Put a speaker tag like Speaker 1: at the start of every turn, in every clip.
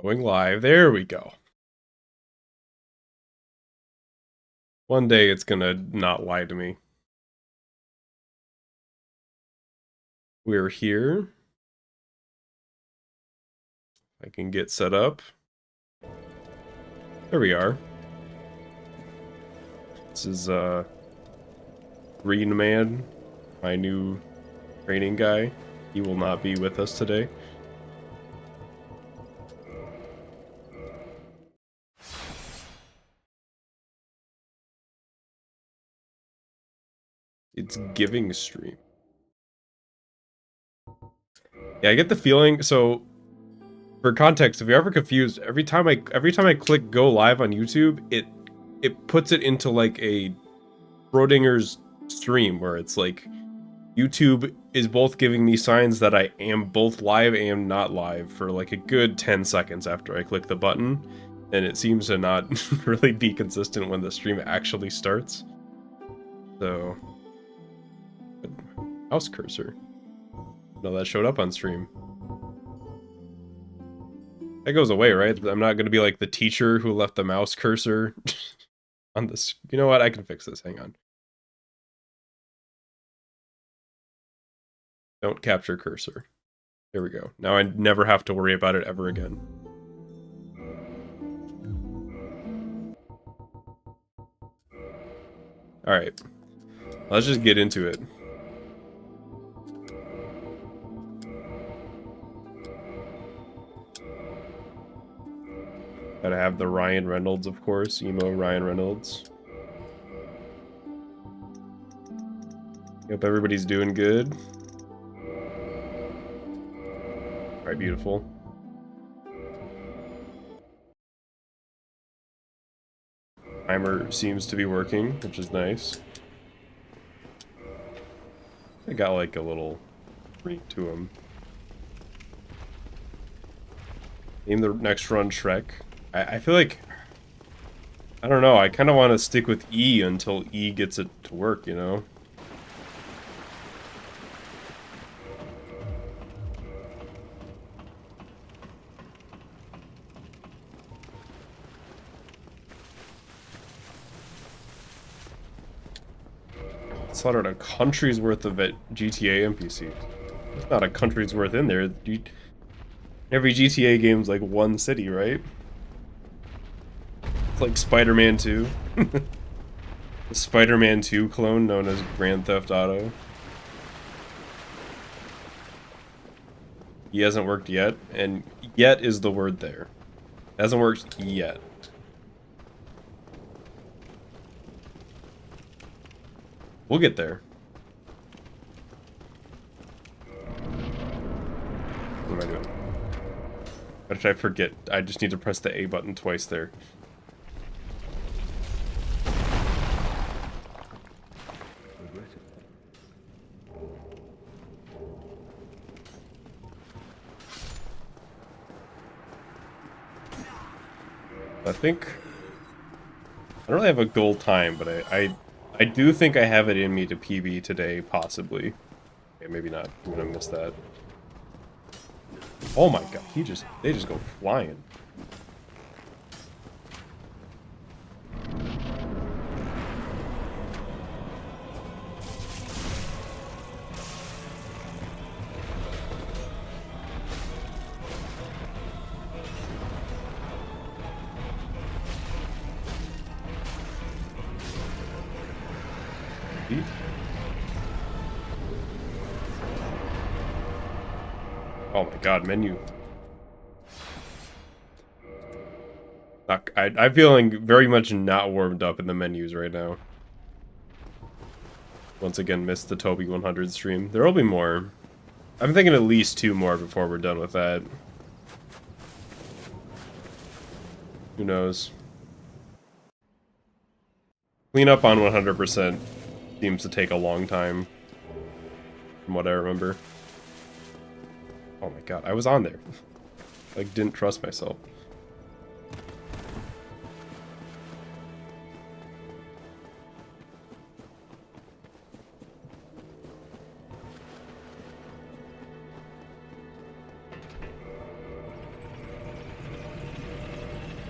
Speaker 1: Going live. There we go. One day it's gonna not lie to me. We're here. I can get set up. There we are. This is Green Man, my new training guy. He will not be with us today. It's giving stream. Yeah, I get the feeling. So, for context, if you're ever confused, every time I click go live on YouTube, it puts it into like a Schrodinger's stream where it's like YouTube is both giving me signs that I am both live and not live for like a good 10 seconds after I click the button, and it seems to not really be consistent when the stream actually starts. So, mouse cursor. No, that showed up on stream. That goes away, right? I'm not going to be like the teacher who left the mouse cursor on this. You know what? I can fix this. Hang on. Don't capture cursor. There we go. Now I never have to worry about it ever again. Alright. Let's just get into it. Gotta have the Ryan Reynolds, of course. Emo Ryan Reynolds. Hope everybody's doing good. Alright, beautiful. Timer seems to be working, which is nice. I got like a little freak to him. Name the next run Shrek. I feel like, I don't know, I kind of want to stick with E until E gets it to work, you know? Slaughtered a country's worth of GTA NPCs. There's not a country's worth in there. Every GTA game's like one city, right? It's like Spider-Man 2. The Spider-Man 2 clone known as Grand Theft Auto. He hasn't worked yet, and yet is the word there. Hasn't worked yet. We'll get there. What am I doing? What did I forget? I just need to press the A button twice there. I think I don't really have a goal time, but I do think I have it in me to PB today, possibly. Okay, maybe not. I'm gonna miss that. Oh my god, they just go flying. Oh my god, menu. I'm feeling very much not warmed up in the menus right now. Once again, missed the Toby 100 stream. There'll be more. I'm thinking at least 2 more before we're done with that. Who knows? Clean up on 100% seems to take a long time, from what I remember. Oh my god, I was on there. Like, didn't trust myself.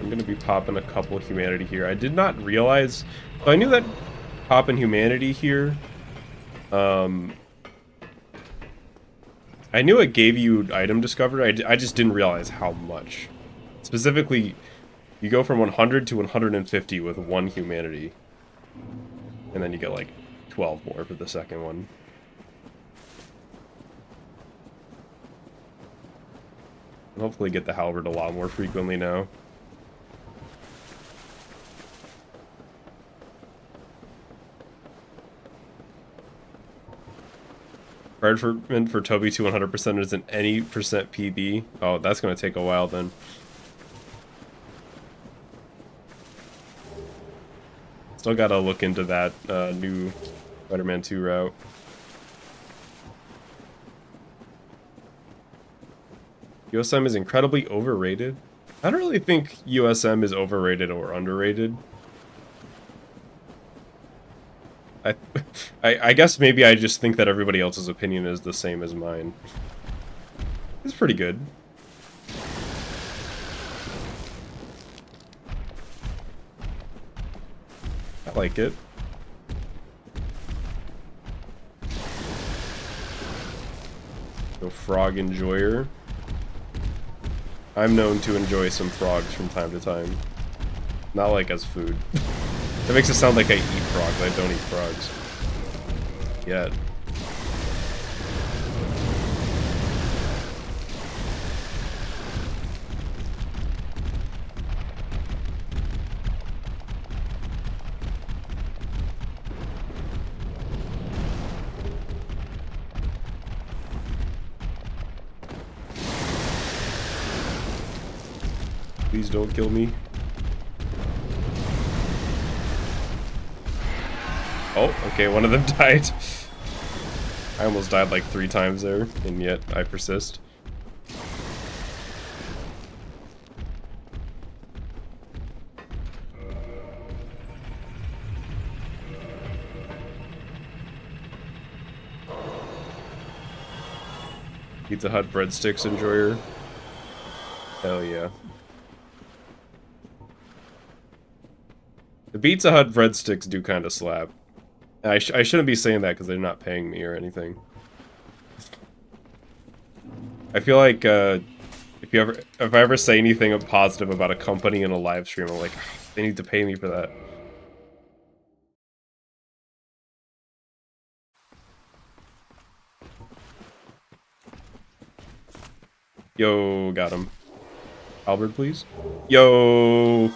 Speaker 1: I'm gonna be popping a couple humanity here. I did not realize... So I knew that popping humanity here... I knew it gave you item discovery, I just didn't realize how much. Specifically, you go from 100 to 150 with 1 humanity. And then you get like 12 more for the second one. And hopefully get the halberd a lot more frequently now. Requirement for Toby to 100% isn't any percent PB. Oh, that's going to take a while then. Still got to look into that new Spider-Man 2 route. USM is incredibly overrated. I don't really think USM is overrated or underrated. I guess maybe I just think that everybody else's opinion is the same as mine. It's pretty good. I like it. So frog enjoyer. I'm known to enjoy some frogs from time to time. Not like as food. That makes it sound like I eat frogs. I don't eat frogs. Yet. Please don't kill me. Oh, okay, one of them died. I almost died like 3 times there, and yet I persist. Pizza Hut breadsticks enjoyer. Hell yeah. The Pizza Hut breadsticks do kind of slap. I shouldn't be saying that because they're not paying me or anything. I feel like if I ever say anything positive about a company in a live stream, I'm like, they need to pay me for that. Yo, got him. Albert, please. Yo,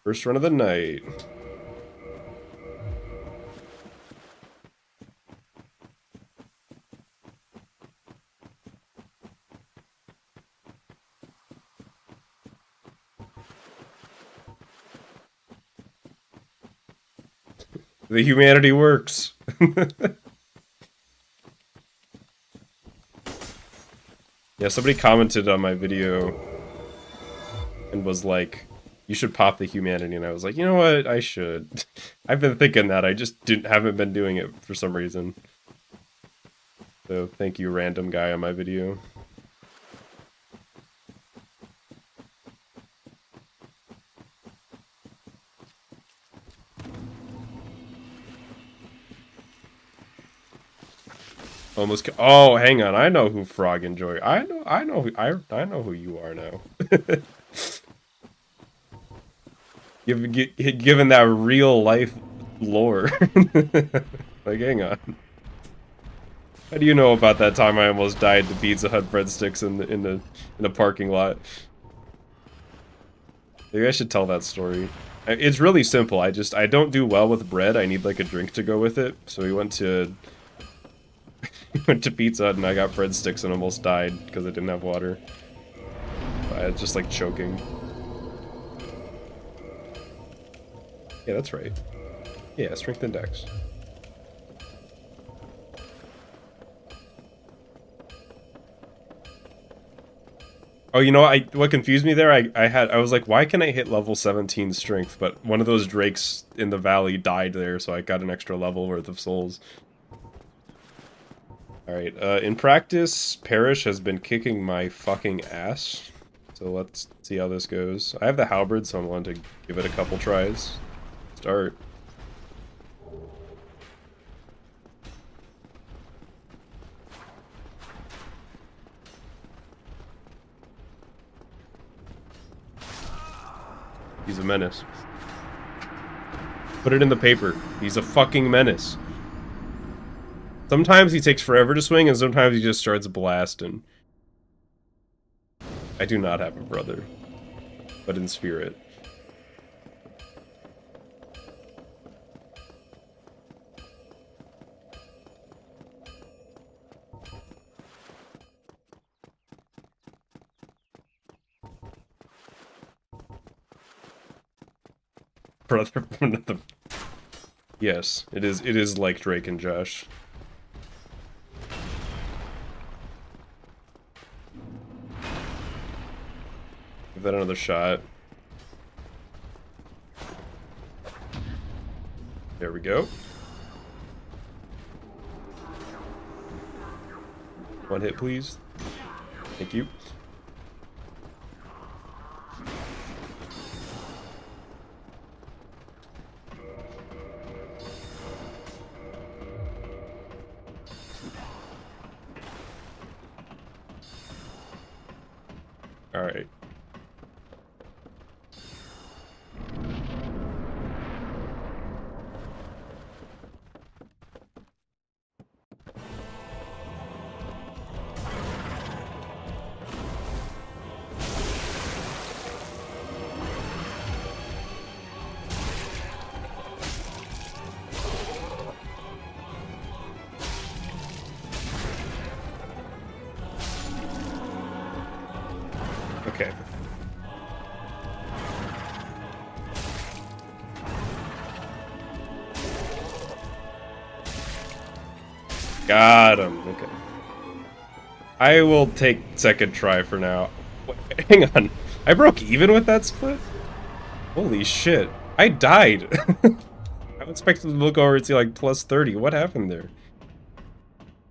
Speaker 1: first run of the night. The humanity works. Yeah, somebody commented on my video and was like, you should pop the humanity, and I was like, you know what, I should. I've been thinking that, I just haven't been doing it for some reason. So thank you, random guy on my video. Almost. Oh, hang on. I know who Frog Enjoy. I know who you are now. Given that real life lore. Like, hang on. How do you know about that time I almost died to Pizza Hut breadsticks in the parking lot? Maybe I should tell that story. It's really simple. I don't do well with bread. I need like a drink to go with it. So we went to Pizza Hut and I got breadsticks and almost died because I didn't have water. I was just like choking. Yeah, that's right. Yeah, strength index. Oh, you know what confused me there? I was like, why can I hit level 17 strength? But one of those drakes in the valley died there, so I got an extra level worth of souls. Alright, in practice, Parrish has been kicking my fucking ass. So let's see how this goes. I have the halberd, so I'm willing to give it a couple tries. Start. He's a menace. Put it in the paper. He's a fucking menace. Sometimes he takes forever to swing, and sometimes he just starts blasting. I do not have a brother, but in spirit. Brother from another. Yes, it is like Drake and Josh. Give that another shot. There we go. One hit, please. Thank you. All right. Okay. Got him. Okay. I will take second try for now. Wait, hang on. I broke even with that split? Holy shit. I died. I was expecting to look over and see like plus 30. What happened there?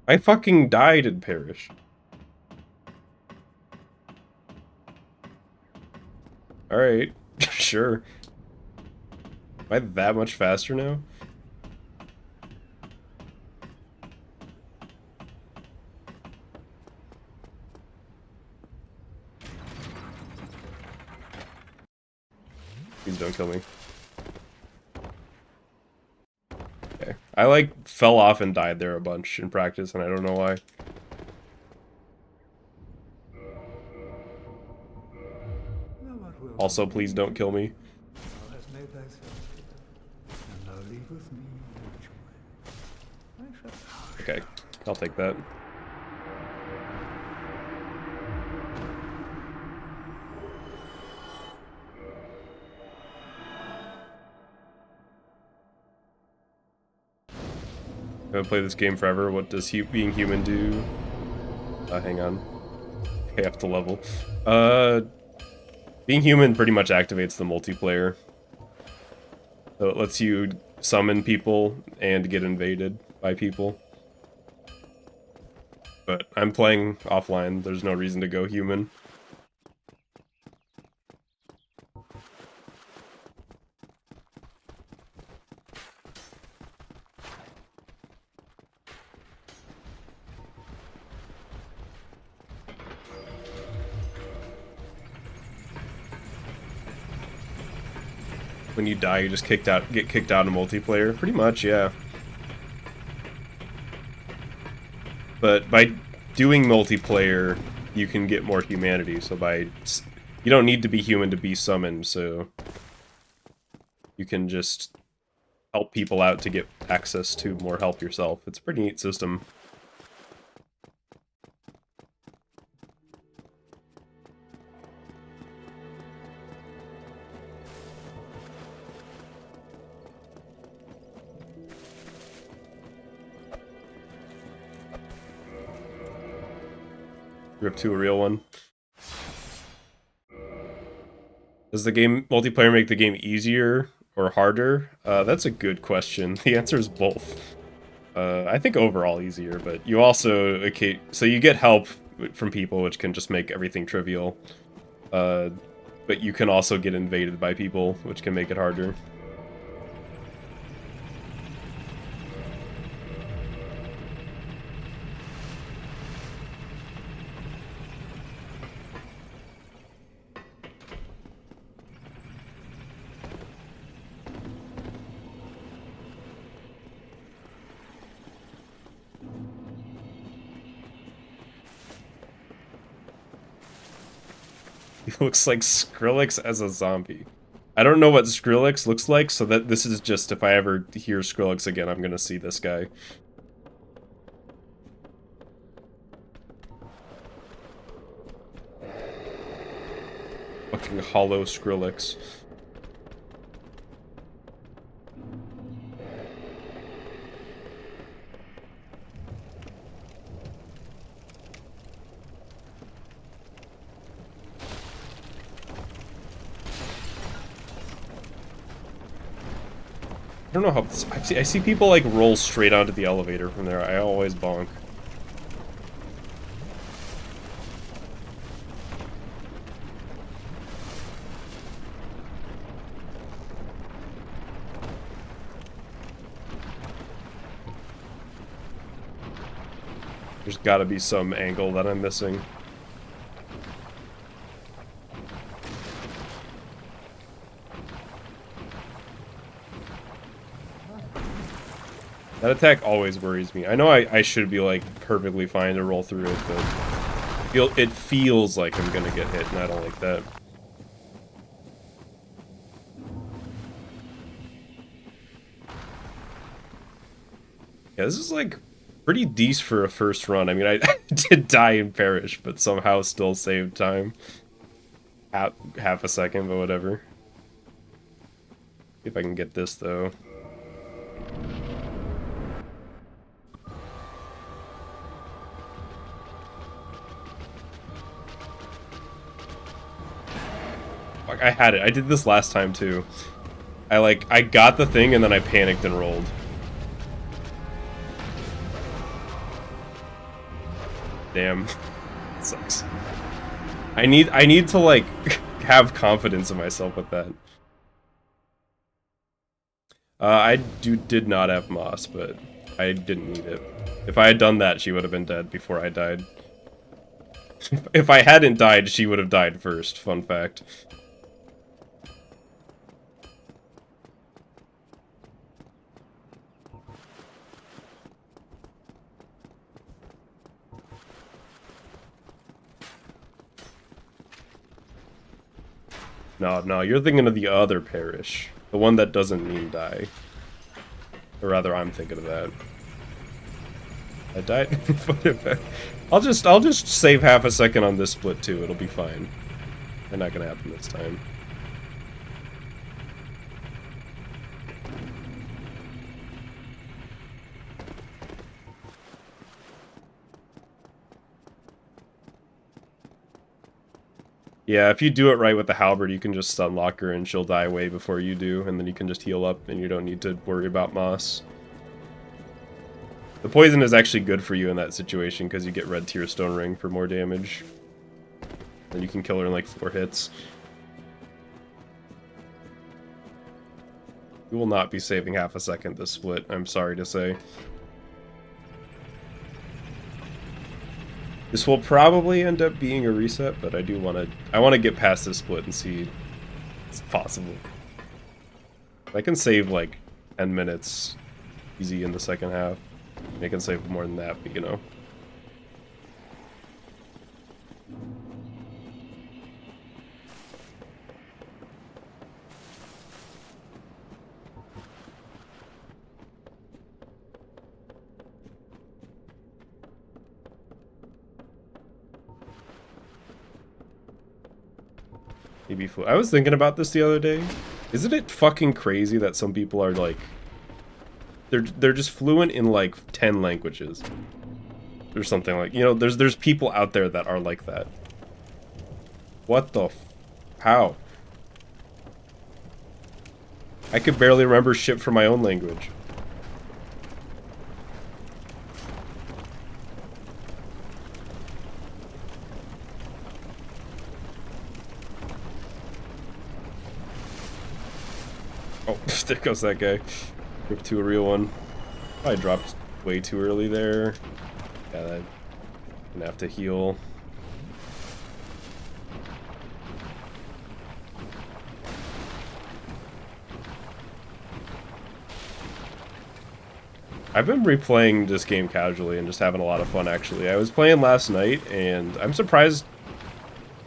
Speaker 1: I fucking died in Parish. Alright. Sure. Am I that much faster now? Please don't kill me. Okay. I like fell off and died there a bunch in practice, and I don't know why. Also, please don't kill me. Okay, I'll take that. I'm gonna play this game forever. What does being human do? Hang on. I have to level. Being human pretty much activates the multiplayer. So it lets you summon people and get invaded by people. But I'm playing offline. There's no reason to go human. When you die, you just get kicked out of multiplayer. Pretty much, yeah. But by doing multiplayer, you can get more humanity. So you don't need to be human to be summoned. So you can just help people out to get access to more help yourself. It's a pretty neat system. Rip to a real one. Does the game multiplayer make the game easier or harder? That's a good question. The answer is both. I think overall easier, but you also so you get help from people, which can just make everything trivial. But you can also get invaded by people, which can make it harder. He looks like Skrillex as a zombie. I don't know what Skrillex looks like, so that this is just, if I ever hear Skrillex again, I'm gonna see this guy. Fucking hollow Skrillex. I don't know how... I see people, like, roll straight onto the elevator from there. I always bonk. There's gotta be some angle that I'm missing. That attack always worries me. I know I should be, like, perfectly fine to roll through it, but it feels like I'm gonna get hit, and I don't like that. Yeah, this is, like, pretty decent for a first run. I mean, I did die and perish, but somehow still saved time. Half a second, but whatever. See if I can get this, though. I had it. I did this last time too. I got the thing and then I panicked and rolled. Damn. It sucks. I need to like have confidence in myself with that. I did not have moss, but I didn't need it. If I had done that, she would have been dead before I died. If I hadn't died, she would have died first. Fun fact. No, you're thinking of the other parish. The one that doesn't mean die. Or rather, I'm thinking of that. I died? I'll just save half a second on this split too, it'll be fine. It's not gonna happen this time. Yeah, if you do it right with the halberd, you can just stun lock her and she'll die way before you do, and then you can just heal up and you don't need to worry about moss. The poison is actually good for you in that situation because you get red tear stone ring for more damage. And you can kill her in like 4 hits. You will not be saving half a second this split, I'm sorry to say. This will probably end up being a reset, but I want to get past this split and see if it's possible. I can save like 10 minutes easy in the second half. I can save more than that, but you know. I was thinking about this the other day. Isn't it fucking crazy that some people are like... They're just fluent in like 10 languages. Or something like... You know, there's people out there that are like that. What the how? I could barely remember shit from my own language. Oh, there goes that guy. Rip to a real one. I dropped way too early there. Yeah, I'm gonna have to heal. I've been replaying this game casually and just having a lot of fun, actually. I was playing last night, and I'm surprised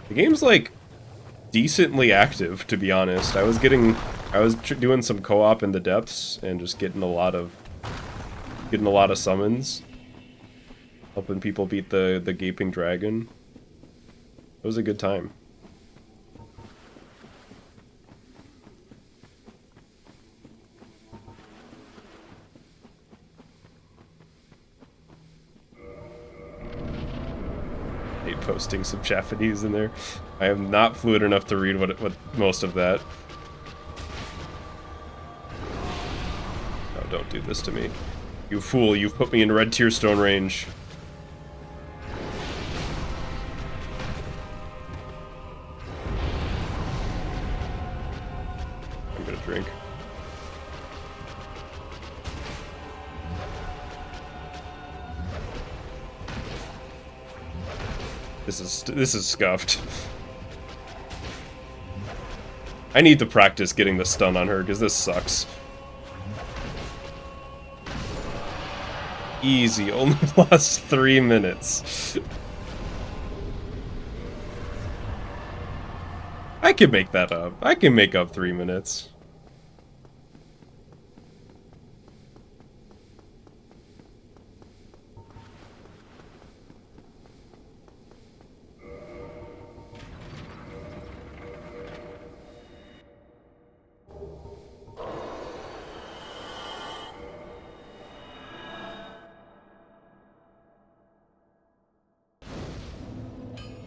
Speaker 1: the game's, like, decently active, to be honest. I was doing some co-op in the depths, and just getting a lot of summons. Helping people beat the gaping dragon. It was a good time. Posting some Japanese in there. I am not fluent enough to read what most of that. No, don't do this to me. You fool, you've put me in red tier stone range. I'm gonna drink. This is scuffed. I need to practice getting the stun on her, because this sucks. Easy, only lost 3 minutes. I can make that up. I can make up 3 minutes.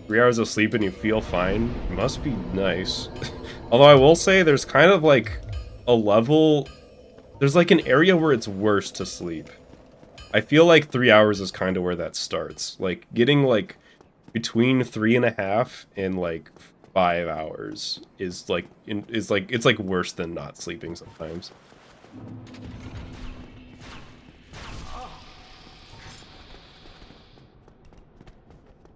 Speaker 1: Three hours of sleep and you feel fine? Must be nice. Although I will say there's kind of like a level... There's like an area where it's worse to sleep. I feel like 3 hours is kind of where that starts. Like, getting like between 3.5 and like 5 hours is like... it's like worse than not sleeping sometimes.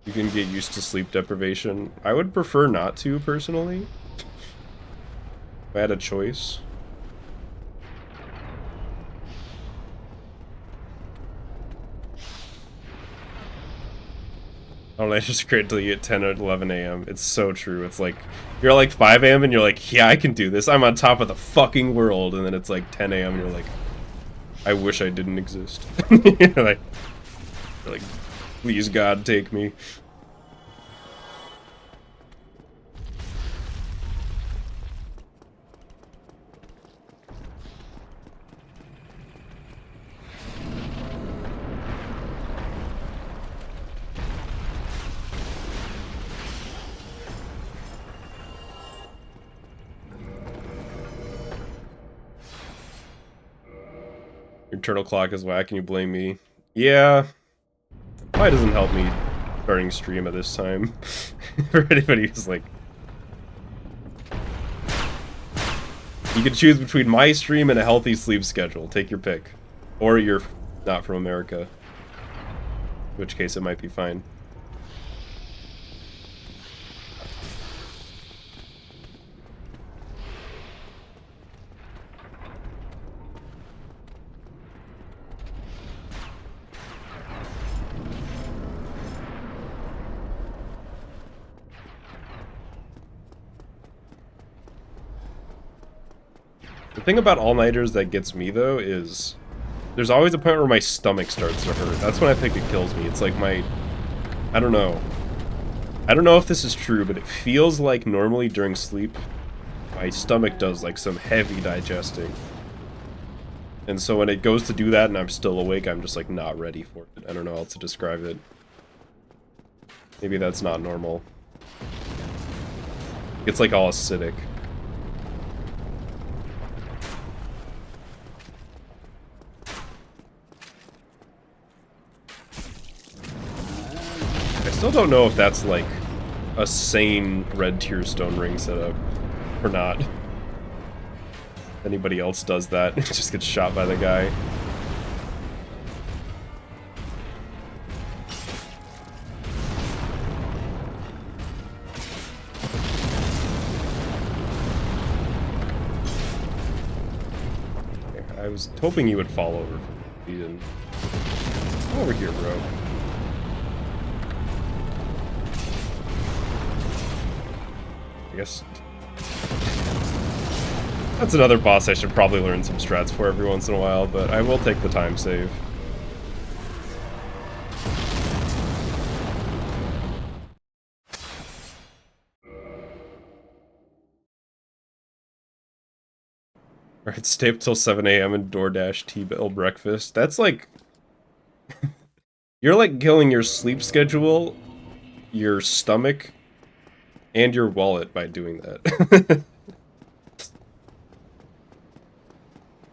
Speaker 1: You can get used to sleep deprivation. I would prefer not to, personally. If I had a choice. I don't know, it's just great until you get 10 or 11 a.m. It's so true. It's like, you're like 5 a.m. and you're like, yeah, I can do this. I'm on top of the fucking world. And then it's like 10 a.m. and you're like, I wish I didn't exist. you're like, please God, take me. Your turtle clock is whack and you blame me. Yeah. Probably doesn't help me starting stream at this time. For anybody who's like... You can choose between my stream and a healthy sleep schedule. Take your pick. Or you're not from America. In which case it might be fine. The thing about all-nighters that gets me, though, is there's always a point where my stomach starts to hurt. That's when I think it kills me. It's like my... I don't know. I don't know if this is true, but it feels like normally during sleep, my stomach does, like, some heavy digesting. And so when it goes to do that and I'm still awake, I'm just, like, not ready for it. I don't know how else to describe it. Maybe that's not normal. It's, like, all acidic. I still don't know if that's, like, a sane red tier stone ring setup or not. Anybody else does that, just gets shot by the guy. I was hoping you would fall over. You didn't. Come over here, bro. I guess that's another boss I should probably learn some strats for every once in a while, but I will take the time save. Alright, stay up till 7 a.m. and DoorDash T-bill breakfast. That's like... You're like killing your sleep schedule, your stomach, and your wallet by doing that.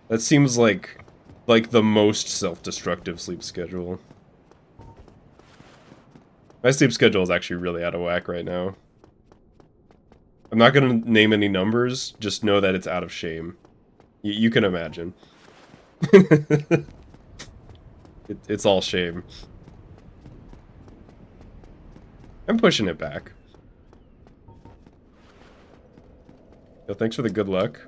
Speaker 1: That seems like the most self-destructive sleep schedule. My sleep schedule is actually really out of whack right now. I'm not gonna name any numbers, just know that it's out of shame. You can imagine. It's all shame. I'm pushing it back. Yo, thanks for the good luck.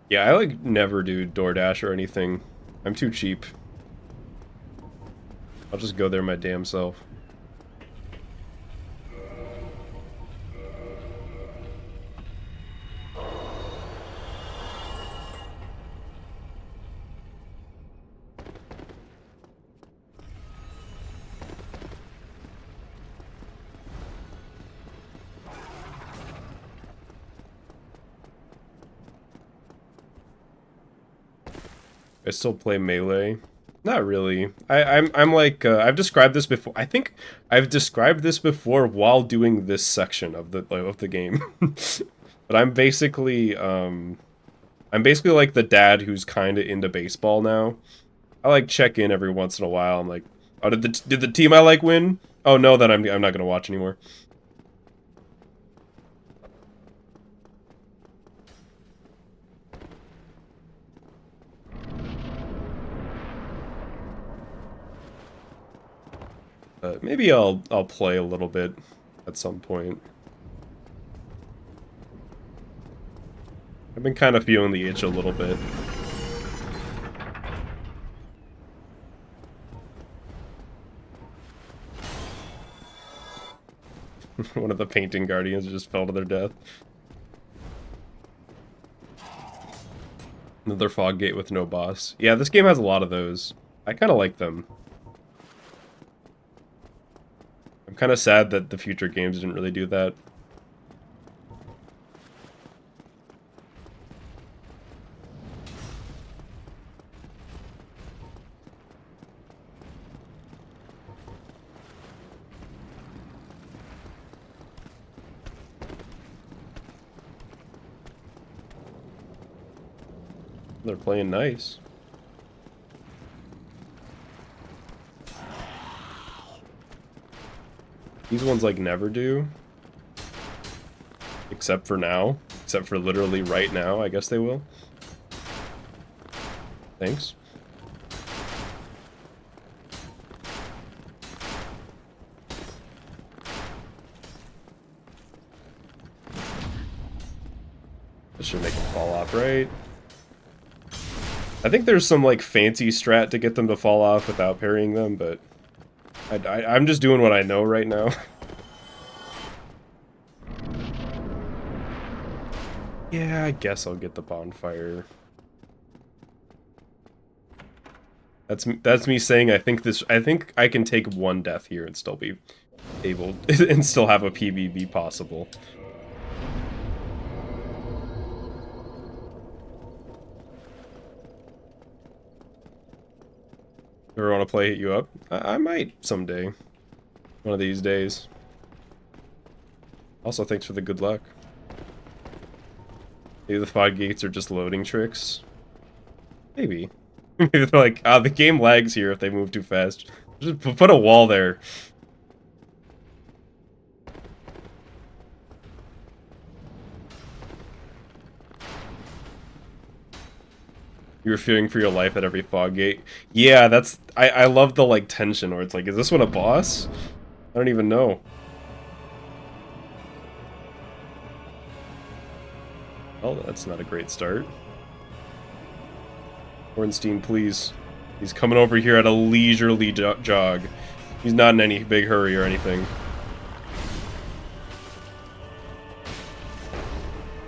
Speaker 1: Yeah, I like never do DoorDash or anything. I'm too cheap. I'll just go there my damn self. I still play Melee. Not really. I'm like I've described this before. I think I've described this before while doing this section of the game. But I'm basically like the dad who's kind of into baseball now. I like check in every once in a while. I'm like, oh, did the team I like win? Oh no, then I'm not gonna watch anymore. Maybe I'll play a little bit at some point. I've been kind of feeling the itch a little bit. One of the painting guardians just fell to their death. Another fog gate with no boss. Yeah, this game has a lot of those. I kind of like them. I'm kind of sad that the future games didn't really do that. They're playing nice. These ones like never do. Except for now. Except for literally right now, I guess they will. Thanks. This should make them fall off, right? I think there's some like fancy strat to get them to fall off without parrying them, but I'm just doing what I know right now. Yeah, I guess I'll get the bonfire. That's me saying I think I can take one death here and still be able and still have a PB possible. Ever want to play Hit You Up? I might someday. One of these days. Also, thanks for the good luck. Maybe the fog gates are just loading tricks. Maybe. Maybe they're like, the game lags here if they move too fast. Just put a wall there. You were fearing for your life at every fog gate. Yeah, that's... I love the, like, tension where it's like, is this one a boss? I don't even know. Oh, that's not a great start. Ornstein, please. He's coming over here at a leisurely jog. He's not in any big hurry or anything.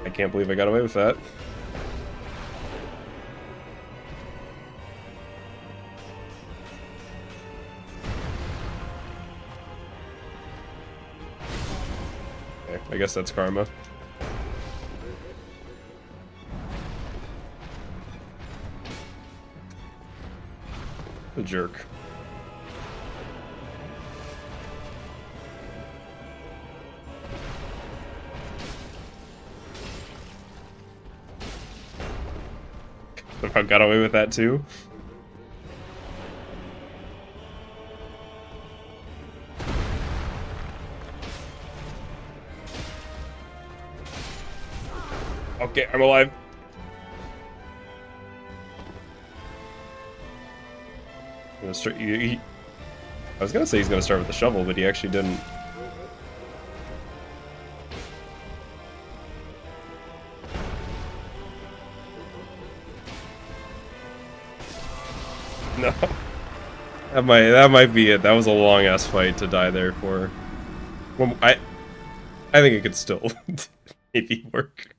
Speaker 1: I can't believe I got away with that. Okay, I guess that's karma. A jerk. I got away with that too. Okay, I'm alive. I'm gonna start, I was gonna say he's gonna start with the shovel, but he actually didn't. No. That might be it. That was a long ass fight to die there for. Well, I think it could still maybe work.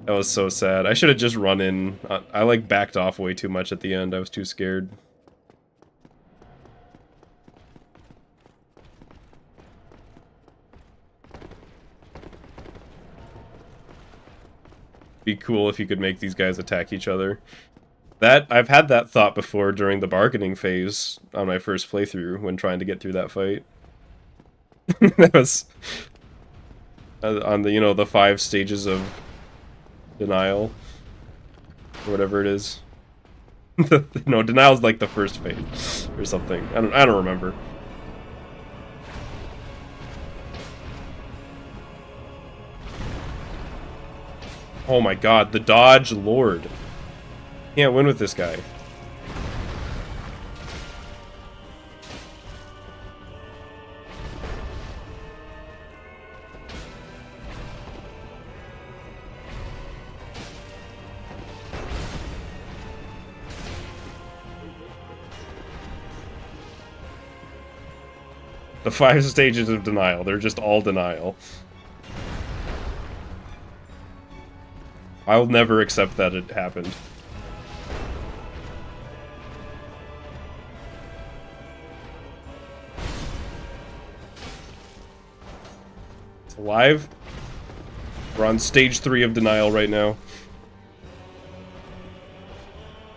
Speaker 1: That was so sad. I should have just run in. I like backed off way too much at the end. I was too scared. Be cool if you could make these guys attack each other. That I've had that thought before during the bargaining phase on my first playthrough when trying to get through that fight. That was on the, you know, the 5 stages of denial or whatever it is. No, denial's like the first phase or something. I don't remember. Oh my god, the dodge lord. Can't win with this guy. The 5 stages of denial, they're just all denial. I'll never accept that it happened. It's alive. We're on stage 3 of denial right now.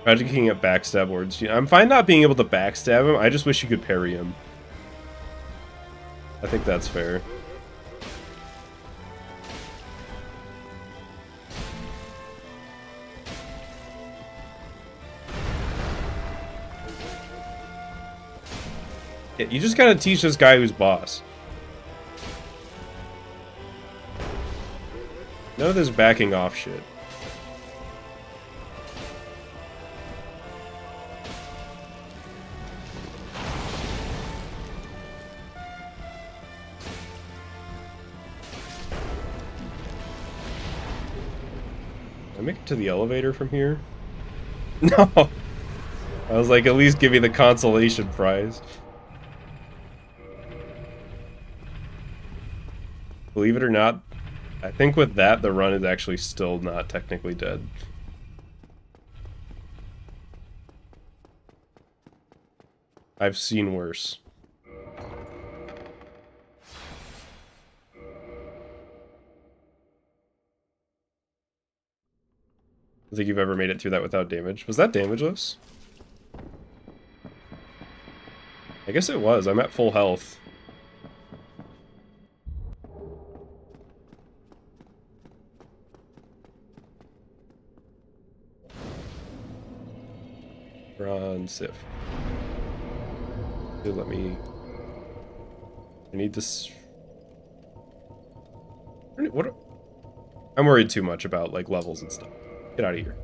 Speaker 1: Imagine he can get backstab words. Yeah, I'm fine not being able to backstab him. I just wish you could parry him. I think that's fair. Yeah, you just gotta teach this guy who's boss. None of this backing off shit. Can I make it to the elevator from here? No! I was like, at least give me the consolation prize. Believe it or not, I think with that, the run is actually still not technically dead. I've seen worse. I don't think you've ever made it through that without damage. Was that damageless? I guess it was. I'm at full health. Run Sif. Let me. I need this. What? I'm worried too much about like levels and stuff. Get out of here.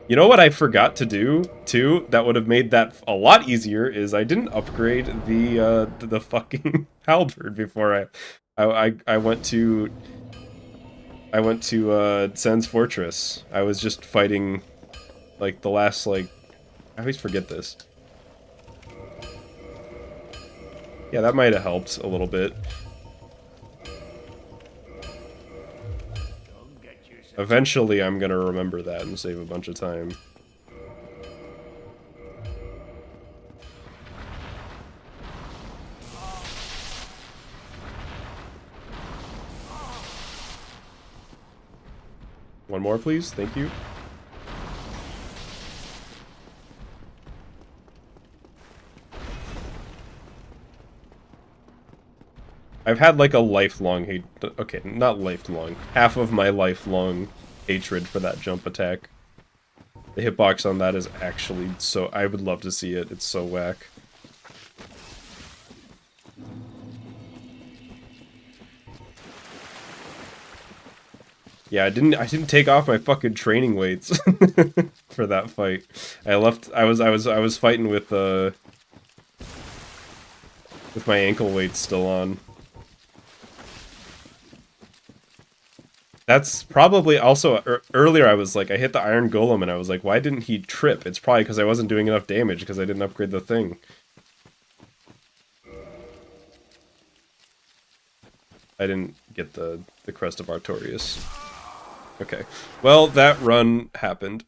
Speaker 1: You know what I forgot to do too? That would have made that a lot easier. Is I didn't upgrade the fucking halberd before I went to Sen's Fortress. I was just fighting like the last like I always forget this. Yeah, that might have helped a little bit. Eventually, I'm gonna remember that and save a bunch of time. One more, please. Thank you. I've had like a lifelong hate. Okay, not lifelong. Half of my lifelong hatred for that jump attack. The hitbox on that is actually so. I would love to see it. It's so whack. Yeah, I didn't take off my fucking training weights for that fight. I was fighting with my ankle weights still on. That's probably also earlier I was like I hit the iron golem and I was like, why didn't he trip? It's probably because I wasn't doing enough damage because I didn't upgrade the thing. I didn't get the crest of Artorias. Okay. Well, that run happened.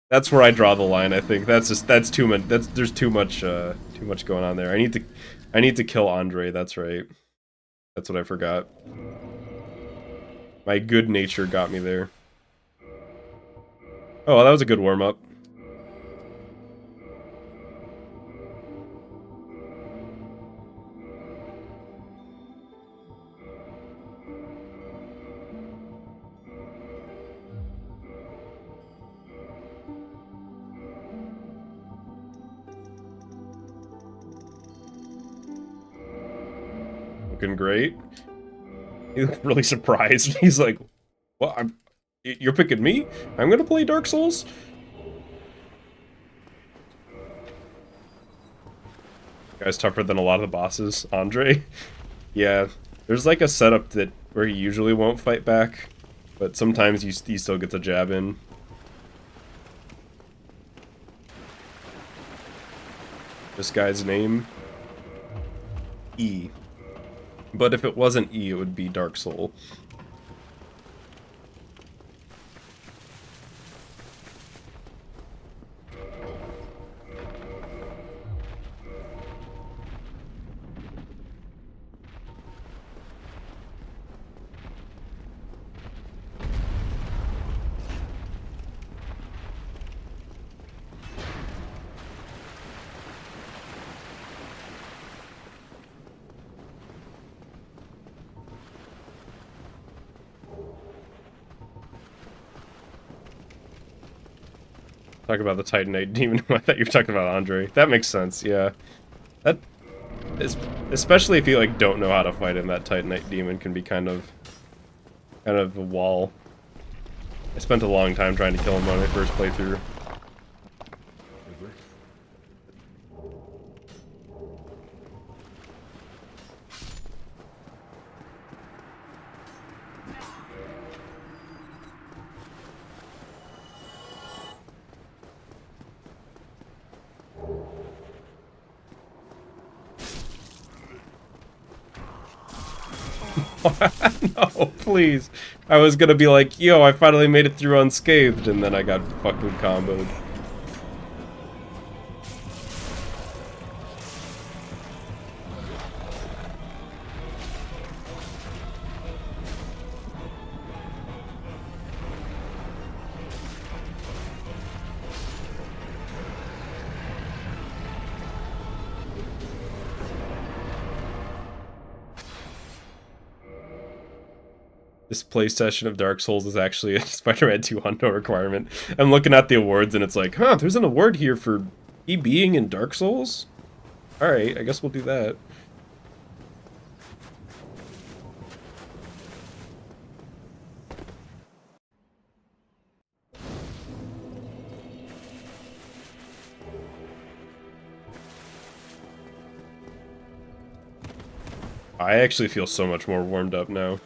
Speaker 1: That's where I draw the line, I think. That's too much. There's too much going on there. I need to kill Andre, that's right. That's what I forgot. My good nature got me there. Oh, well, that was a good warm-up. Looking great. He looked really surprised. He's like, "What? You're picking me? I'm gonna play Dark Souls?" Guy's tougher than a lot of the bosses, Andre. Yeah, there's like a setup that where he usually won't fight back, but sometimes he still gets a jab in. This guy's name? E. But if it wasn't E, it would be Dark Soul. Talk about the Titanite demon. I thought you were talking about Andre. That makes sense, yeah. That is, especially if you like don't know how to fight him, that Titanite demon can be kind of a wall. I spent a long time trying to kill him on my first playthrough. No, please. I was gonna be like, yo, I finally made it through unscathed, and then I got fucking comboed. This play session of Dark Souls is actually a Spider-Man 2 hundo requirement. I'm looking at the awards and it's like, huh, there's an award here for he being in Dark Souls? Alright, I guess we'll do that. I actually feel so much more warmed up now.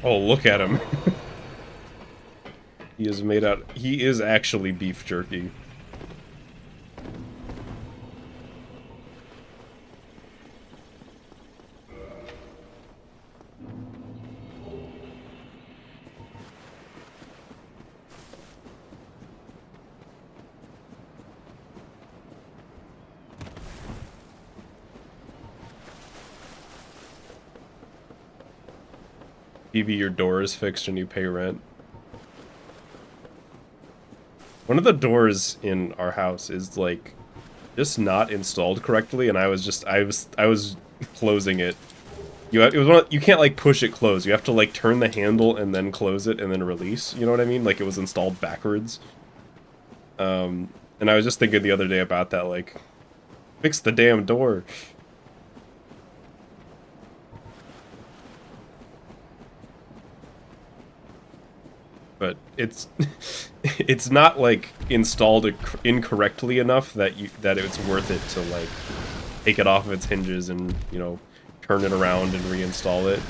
Speaker 1: Oh, look at him. He is made out... He is actually beef jerky. Maybe your door is fixed and you pay rent. One of the doors in our house is like just not installed correctly, and I was closing it. You can't like push it closed. You have to like turn the handle and then close it and then release. You know what I mean? Like it was installed backwards. And I was just thinking the other day about that, like, fix the damn door. But it's it's not like installed incorrectly enough that it's worth it to like take it off of its hinges and, you know, turn it around and reinstall it.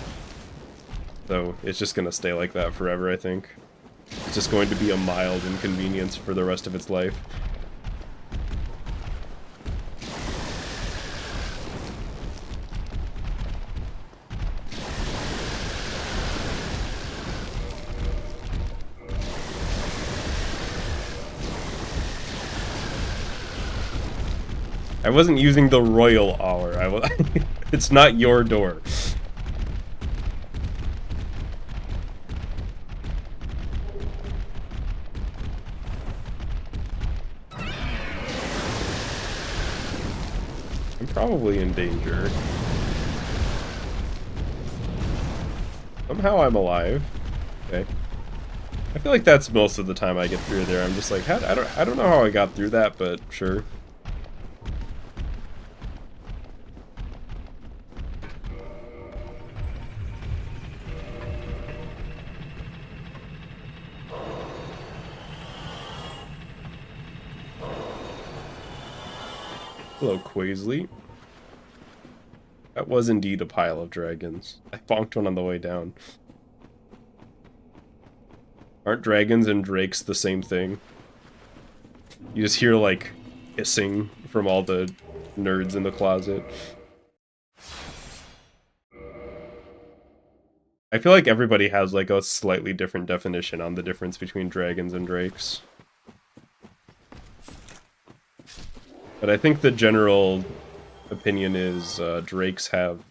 Speaker 1: So it's just gonna stay like that forever, I think. It's just going to be a mild inconvenience for the rest of its life. I wasn't using the royal hour. It's not your door. I'm probably in danger. Somehow I'm alive. Okay. I feel like that's most of the time I get through there. I'm just like, I don't know how I got through that, but sure. Hello, Quaisley. That was indeed a pile of dragons. I bonked one on the way down. Aren't dragons and drakes the same thing? You just hear, like, hissing from all the nerds in the closet. I feel like everybody has, like, a slightly different definition on the difference between dragons and drakes. But I think the general opinion is drakes have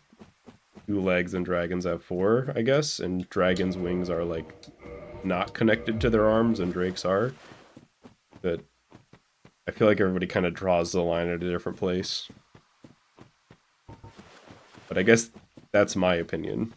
Speaker 1: 2 legs and dragons have 4, I guess. And dragons' wings are, like, not connected to their arms and drakes are. But I feel like everybody kind of draws the line at a different place. But I guess that's my opinion.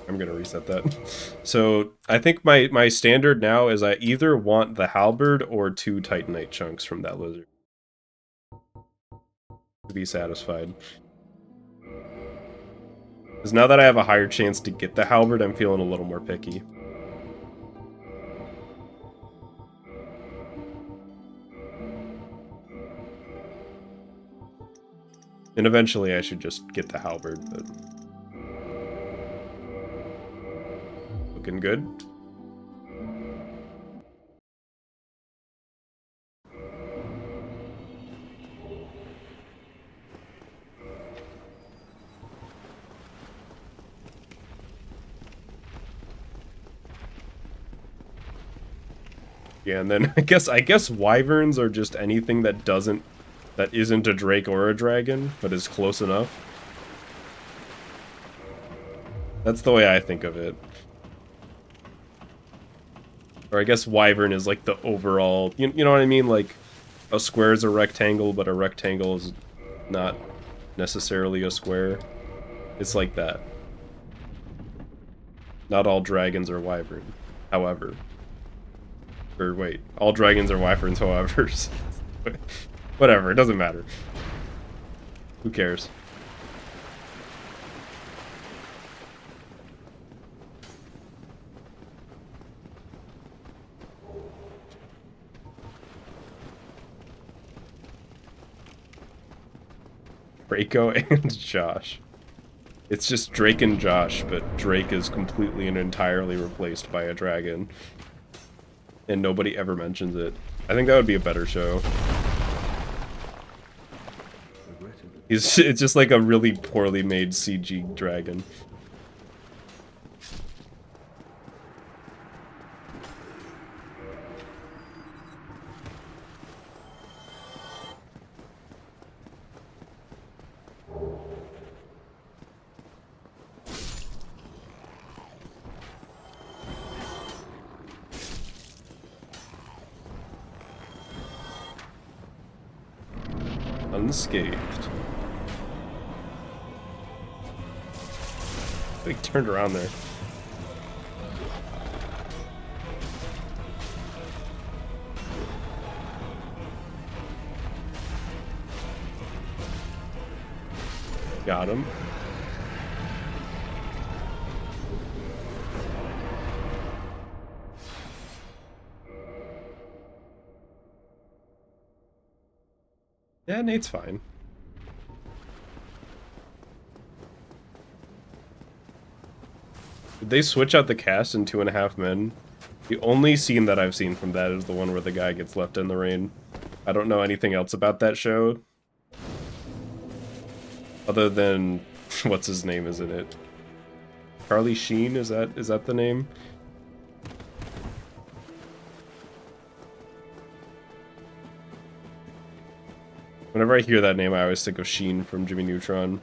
Speaker 1: I'm gonna reset that. So I think my standard now is I either want the halberd or 2 titanite chunks from that lizard to be satisfied. Because now that I have a higher chance to get the halberd, I'm feeling a little more picky. And eventually I should just get the halberd, but... Looking good. Yeah, and then I guess wyverns are just anything that isn't a drake or a dragon, but is close enough. That's the way I think of it. Or I guess wyvern is like the overall, you know what I mean? Like a square is a rectangle, but a rectangle is not necessarily a square. It's like that. Not all dragons are wyvern, however. Or wait, all dragons are wyverns, however. Whatever, it doesn't matter. Who cares? Draco and Josh. It's just Drake and Josh, but Drake is completely and entirely replaced by a dragon. And nobody ever mentions it. I think that would be a better show. It's just like a really poorly made CG dragon. Unscathed. They turned around there. Got him. Yeah, Nate's fine. Did they switch out the cast in 2.5 Men? The only scene that I've seen from that is the one where the guy gets left in the rain. I don't know anything else about that show. Other than, what's his name is in it? Charlie Sheen, is that the name? Whenever I hear that name, I always think of Sheen from Jimmy Neutron.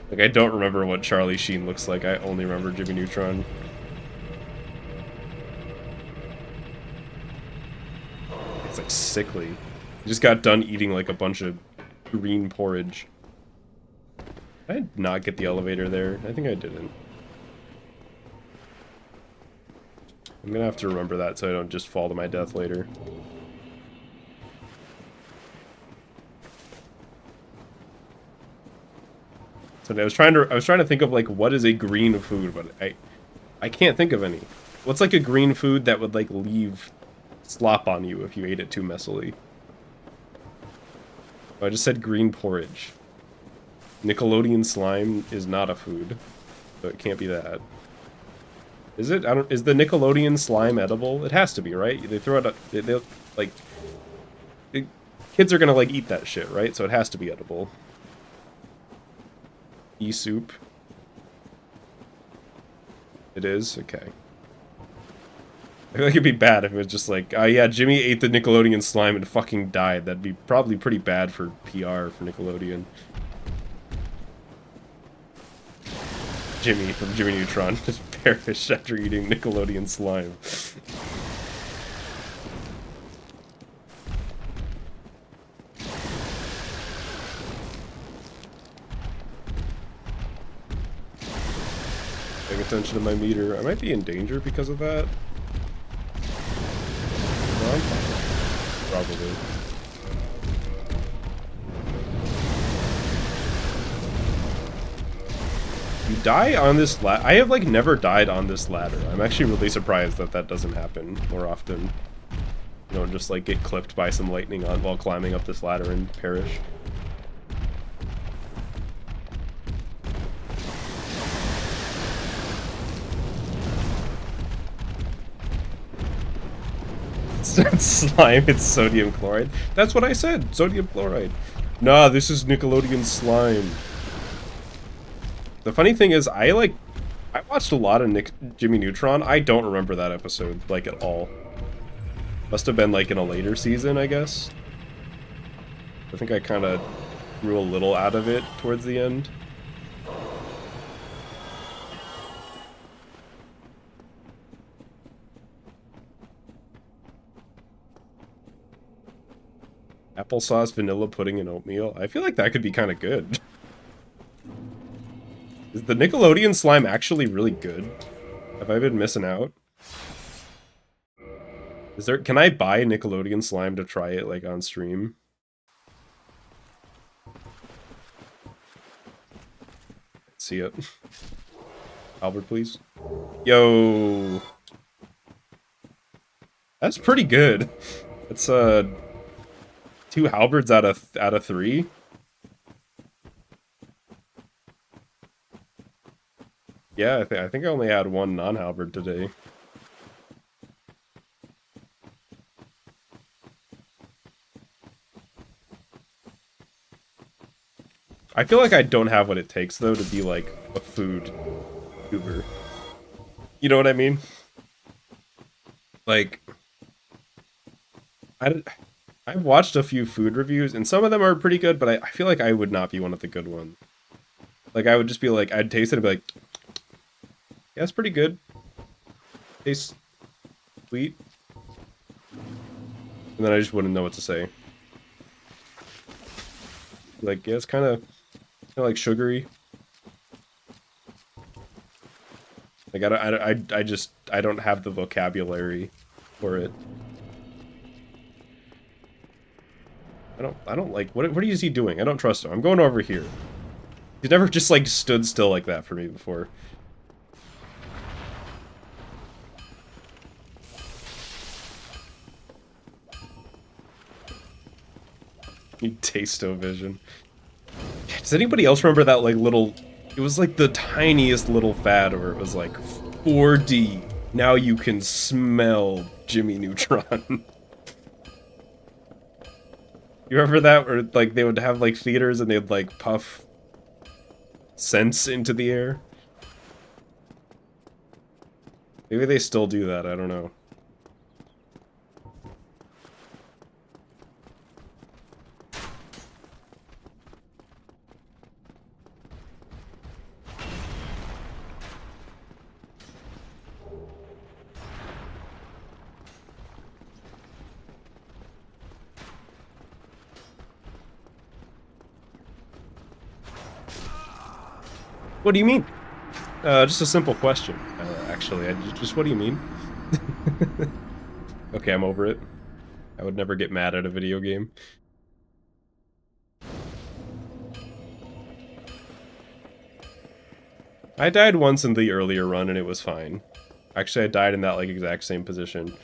Speaker 1: Like, I don't remember what Charlie Sheen looks like, I only remember Jimmy Neutron. It's like sickly. He just got done eating like a bunch of green porridge. Did I not get the elevator there? I think I didn't. I'm gonna have to remember that so I don't just fall to my death later. So I was trying to think of like what is a green food, but I can't think of any. What's like a green food that would like leave slop on you if you ate it too messily? Oh, I just said green porridge. Nickelodeon slime is not a food, so it can't be that. Is it? Is the Nickelodeon slime edible? It has to be, right? They throw it up. They like. Kids are gonna like eat that shit, right? So it has to be edible. E-soup. It is? Okay. I feel like it'd be bad if it was just like, oh yeah, Jimmy ate the Nickelodeon slime and fucking died. That'd be probably pretty bad for PR for Nickelodeon. Jimmy from Jimmy Neutron just perished after eating Nickelodeon slime. Paying attention to my meter. I might be in danger because of that. No, I'm fine. Probably. You die on this ladder. I have like never died on this ladder. I'm actually really surprised that that doesn't happen more often. You don't just like get clipped by some lightning on while climbing up this ladder and perish. It's slime, it's sodium chloride. That's what I said, sodium chloride. Nah, this is Nickelodeon slime. The funny thing is, I I watched a lot of Jimmy Neutron. I don't remember that episode, like, at all. Must have been, like, in a later season, I guess. I think I kind of grew a little out of it towards the end. Applesauce, vanilla pudding, and oatmeal. I feel like that could be kind of good. Is the Nickelodeon slime actually really good? Have I been missing out? Is there? Can I buy Nickelodeon slime to try it, like, on stream? See it. Albert, please. Yo. That's pretty good. It's 2 halberds out of 3. Yeah, I think I only had 1 non-halberd today. I feel like I don't have what it takes, though, to be, like, a food YouTuber. You know what I mean? Like, I've watched a few food reviews, and some of them are pretty good, but I feel like I would not be one of the good ones. Like, I would just be like, I'd taste it and be like, yeah, it's pretty good. Tastes sweet. And then I just wouldn't know what to say. Like, yeah, it's kind of like sugary. Like, I don't have the vocabulary for it. I don't like, what is he doing? I don't trust him. I'm going over here. He's never just, like, stood still like that for me before. You taste-o-vision. Does anybody else remember that, like, little... It was, like, the tiniest little fad where it was, like, 4D. Now you can smell Jimmy Neutron. You remember that? Where, like, they would have, like, theaters and they'd, like, puff scents into the air? Maybe they still do that, I don't know. What do you mean? Just a simple question, actually. Just what do you mean? Okay, I'm over it. I would never get mad at a video game. I died once in the earlier run and it was fine. Actually, I died in that, like, exact same position.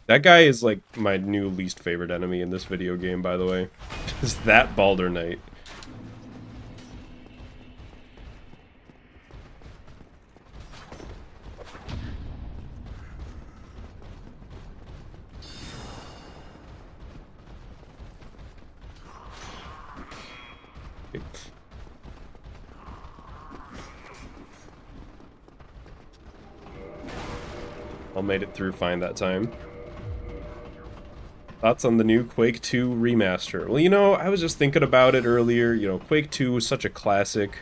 Speaker 1: That guy is, like, my new least favorite enemy in this video game, by the way. Is that Baldur Knight. All made it through fine that time. Thoughts on the new Quake 2 remaster? Well, you know, I was just thinking about it earlier. You know, Quake 2 is such a classic.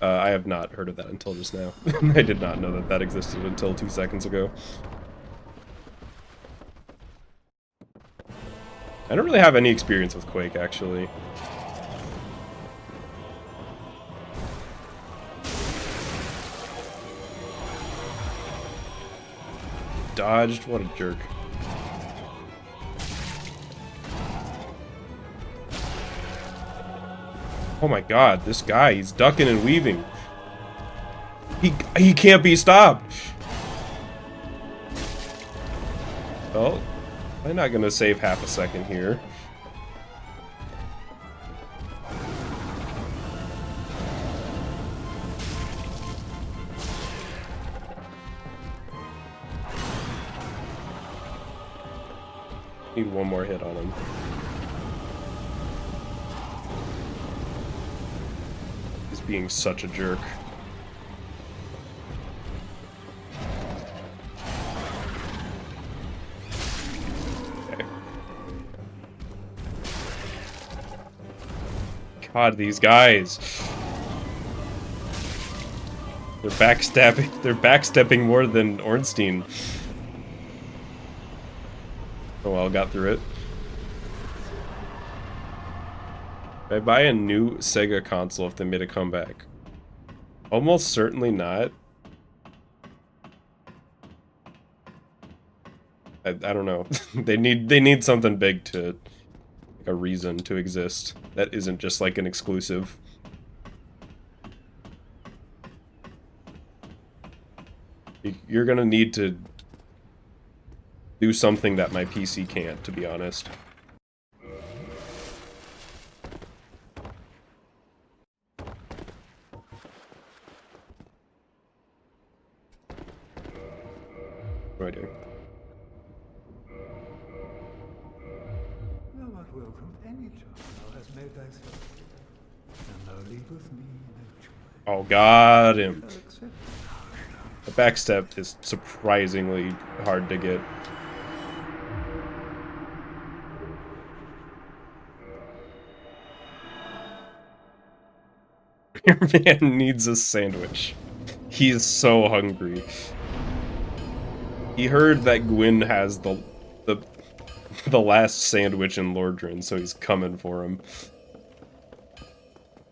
Speaker 1: I have not heard of that until just now. I did not know that that existed until 2 seconds ago. I don't really have any experience with Quake, actually. Dodged? What a jerk. Oh my god, this guy, he's ducking and weaving. He can't be stopped. Well, I'm not gonna save half a second here. Need one more hit on him. He's being such a jerk. Okay. God, these guys. They're backstabbing. They're backstepping more than Ornstein. Oh well, got through it. I'd buy a new Sega console if they made a comeback. Almost certainly not. I don't know. they need something big to, like, a reason to exist. That isn't just like an exclusive. You're gonna need to do something that my PC can't, to be honest. What do I do?
Speaker 2: Thou art welcome any time thou hast made thyself, and thou leavest me no choice.
Speaker 1: Oh, got him.
Speaker 2: Thou accept.
Speaker 1: The backstep is surprisingly hard to get. Your man needs a sandwich. He is so hungry. He heard that Gwyn has the last sandwich in Lordran, so he's coming for him.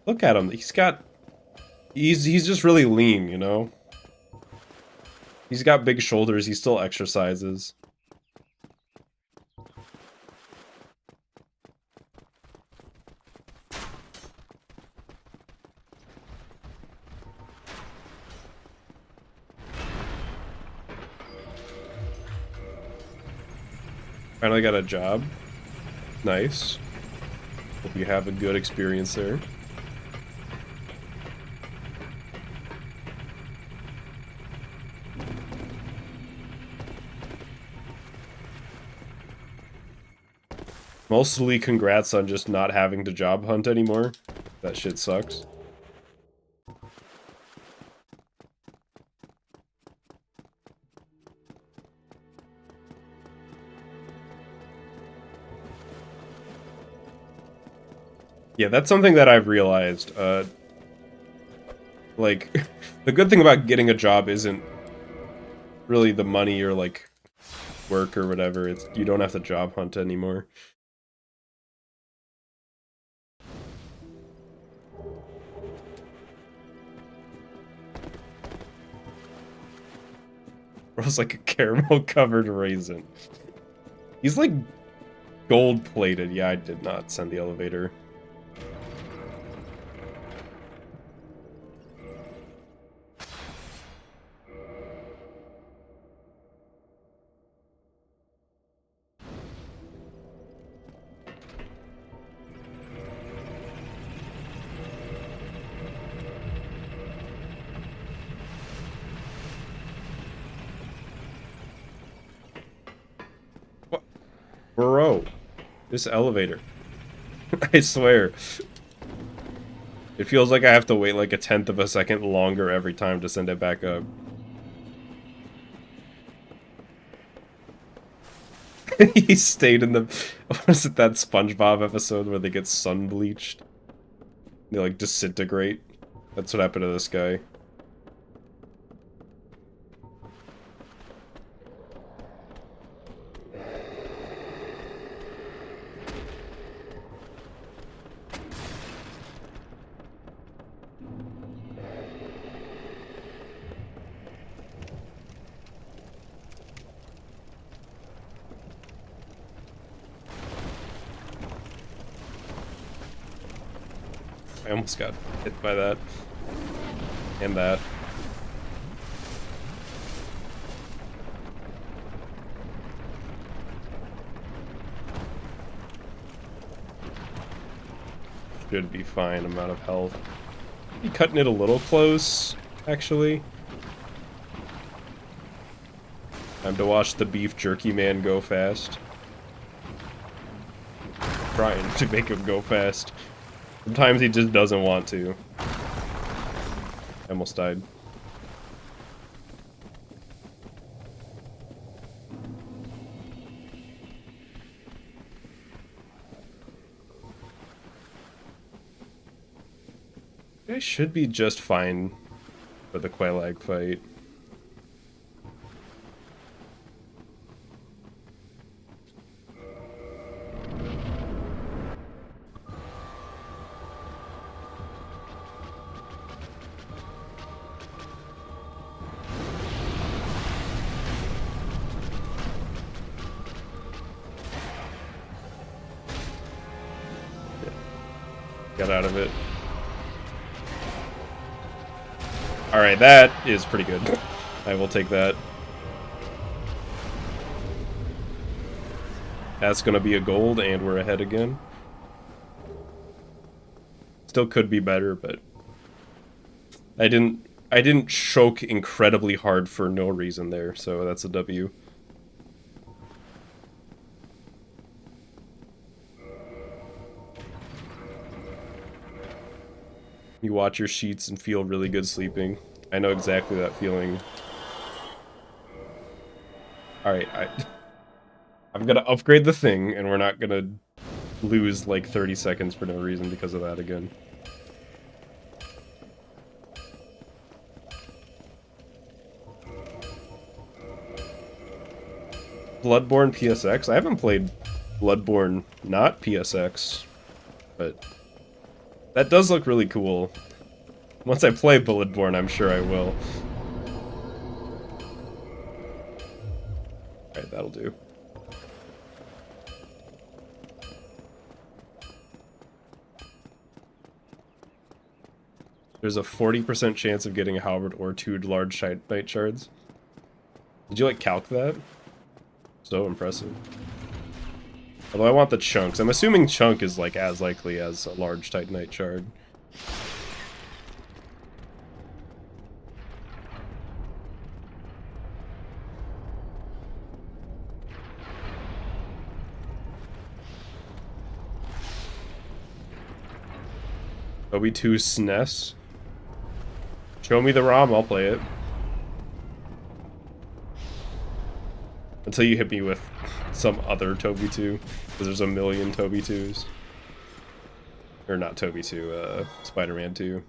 Speaker 1: Look at him. He's just really lean, you know? He's got big shoulders. He still exercises. Finally got a job. Nice. Hope you have a good experience there. Mostly congrats on just not having to job hunt anymore. That shit sucks. Yeah, that's something that I've realized. Like, the good thing about getting a job isn't really the money or, like, work or whatever. It's you don't have to job hunt anymore. Bro's like a caramel-covered raisin. He's, like, gold-plated. Yeah, I did not send the elevator. Bro, this elevator. I swear. It feels like I have to wait like a 1/10 of a second longer every time to send it back up. He stayed in the... Was it that SpongeBob episode where they get sun bleached? They like disintegrate? That's what happened to this guy. I almost got hit by that. And that. Should be fine, I'm out of health. Be cutting it a little close, actually. Time to watch the beef jerky man go fast. trying to make him go fast. Sometimes he just doesn't want to. I almost died. I should be just fine for the Quelaag fight. Got out of it. Alright, that is pretty good. I will take that. That's gonna be a gold, and we're ahead again. Still could be better, but I didn't choke incredibly hard for no reason there, so that's a W. You watch your sheets and feel really good sleeping. I know exactly that feeling. Alright, I'm gonna upgrade the thing, and we're not gonna lose like 30 seconds for no reason because of that again. Bloodborne PSX? I haven't played Bloodborne not PSX, but that does look really cool. Once I play Bloodborne, I'm sure I will. Alright, that'll do. There's a 40% chance of getting a halberd or 2 large knight shards. Did you like calc that? So impressive. Although I want the chunks. I'm assuming chunk is like as likely as a large titanite shard. OB2 SNES. Show me the ROM, I'll play it. Until you hit me with some other Toby 2, because there's a million Toby 2s. Or not Toby 2, Spider-Man 2.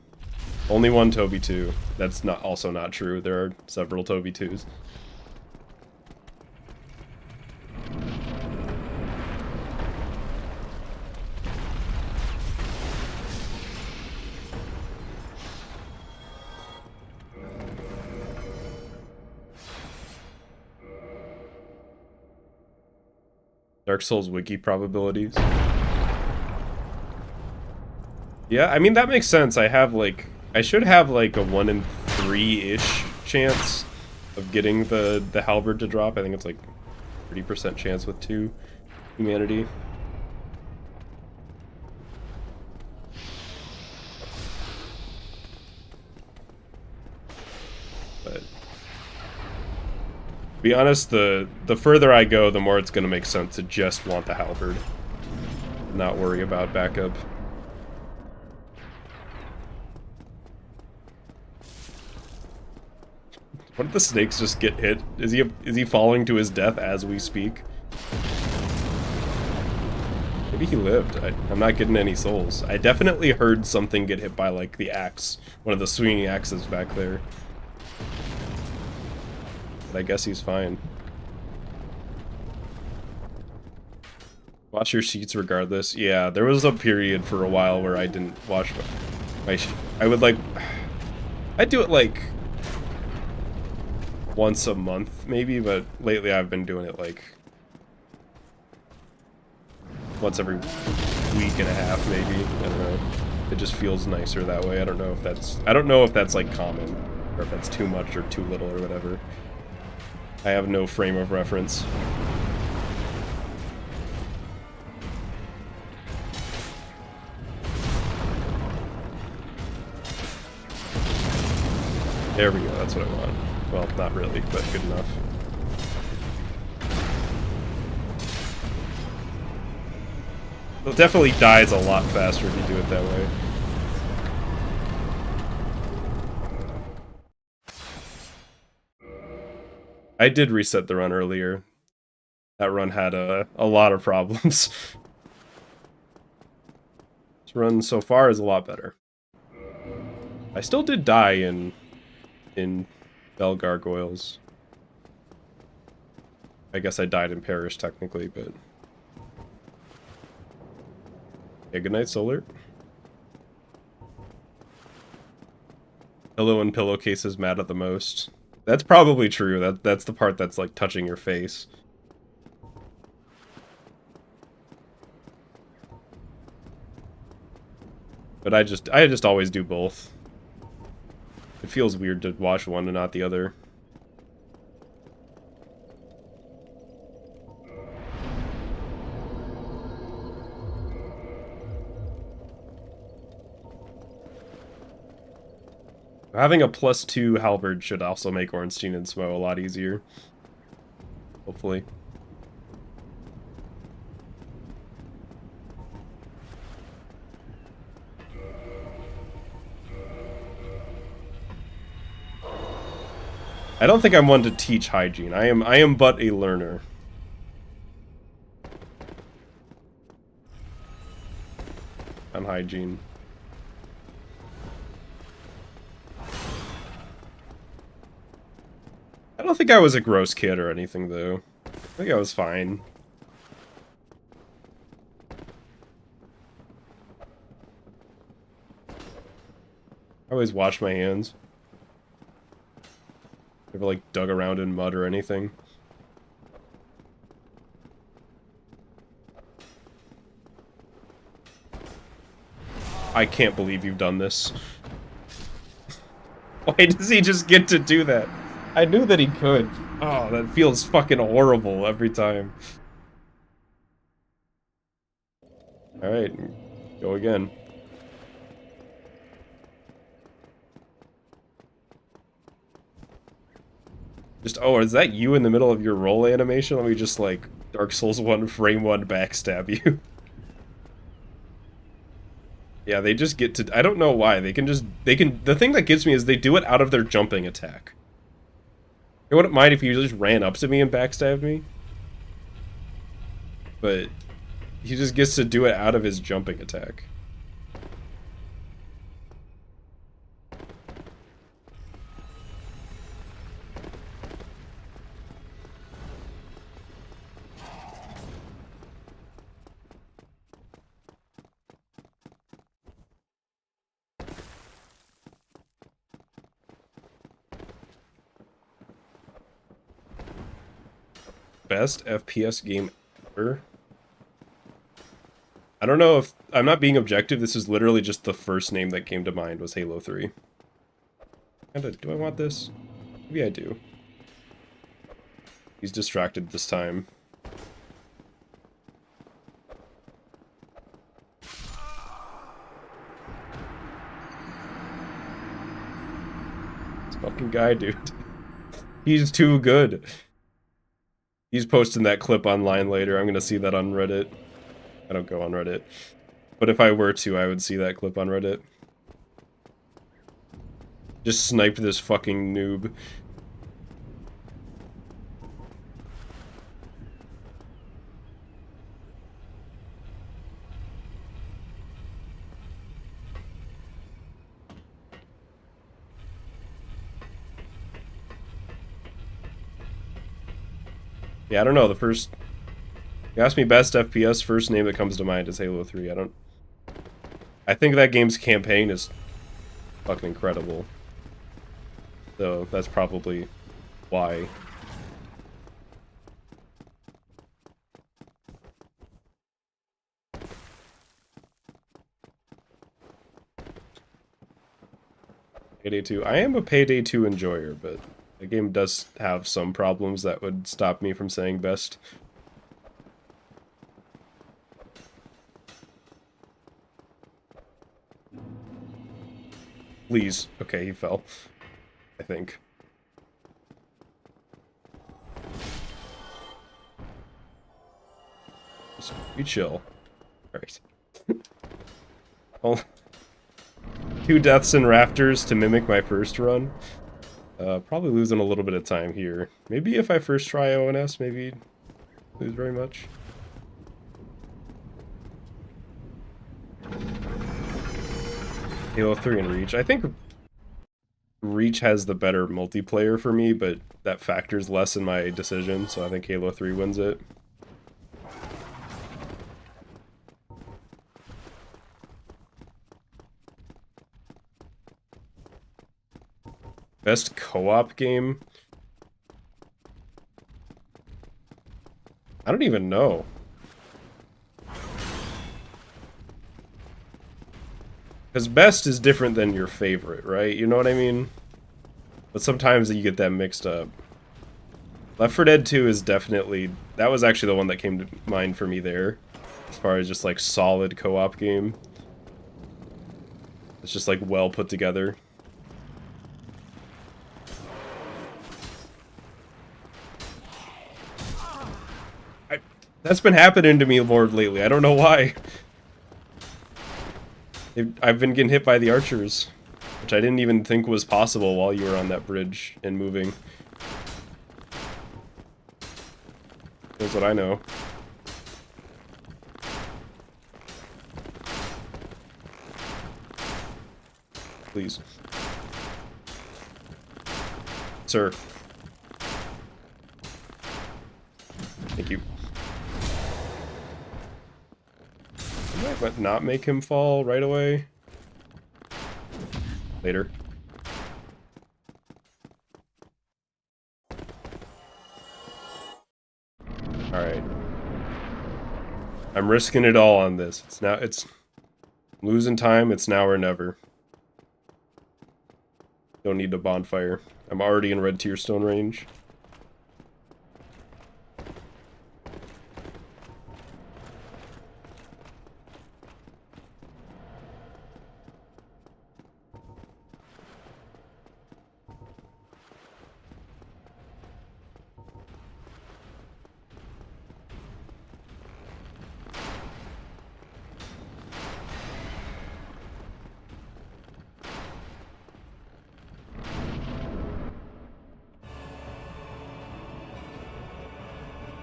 Speaker 1: Only one Toby 2. That's not also not true. There are several Toby 2s. Dark Souls wiki probabilities. Yeah, I mean, that makes sense. I should have like a 1 in 3-ish chance of getting the halberd to drop. I think it's like 30% chance with 2 humanity. But to be honest, the further I go, the more it's going to make sense to just want the halberd. Not worry about backup. What if the snakes just get hit? Is he falling to his death as we speak? Maybe he lived. I'm not getting any souls. I definitely heard something get hit by like the axe. One of the swinging axes back there. But I guess he's fine. Wash your sheets regardless. Yeah, there was a period for a while where I didn't wash my I would like... I'd do it like once a month maybe, but lately I've been doing it like once every week and a half maybe. I don't know. It just feels nicer that way. I don't know if that's like common or if that's too much or too little or whatever. I have no frame of reference. There we go, that's what I want. Well, not really, but good enough. It definitely dies a lot faster if you do it that way. I did reset the run earlier. That run had a lot of problems. This run so far is a lot better. I still did die in Bell Gargoyles. I guess I died in Parish technically, but... Yeah, good night, Solar. Pillow and pillowcases mad at the most. That's probably true. That's the part that's like touching your face. But I just always do both. It feels weird to watch one and not the other. Having a +2 halberd should also make Ornstein and Smo a lot easier. Hopefully. I don't think I'm one to teach hygiene. I am but a learner. On hygiene. I don't think I was a gross kid or anything, though. I think I was fine. I always washed my hands. Never, like, dug around in mud or anything. I can't believe you've done this. Why does he just get to do that? I knew that he could. Oh, that feels fucking horrible every time. Alright, go again. Just, oh, is that you in the middle of your roll animation? Let me just, like, Dark Souls 1, frame 1, backstab you. Yeah, they just get to... I don't know why. They can... The thing that gets me is they do it out of their jumping attack. I wouldn't mind if you just ran up to me and backstabbed me. But he just gets to do it out of his jumping attack. Best FPS game ever? I don't know if... I'm not being objective, this is literally just the first name that came to mind was Halo 3. Kinda, do I want this? Maybe I do. He's distracted this time. This fucking guy, dude. He's too good. He's posting that clip online later. I'm gonna see that on Reddit. I don't go on Reddit. But if I were to, I would see that clip on Reddit. Just snipe this fucking noob. Yeah, I don't know, the first... You ask me best FPS, first name that comes to mind is Halo 3. I think that game's campaign is fucking incredible. So, that's probably why. Payday 2. I am a Payday 2 enjoyer, but the game does have some problems that would stop me from saying best. Please. Okay, he fell. I think. Just be chill. Alright. Well, 2 deaths in rafters to mimic my first run. Probably losing a little bit of time here. Maybe if I first try ONS, maybe lose very much. Halo 3 and Reach. I think Reach has the better multiplayer for me, but that factors less in my decision, so I think Halo 3 wins it. Best co-op game? I don't even know. Because best is different than your favorite, right? You know what I mean? But sometimes you get that mixed up. Left 4 Dead 2 is definitely... That was actually the one that came to mind for me there. As far as just like solid co-op game. It's just like well put together. That's been happening to me more lately. I don't know why. I've been getting hit by the archers, which I didn't even think was possible while you were on that bridge and moving. That's what I know. Please. Sir. Thank you. I might not make him fall right away. Later. Alright. I'm risking it all on this. It's losing time, it's now or never. Don't need a bonfire. I'm already in red tier stone range.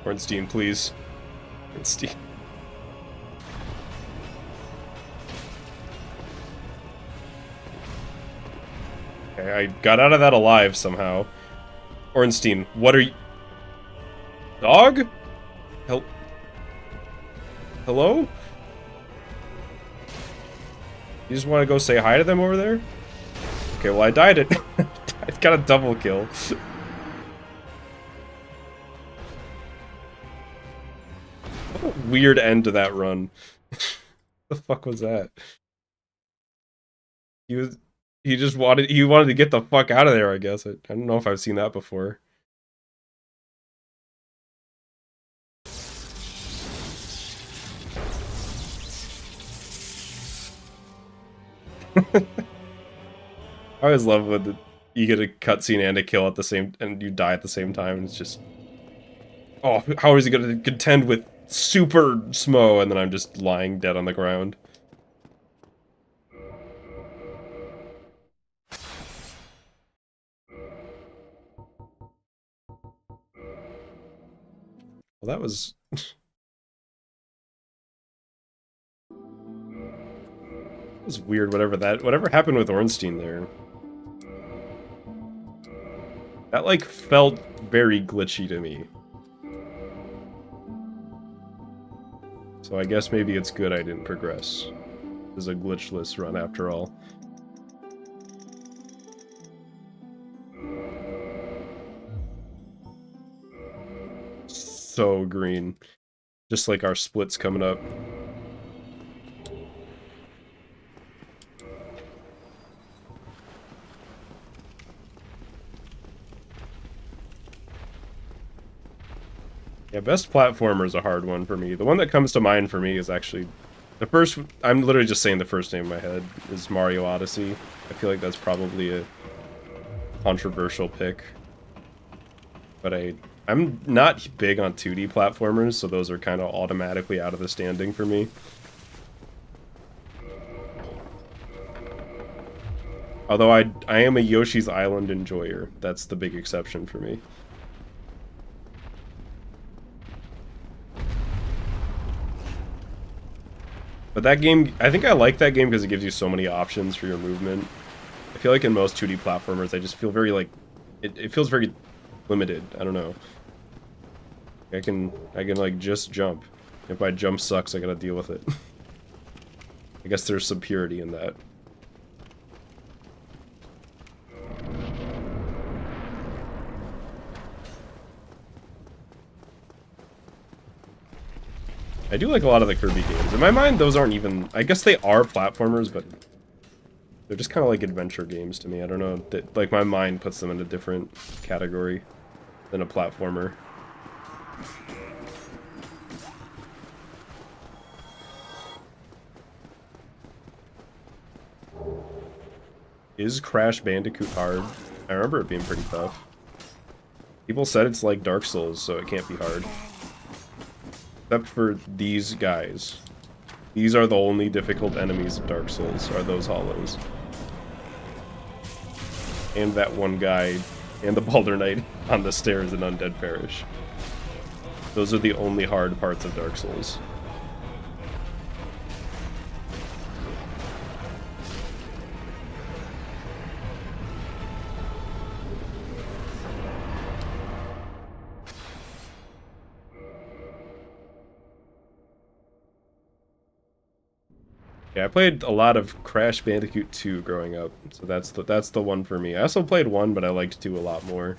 Speaker 1: Ornstein, please. Ornstein. Okay, I got out of that alive somehow. Ornstein, what are you... Dog? Hello? You just want to go say hi to them over there? Okay, well I died it. I got a double kill. What a weird end to that run. The fuck was that? He wanted to get the fuck out of there, I guess. I don't know if I've seen that before. I always love when you get a cutscene and a kill at the same, and you die at the same time, and it's just... Oh, how is he gonna contend with super Smo, and then I'm just lying dead on the ground. Well, that was... It was weird, whatever happened with Ornstein there. That, like, felt very glitchy to me. So I guess maybe it's good I didn't progress. This is a glitchless run after all. So green. Just like our splits coming up. Yeah, best platformer is a hard one for me. The one that comes to mind for me is actually... The first... I'm literally just saying the first name in my head is Mario Odyssey. I feel like that's probably a controversial pick. But I'm not big on 2D platformers, so those are kind of automatically out of the standing for me. Although I am a Yoshi's Island enjoyer. That's the big exception for me. But that game, I think I like that game because it gives you so many options for your movement. I feel like in most 2D platformers, I just feel very like, it feels very limited. I don't know. I can like just jump. If my jump sucks, I gotta deal with it. I guess there's some purity in that. I do like a lot of the Kirby games. In my mind, those aren't even... I guess they are platformers, but they're just kind of like adventure games to me. I don't know. Like, my mind puts them in a different category than a platformer. Is Crash Bandicoot hard? I remember it being pretty tough. People said it's like Dark Souls, so it can't be hard. Except for these guys. These are the only difficult enemies of Dark Souls, are those hollows. And that one guy, and the Baldur Knight on the stairs in Undead Parish. Those are the only hard parts of Dark Souls. Yeah, I played a lot of Crash Bandicoot 2 growing up, so that's the one for me. I also played 1, but I liked 2 a lot more.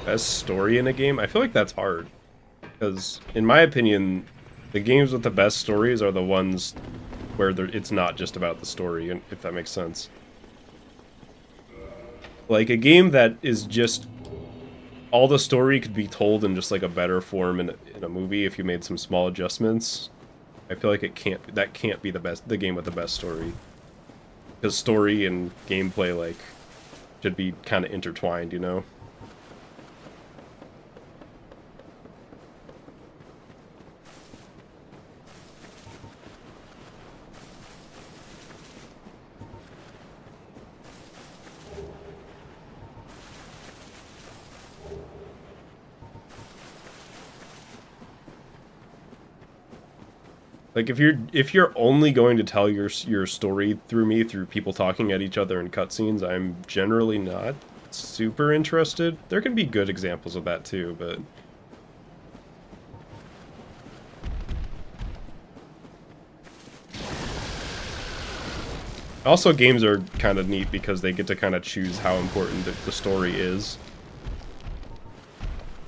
Speaker 1: Best story in a game? I feel like that's hard. Because, in my opinion, the games with the best stories are the ones where it's not just about the story, if that makes sense. Like, a game that is just... all the story could be told in just, like, a better form in a movie if you made some small adjustments. I feel like that can't be the game with the best story. Because story and gameplay, like, should be kind of intertwined, you know? Like, if you're only going to tell your story through people talking at each other in cutscenes, I'm generally not super interested. There can be good examples of that too, but also games are kind of neat because they get to kind of choose how important the story is.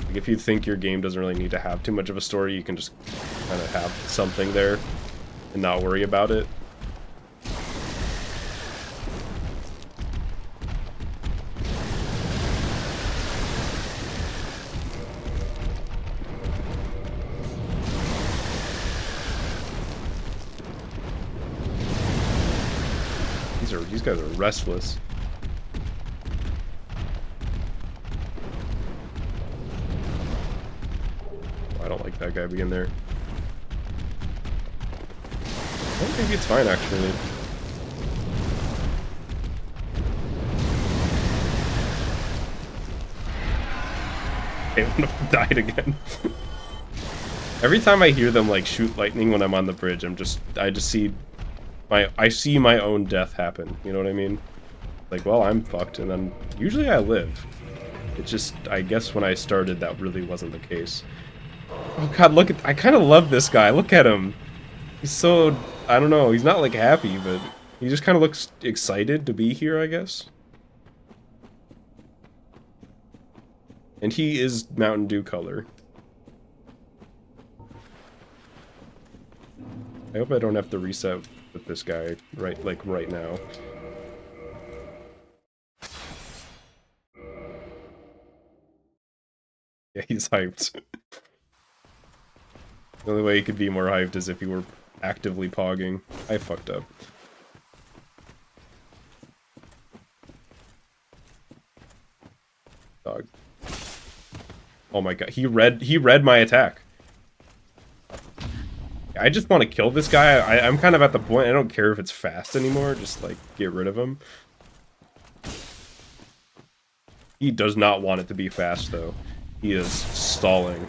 Speaker 1: Like, if you think your game doesn't really need to have too much of a story, you can just kind of have something there and not worry about it. These guys are restless. I don't like that guy being there. Well, maybe it's fine, actually. Okay, one of them died again. Every time I hear them, like, shoot lightning when I'm on the bridge, I just see my own death happen. You know what I mean? Like, well, I'm fucked, and then usually I live. It's just, I guess when I started, that really wasn't the case. Oh god, look at... I kind of love this guy. Look at him. He's so... I don't know. He's not, like, happy, but he just kind of looks excited to be here, I guess. And he is Mountain Dew color. I hope I don't have to reset with this guy right now. Yeah, he's hyped. The only way he could be more hyped is if he were actively pogging. I fucked up. Dog. Oh my god, he read my attack. I just want to kill this guy. I'm kind of at the point, I don't care if it's fast anymore, just like get rid of him. He does not want it to be fast though. He is stalling.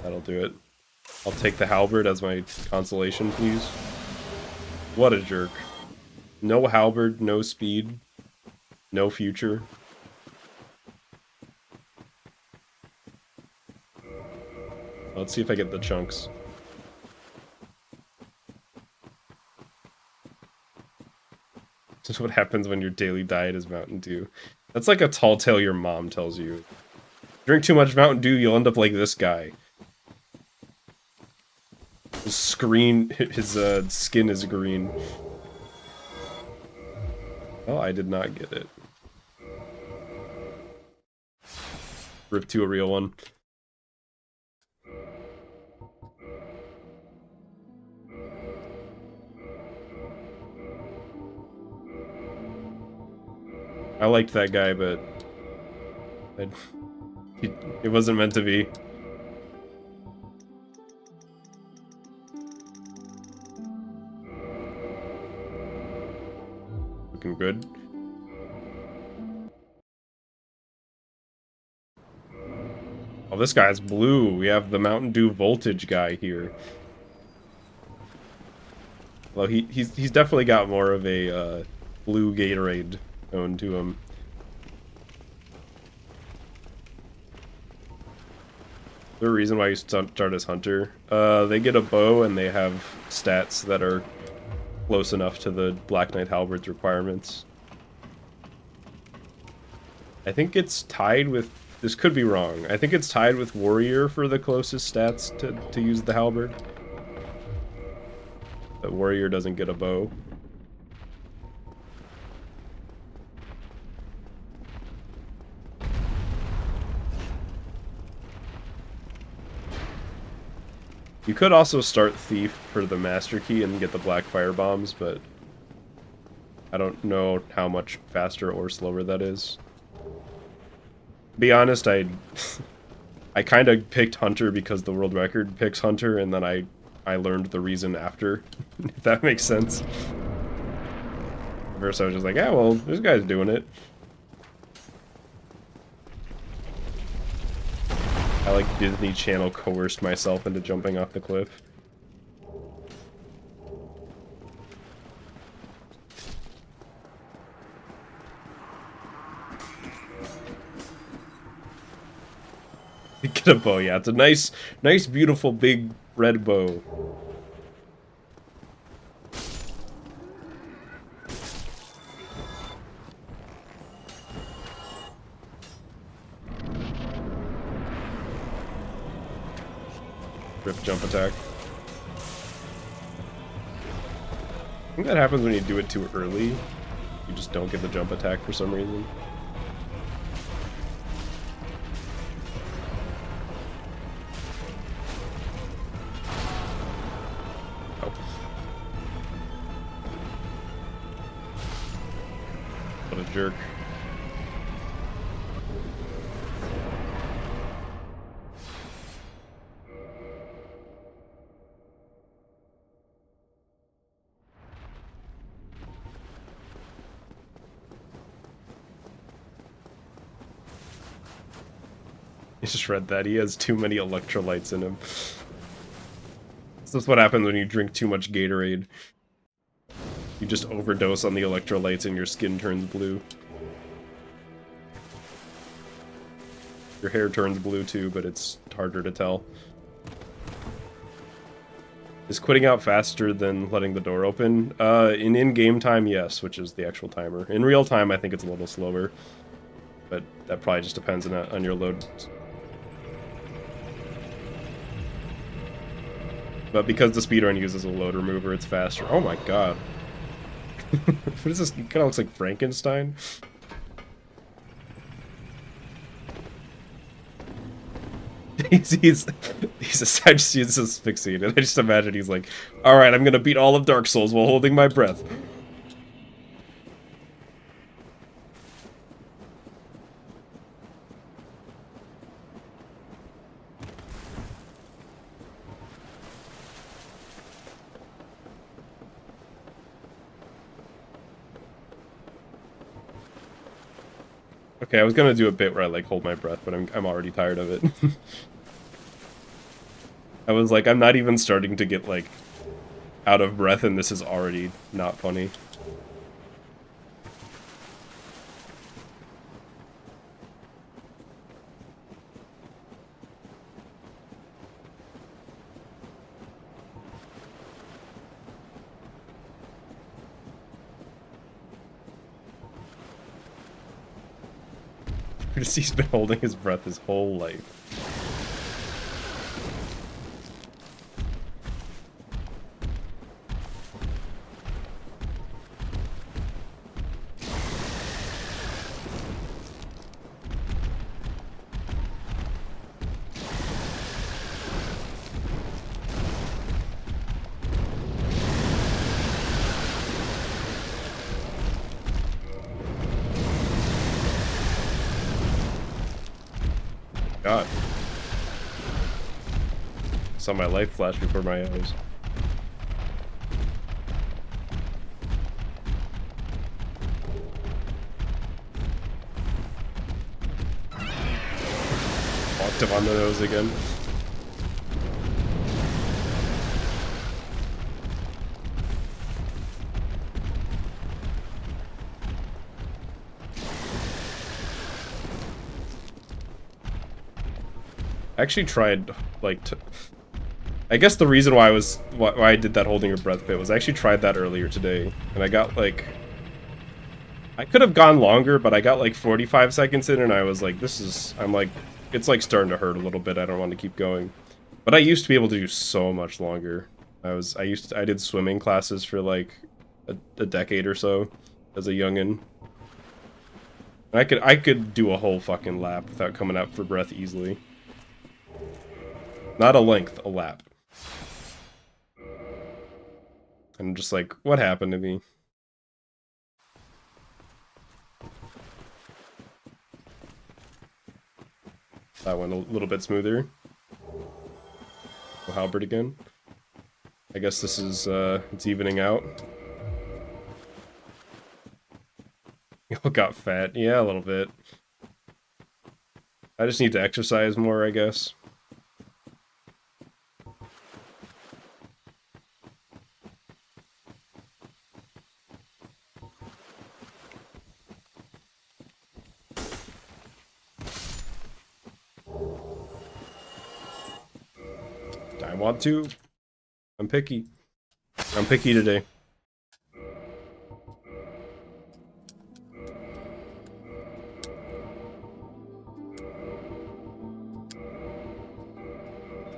Speaker 1: That'll do it. I'll take the halberd as my consolation, please. What a jerk. No halberd, no speed, no future. Let's see if I get the chunks. This is what happens when your daily diet is Mountain Dew. That's like a tall tale your mom tells you. Drink too much Mountain Dew, you'll end up like this guy. His skin is green. Oh, I did not get it. Rip to a real one. I liked that guy, but it wasn't meant to be. Looking good. Oh, this guy's blue. We have the Mountain Dew voltage guy here. Well, he's definitely got more of a blue Gatorade tone to him. Is there a reason why you start as Hunter? They get a bow and they have stats that are close enough to the Black Knight Halberd's requirements. I think it's tied with... This could be wrong. I think it's tied with Warrior for the closest stats to use the Halberd. But Warrior doesn't get a bow. You could also start Thief for the Master Key and get the Black Fire Bombs, but I don't know how much faster or slower that is. To be honest, I kind of picked Hunter because the world record picks Hunter, and then I learned the reason after, if that makes sense. At first I was just like, yeah, well, this guy's doing it. I like Disney Channel coerced myself into jumping off the cliff. Get a bow, yeah. It's a nice, beautiful, big red bow. Rip jump attack. I think that happens when you do it too early. You just don't get the jump attack for some reason. Oh. What a jerk. I just read that. He has too many electrolytes in him. This is what happens when you drink too much Gatorade. You just overdose on the electrolytes and your skin turns blue. Your hair turns blue too, but it's harder to tell. Is quitting out faster than letting the door open? In in-game time, yes, which is the actual timer. In real time, I think it's a little slower. but that probably just depends on your load. But because the speedrun uses a load remover, it's faster. Oh my god. What is this? It kind of looks like Frankenstein. he's I just asphyxiated. I just imagine he's like, alright, I'm gonna beat all of Dark Souls while holding my breath. Okay, I was gonna do a bit where I like hold my breath, but I'm already tired of it. I was like, I'm not even starting to get like out of breath, and this is already not funny. He's been holding his breath his whole life. God. Saw my life flash before my eyes. Walked him on the nose again. I actually tried, like, I guess the reason why I did that holding your breath bit was I actually tried that earlier today, and I got, like, I could have gone longer, but I got, like, 45 seconds in, and I was like, I'm like, it's, like, starting to hurt a little bit, I don't want to keep going. But I used to be able to do so much longer. I did swimming classes for, like, a decade or so, as a youngin'. And I could do a whole fucking lap without coming out for breath easily. Not a length, a lap. I'm just like, what happened to me? That went a little bit smoother. Halberd again. I guess this is, it's evening out. Y'all got fat. Yeah, a little bit. I just need to exercise more, I guess. I want to. I'm picky. I'm picky today.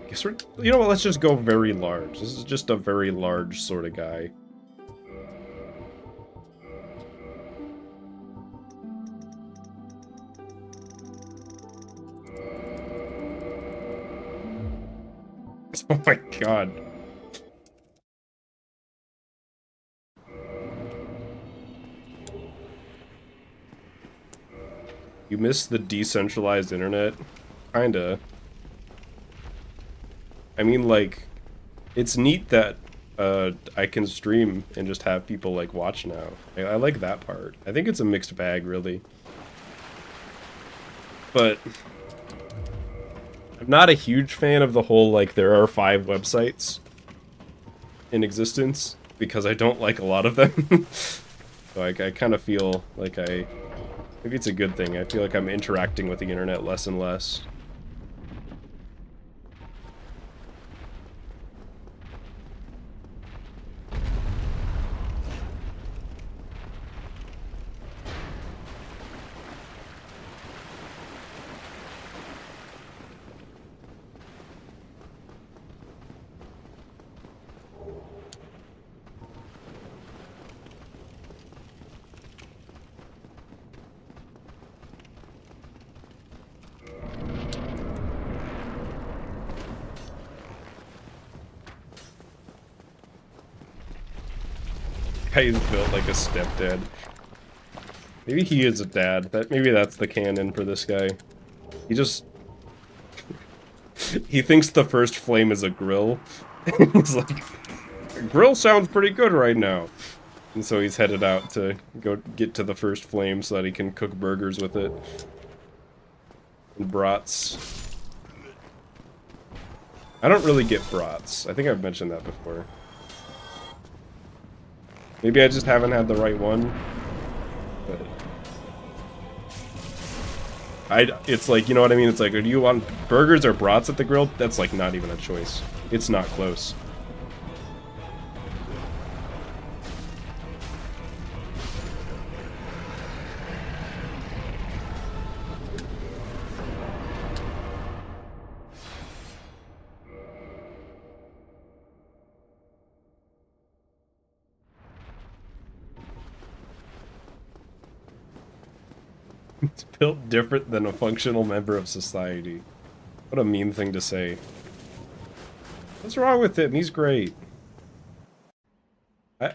Speaker 1: Guess we're, you know what, let's just go very large. This is just a very large sort of guy. Oh my god. You miss the decentralized internet? Kinda. I mean, like, it's neat that I can stream and just have people, like, watch now. I like that part. I think it's a mixed bag, really. But I'm not a huge fan of the whole, like, there are 5 websites in existence, because I don't like a lot of them. So I kind of feel like maybe it's a good thing. I feel like I'm interacting with the internet less and less. Guy is built like a stepdad. Maybe he is a dad. Maybe that's the canon for this guy. He just... he thinks the first flame is a grill. He's like, grill sounds pretty good right now. And so he's headed out to go get to the first flame so that he can cook burgers with it. And brats. I don't really get brats. I think I've mentioned that before. Maybe I just haven't had the right one. But it's like, you know what I mean? It's like, do you want burgers or brats at the grill? That's like not even a choice. It's not close. It's built different than a functional member of society. What a mean thing to say. What's wrong with him? He's great.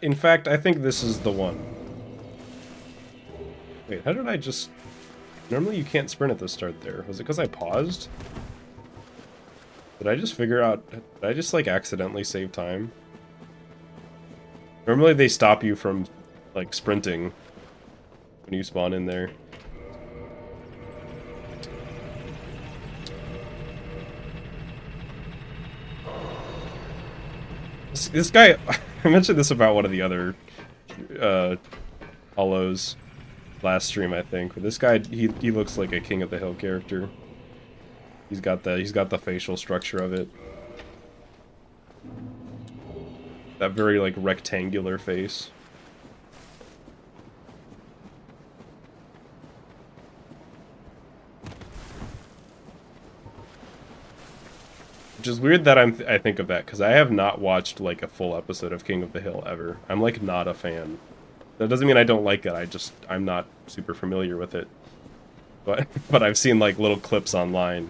Speaker 1: In fact, I think this is the one. Wait, how did I just... Normally you can't sprint at the start there. Was it because I paused? Did I just figure out... Did I just, like, accidentally save time? Normally they stop you from, like, sprinting when you spawn in there. This guy, I mentioned this about one of the other Hollows last stream, I think. But this guy, he looks like a King of the Hill character. He's got the facial structure of it. That very like rectangular face. Which is weird that I think of that, because I have not watched like a full episode of King of the Hill ever. I'm like not a fan. That doesn't mean I don't like it, I'm not super familiar with it. But I've seen like little clips online.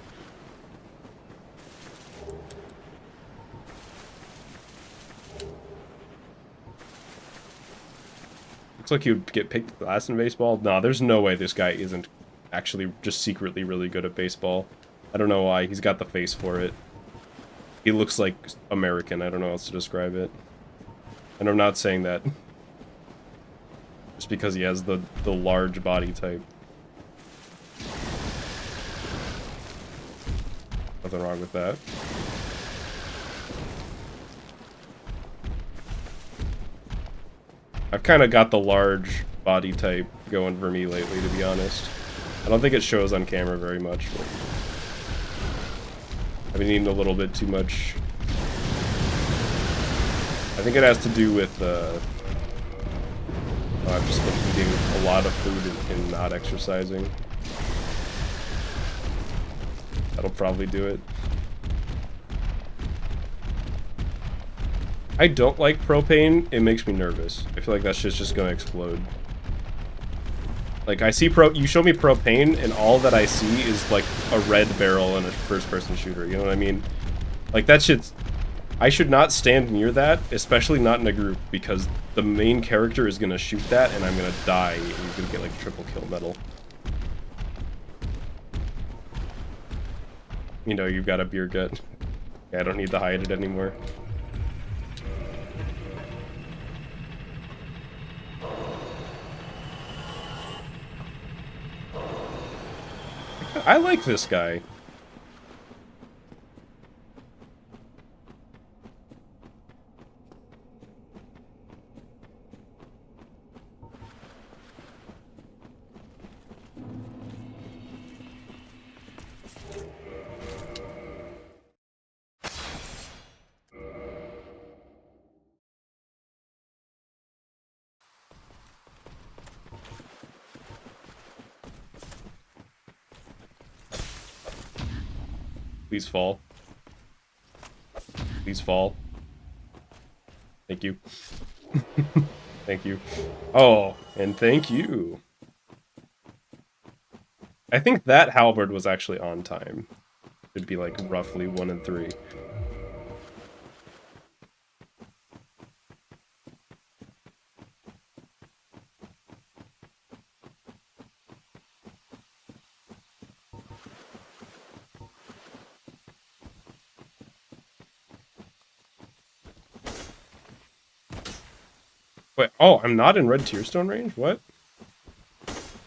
Speaker 1: Looks like he would get picked last in baseball. Nah, there's no way this guy isn't actually just secretly really good at baseball. I don't know why. He's got the face for it. He looks like American. I don't know how else to describe it. And I'm not saying that just because he has the large body type. Nothing wrong with that. I've kind of got the large body type going for me lately, to be honest. I don't think it shows on camera very much, but I've been eating a little bit too much. I think it has to do with, I've just been eating a lot of food and not exercising. That'll probably do it. I don't like propane. It makes me nervous. I feel like that shit's just gonna explode. Like, I see you show me propane, and all that I see is, like, a red barrel in a first-person shooter, you know what I mean? Like, that shit's... I should not stand near that, especially not in a group, because the main character is gonna shoot that, and I'm gonna die, and he's gonna get, like, triple kill medal. You know, you've got a beer gut. Yeah, I don't need to hide it anymore. I like this guy. Please fall. Please fall. Thank you. Thank you. Oh, and thank you. I think that halberd was actually on time. It'd be like roughly 1 and 3. Wait, oh, I'm not in red tier stone range? What?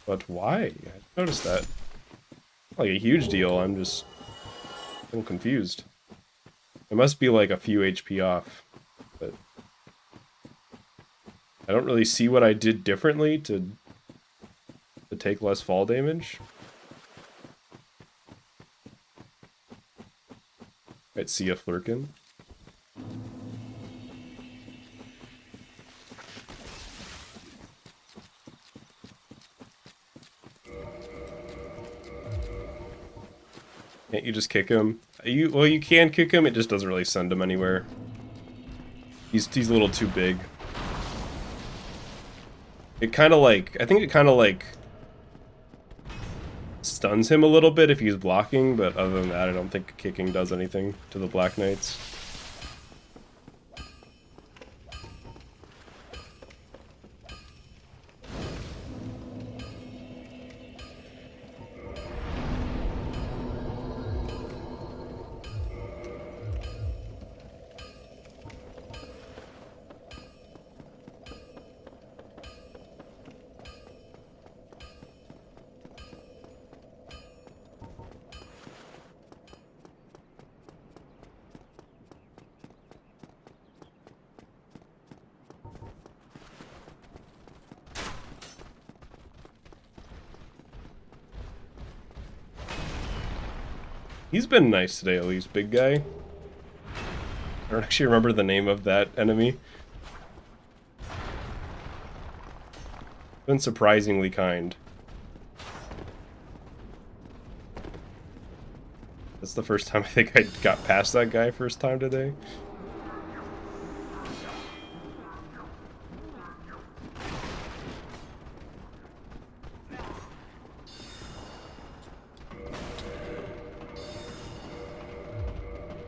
Speaker 1: But why? I noticed that. Like a huge deal, I'm just a little confused. It must be like a few HP off, but I don't really see what I did differently to take less fall damage. Right, see a Flurkin. Can't you just kick him? Well, you can kick him, it just doesn't really send him anywhere. He's a little too big. It kind of like, I think it kind of like stuns him a little bit if he's blocking, but other than that, I don't think kicking does anything to the Black Knights. He's been nice today, at least, big guy. I don't actually remember the name of that enemy. Been surprisingly kind. That's the first time I think I got past that guy first time today.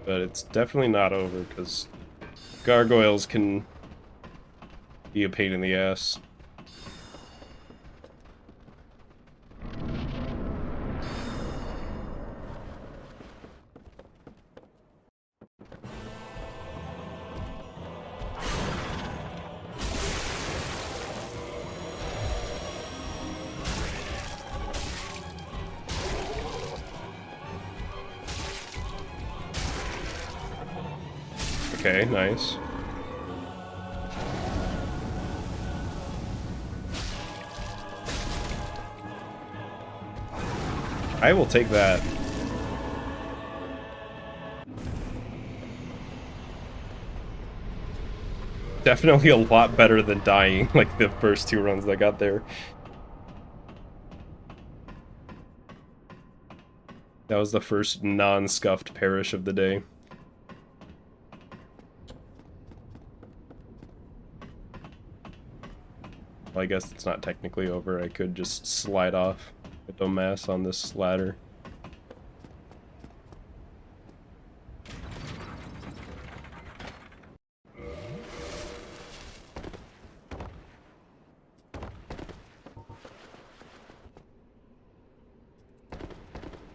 Speaker 1: But it's definitely not over, because gargoyles can be a pain in the ass. Okay, nice. I will take that. Definitely a lot better than dying like the first two runs I got there. That was the first non-scuffed parish of the day. Well, I guess it's not technically over. I could just slide off a dumbass on this ladder.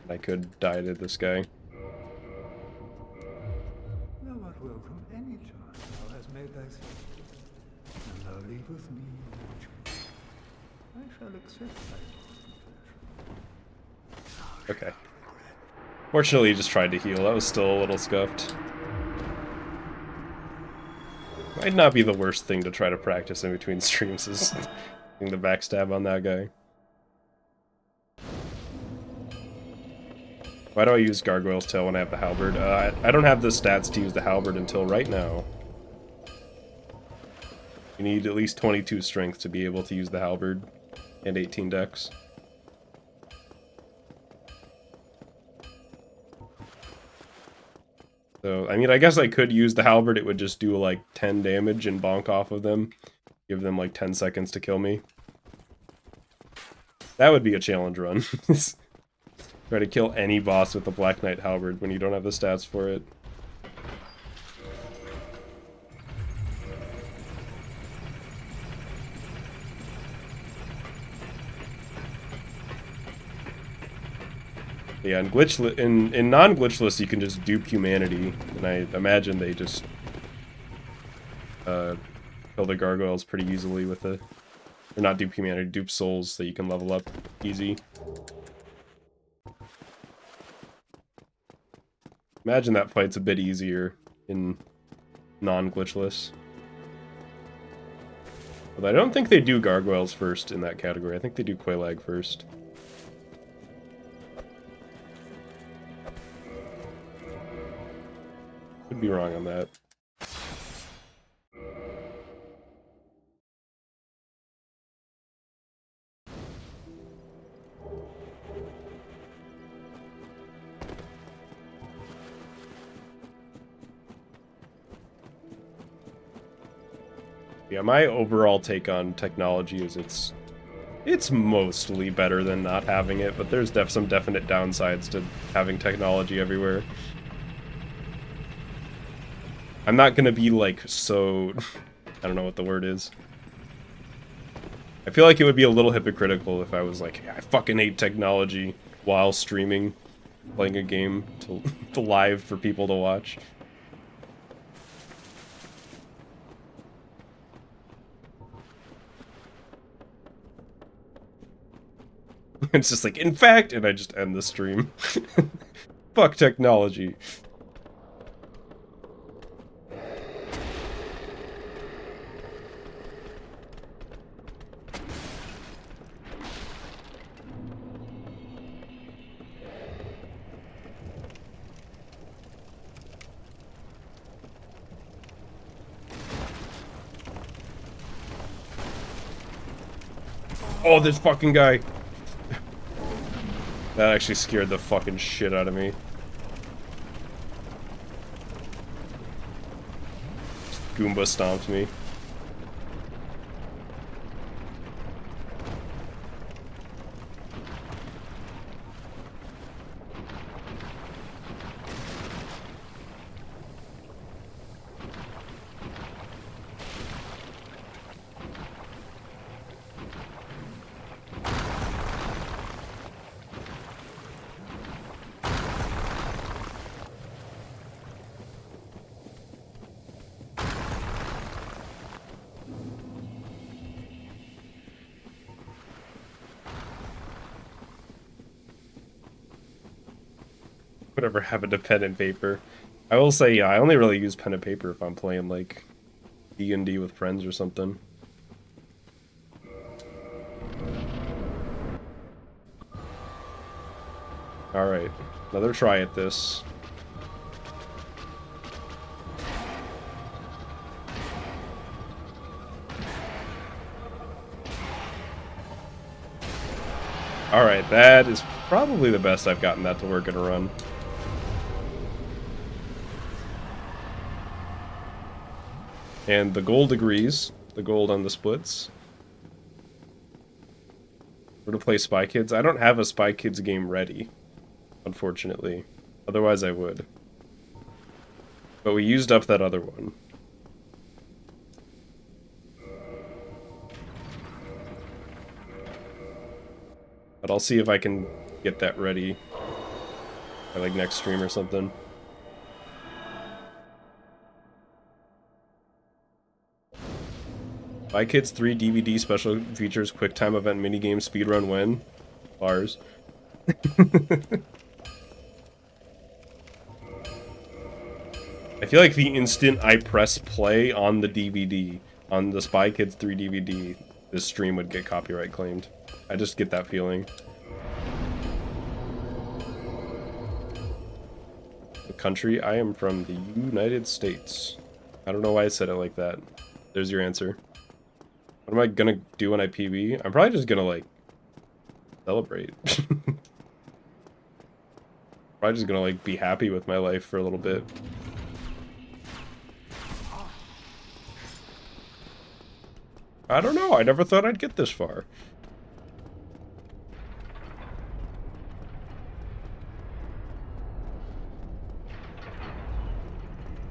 Speaker 1: I could die to this guy.
Speaker 2: Thou art welcome any time thou hast made thyself, and thou leavest me I shall accept thy
Speaker 1: Okay. Fortunately, he just tried to heal. That was still a little scuffed. Might not be the worst thing to try to practice in between streams is doing the backstab on that guy. Why do I use Gargoyle's Tail when I have the Halberd? I don't have the stats to use the Halberd until right now. You need at least 22 strength to be able to use the Halberd, and 18 dex. So, I mean, I guess I could use the Halberd, it would just do like 10 damage and bonk off of them. Give them like 10 seconds to kill me. That would be a challenge run. Try to kill any boss with the Black Knight Halberd when you don't have the stats for it. Yeah, in non-glitchless you can just dupe humanity, and I imagine they just kill the gargoyles pretty easily with the... Or not dupe humanity, dupe souls, so you can level up easy. Imagine that fight's a bit easier in non-glitchless. But I don't think they do gargoyles first in that category. I think they do Quelaag first. Could be wrong on that. Yeah, my overall take on technology is it's mostly better than not having it, but there's some definite downsides to having technology everywhere. I'm not gonna be like so... I don't know what the word is. I feel like it would be a little hypocritical if I was like, I fucking hate technology while streaming, playing a game to live for people to watch. It's just like, in fact, and I just end the stream. Fuck technology. Oh, this fucking guy. That actually scared the fucking shit out of me. Goomba stomped me. Whatever happened to pen and paper? I will say, yeah, I only really use pen and paper if I'm playing, like, D&D with friends or something. Alright, another try at this. Alright, that is probably the best I've gotten that to work in a run. And the gold agrees. The gold on the splits. We're to play Spy Kids. I don't have a Spy Kids game ready, unfortunately. Otherwise I would. But we used up that other one. But I'll see if I can get that ready by like next stream or something. Spy Kids 3 DVD special features QuickTime event minigame speedrun win. Bars. I feel like the instant I press play on the DVD, on the Spy Kids 3 DVD, this stream would get copyright claimed. I just get that feeling. The country? I am from the United States. I don't know why I said it like that. There's your answer. What am I gonna do when I PB? I'm probably just gonna, like, celebrate. Probably just gonna, like, be happy with my life for a little bit. I don't know, I never thought I'd get this far.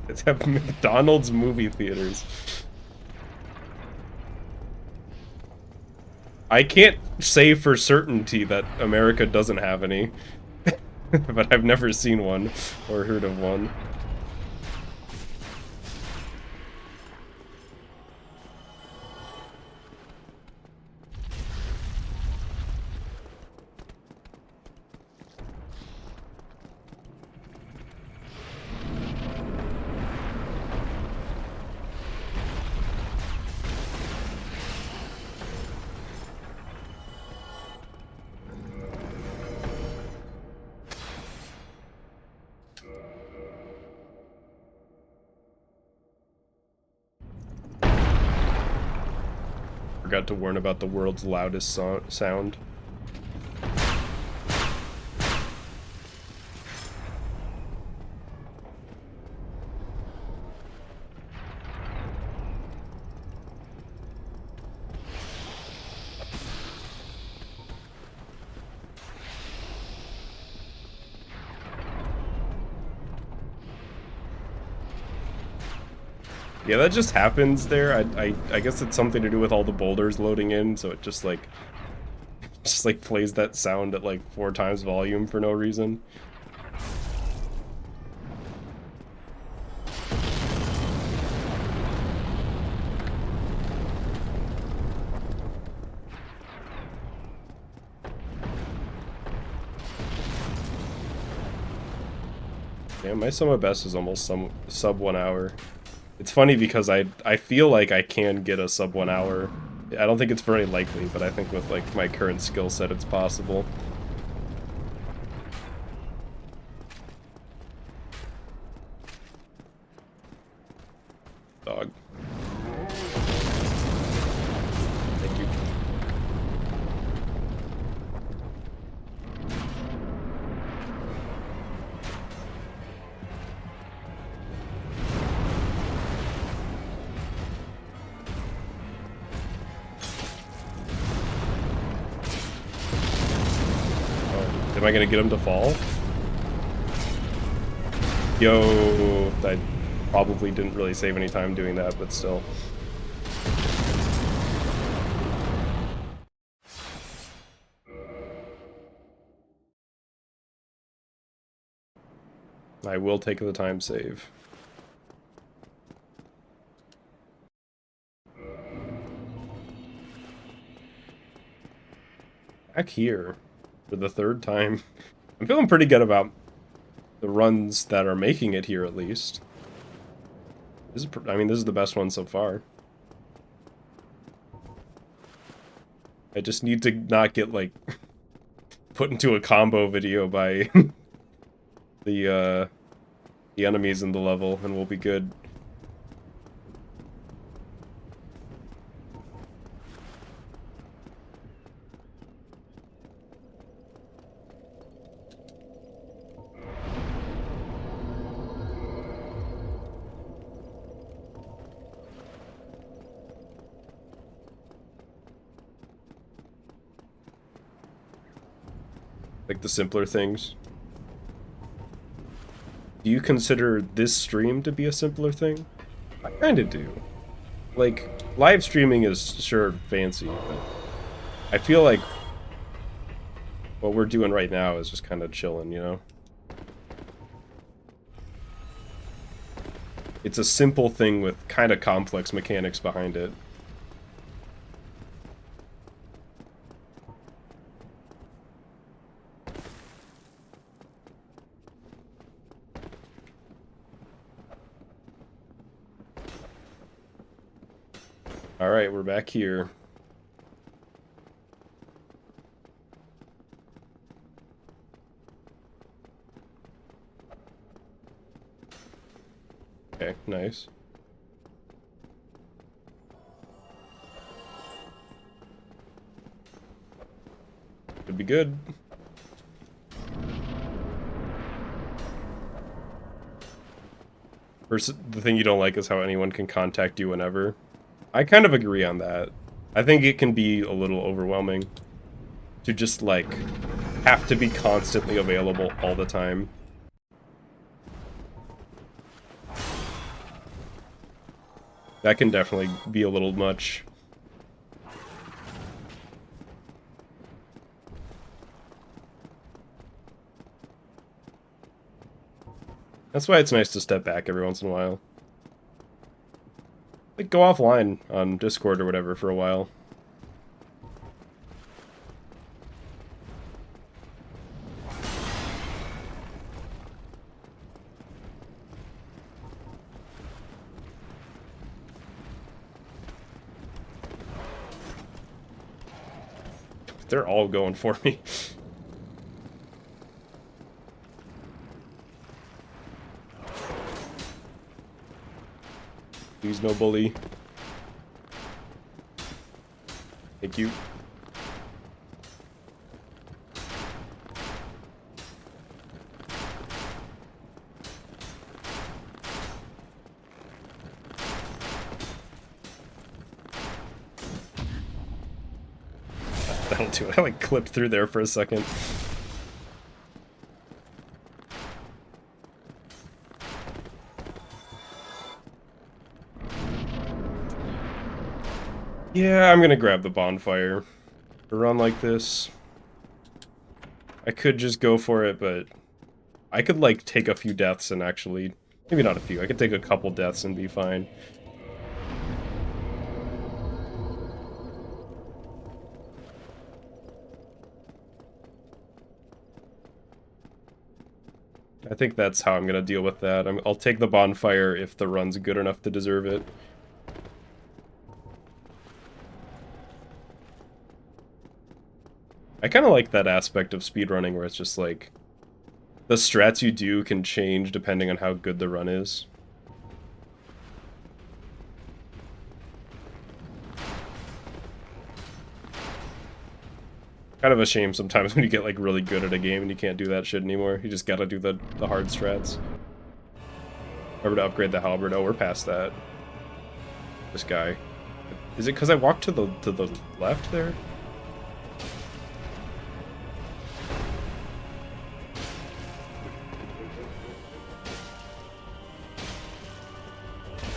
Speaker 1: It's at McDonald's movie theaters. I can't say for certainty that America doesn't have any, but I've never seen one or heard of one. forgot to warn about the world's loudest sound. Yeah, that just happens there. I guess it's something to do with all the boulders loading in, so it just like plays that sound at like 4 times volume for no reason. Yeah, my sum of best is almost sub 1 hour. It's funny because I feel like I can get a sub 1 hour. I don't think it's very likely, but I think with like my current skill set it's possible. Dog. Thank you. Am I gonna get him to fall? Yo, I probably didn't really save any time doing that, but still. I will take the time save. Back here. For the 3rd time. I'm feeling pretty good about the runs that are making it here, at least. This is, I mean, this is the best one so far. I just need to not get, like, put into a combo video by the enemies in the level, and we'll be good. Like the simpler things. Do you consider this stream to be a simpler thing? I kinda do. Like, live streaming is sure fancy, but I feel like what we're doing right now is just kinda chilling, you know? It's a simple thing with kinda complex mechanics behind it. Alright, we're back here. Okay, nice. Could be good. First, the thing you don't like is how anyone can contact you whenever. I kind of agree on that. I think it can be a little overwhelming to just, like, have to be constantly available all the time. That can definitely be a little much. That's why it's nice to step back every once in a while. Like, go offline on Discord or whatever for a while. They're all going for me. Please, no bully. Thank you. That'll do it. I like clipped through there for a second. Yeah, I'm gonna grab the bonfire. A run like this. I could just go for it, but I could like take a few deaths and actually, maybe not a few, I could take a couple deaths and be fine. I think that's how I'm gonna deal with that. I'll take the bonfire if the run's good enough to deserve it. I kind of like that aspect of speedrunning where it's just like, the strats you do can change depending on how good the run is. Kind of a shame sometimes when you get like really good at a game and you can't do that shit anymore. You just gotta do the hard strats. Remember to upgrade the halberd. Oh, we're past that. This guy. Is it because I walked to the left there?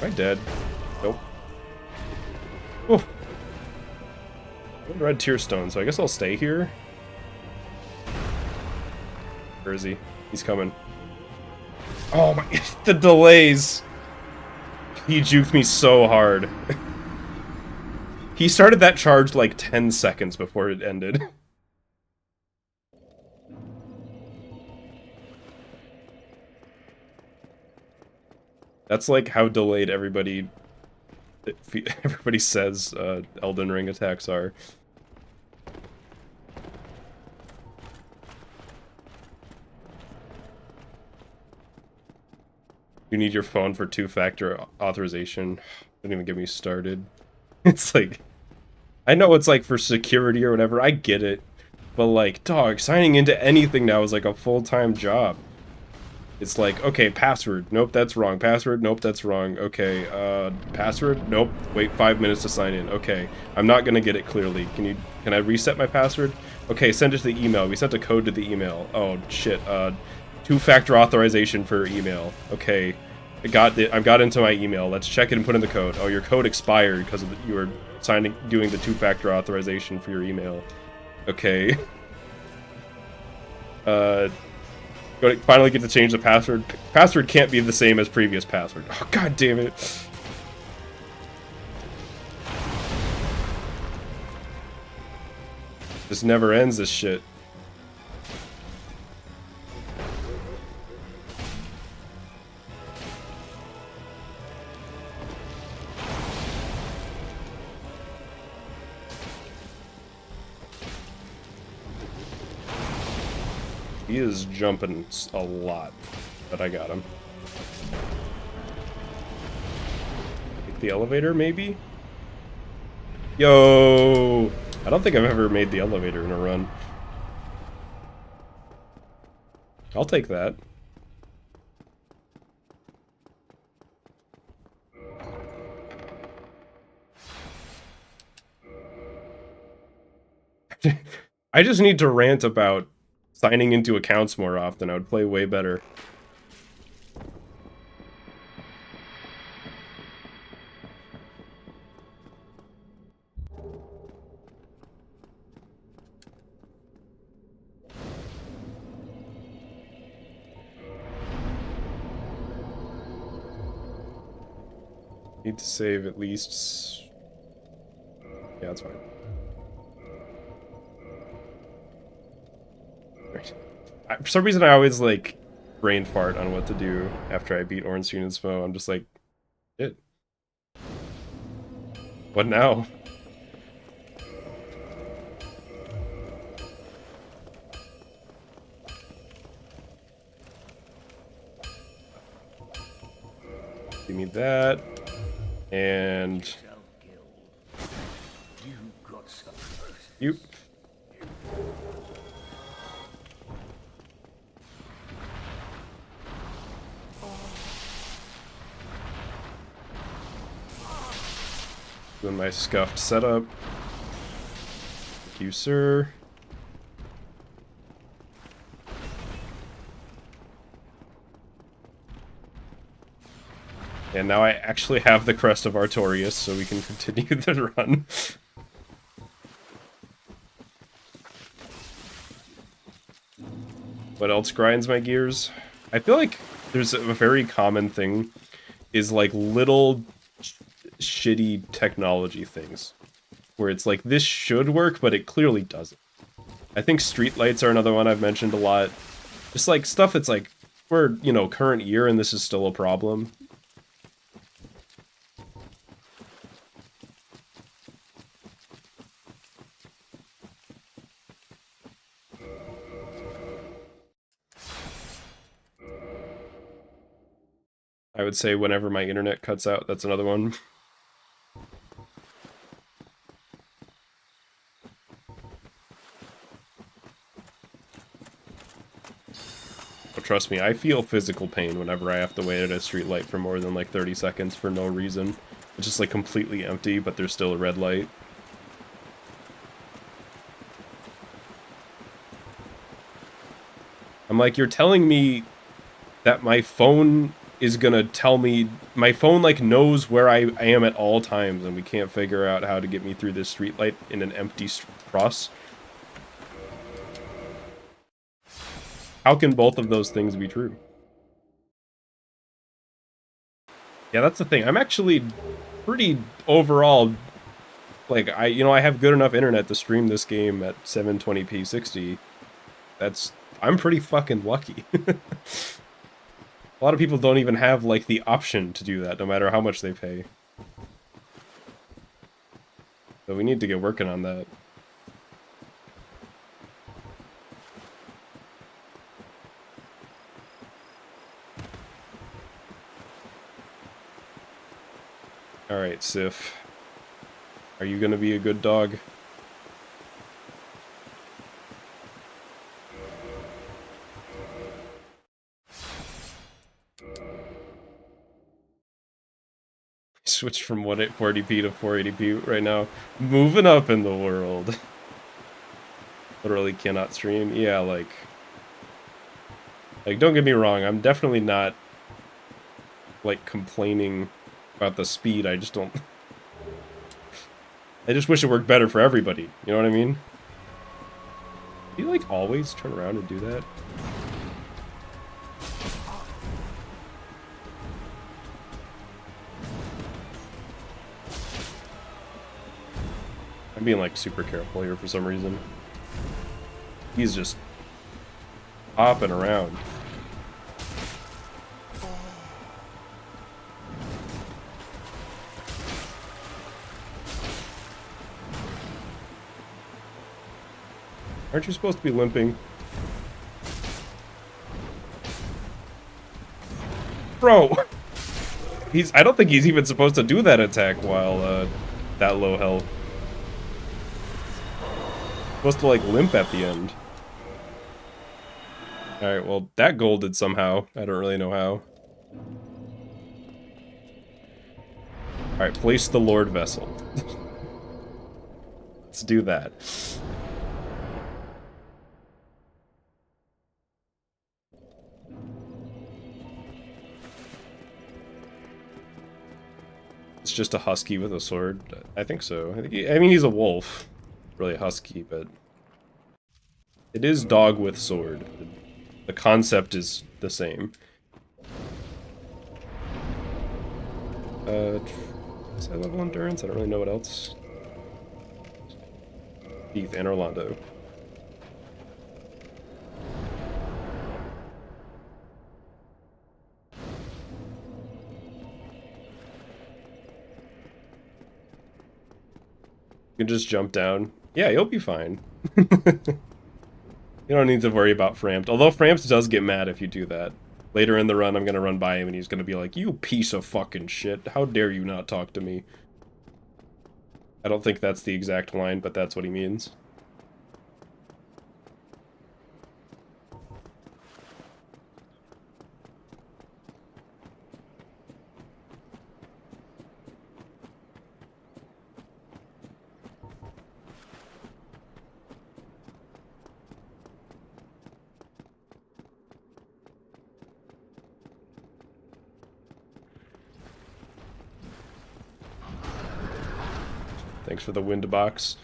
Speaker 1: Am I dead? Nope. Oh. Red tier stone, so I guess I'll stay here. Where is he? He's coming. Oh my, the delays! He juked me so hard. He started that charge like 10 seconds before it ended. That's like how delayed everybody says Elden Ring attacks are. You need your phone for two-factor authorization. Don't even get me started. It's like, I know it's like for security or whatever, I get it. But like, dog, signing into anything now is like a full-time job. It's like, okay, password. Nope, that's wrong. Password. Nope, that's wrong. Okay, password. Nope. Wait 5 minutes to sign in. Okay, I'm not gonna get it clearly. Can I reset my password? Okay, send it to the email. We sent a code to the email. Oh shit. Two-factor authorization for email. Okay, I got into my email. Let's check it and put in the code. Oh, your code expired because you were doing the two-factor authorization for your email. Okay. Finally get to change the password. Password can't be the same as previous password. Oh, god damn it. This never ends, this shit. He is jumping a lot, but I got him. Take the elevator, maybe? Yo! I don't think I've ever made the elevator in a run. I'll take that. I just need to rant about signing into accounts more often. I would play way better. Need to save at least... Yeah, that's fine. For some reason, I always, like, brain fart on what to do after I beat Ornstein and Smo. I'm just like, shit. What now? Give me that. And...
Speaker 2: You got some
Speaker 1: You. Doing my scuffed setup. Thank you, sir. And now I actually have the Crest of Artorias, so we can continue the run. What else grinds my gears? I feel like there's a very common thing, is like little shitty technology things. Where it's like, this should work, but it clearly doesn't. I think streetlights are another one I've mentioned a lot. Just like stuff that's like, we're, you know, current year and this is still a problem. I would say whenever my internet cuts out, that's another one. But trust me, I feel physical pain whenever I have to wait at a street light for more than like 30 seconds for no reason. It's just like completely empty, but there's still a red light. I'm like, you're telling me that my phone is gonna tell me, my phone like knows where I am at all times, and we can't figure out how to get me through this streetlight in an empty cross. How can both of those things be true? Yeah, that's the thing. I'm actually pretty overall, like, I have good enough internet to stream this game at 720p 60. I'm pretty fucking lucky. A lot of people don't even have, like, the option to do that, no matter how much they pay. So we need to get working on that. Alright, Sif. Are you gonna be a good dog? Switched from 40p to 480p right now. Moving up in the world. Literally cannot stream. Yeah, like, don't get me wrong, I'm definitely not, like, complaining about the speed. I just don't... I just wish it worked better for everybody. You know what I mean? Do you, like, always turn around and do that? I'm being, like, super careful here for some reason. He's just hopping around. Aren't you supposed to be limping? Bro! I don't think he's even supposed to do that attack while, that low health. Supposed to, like, limp at the end. Alright, well, that golded somehow. I don't really know how. Alright, place the Lord Vessel. Let's do that. It's just a husky with a sword? I think so. I mean, he's a wolf. Really a husky, but... It is dog with sword. The concept is the same. Is that level endurance? I don't really know what else. Keith and Orlando. You can just jump down. Yeah, you'll be fine. You don't need to worry about Frampt. Although Frampt does get mad if you do that. Later in the run, I'm gonna run by him and he's gonna be like, "You piece of fucking shit. How dare you not talk to me?" I don't think that's the exact line, but that's what he means. Thanks for the wind box.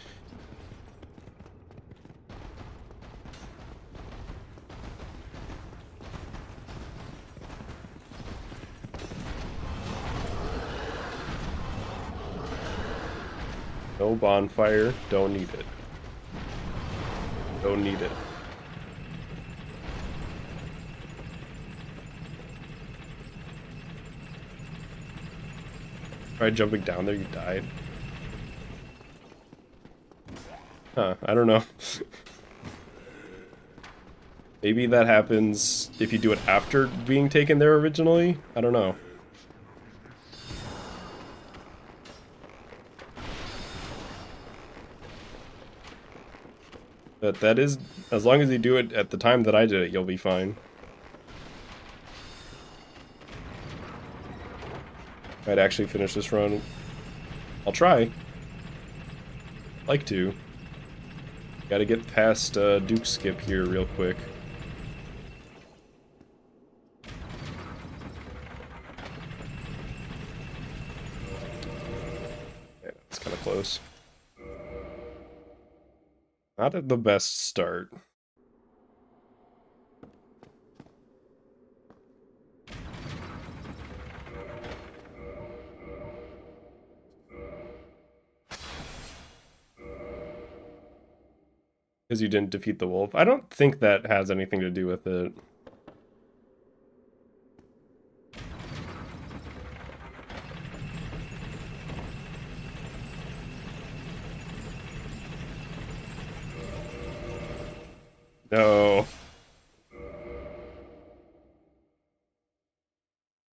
Speaker 1: No bonfire. Don't need it. Don't need it. Tried jumping down there, you died. Huh, I don't know. Maybe that happens if you do it after being taken there originally? I don't know. But that is, as long as you do it at the time that I did it, you'll be fine. I'd actually finish this run. I'll try. Like to. Gotta get past Duke Skip here real quick. Yeah, it's kind of close. Not at the best start. Because you didn't defeat the wolf. I don't think that has anything to do with it. No.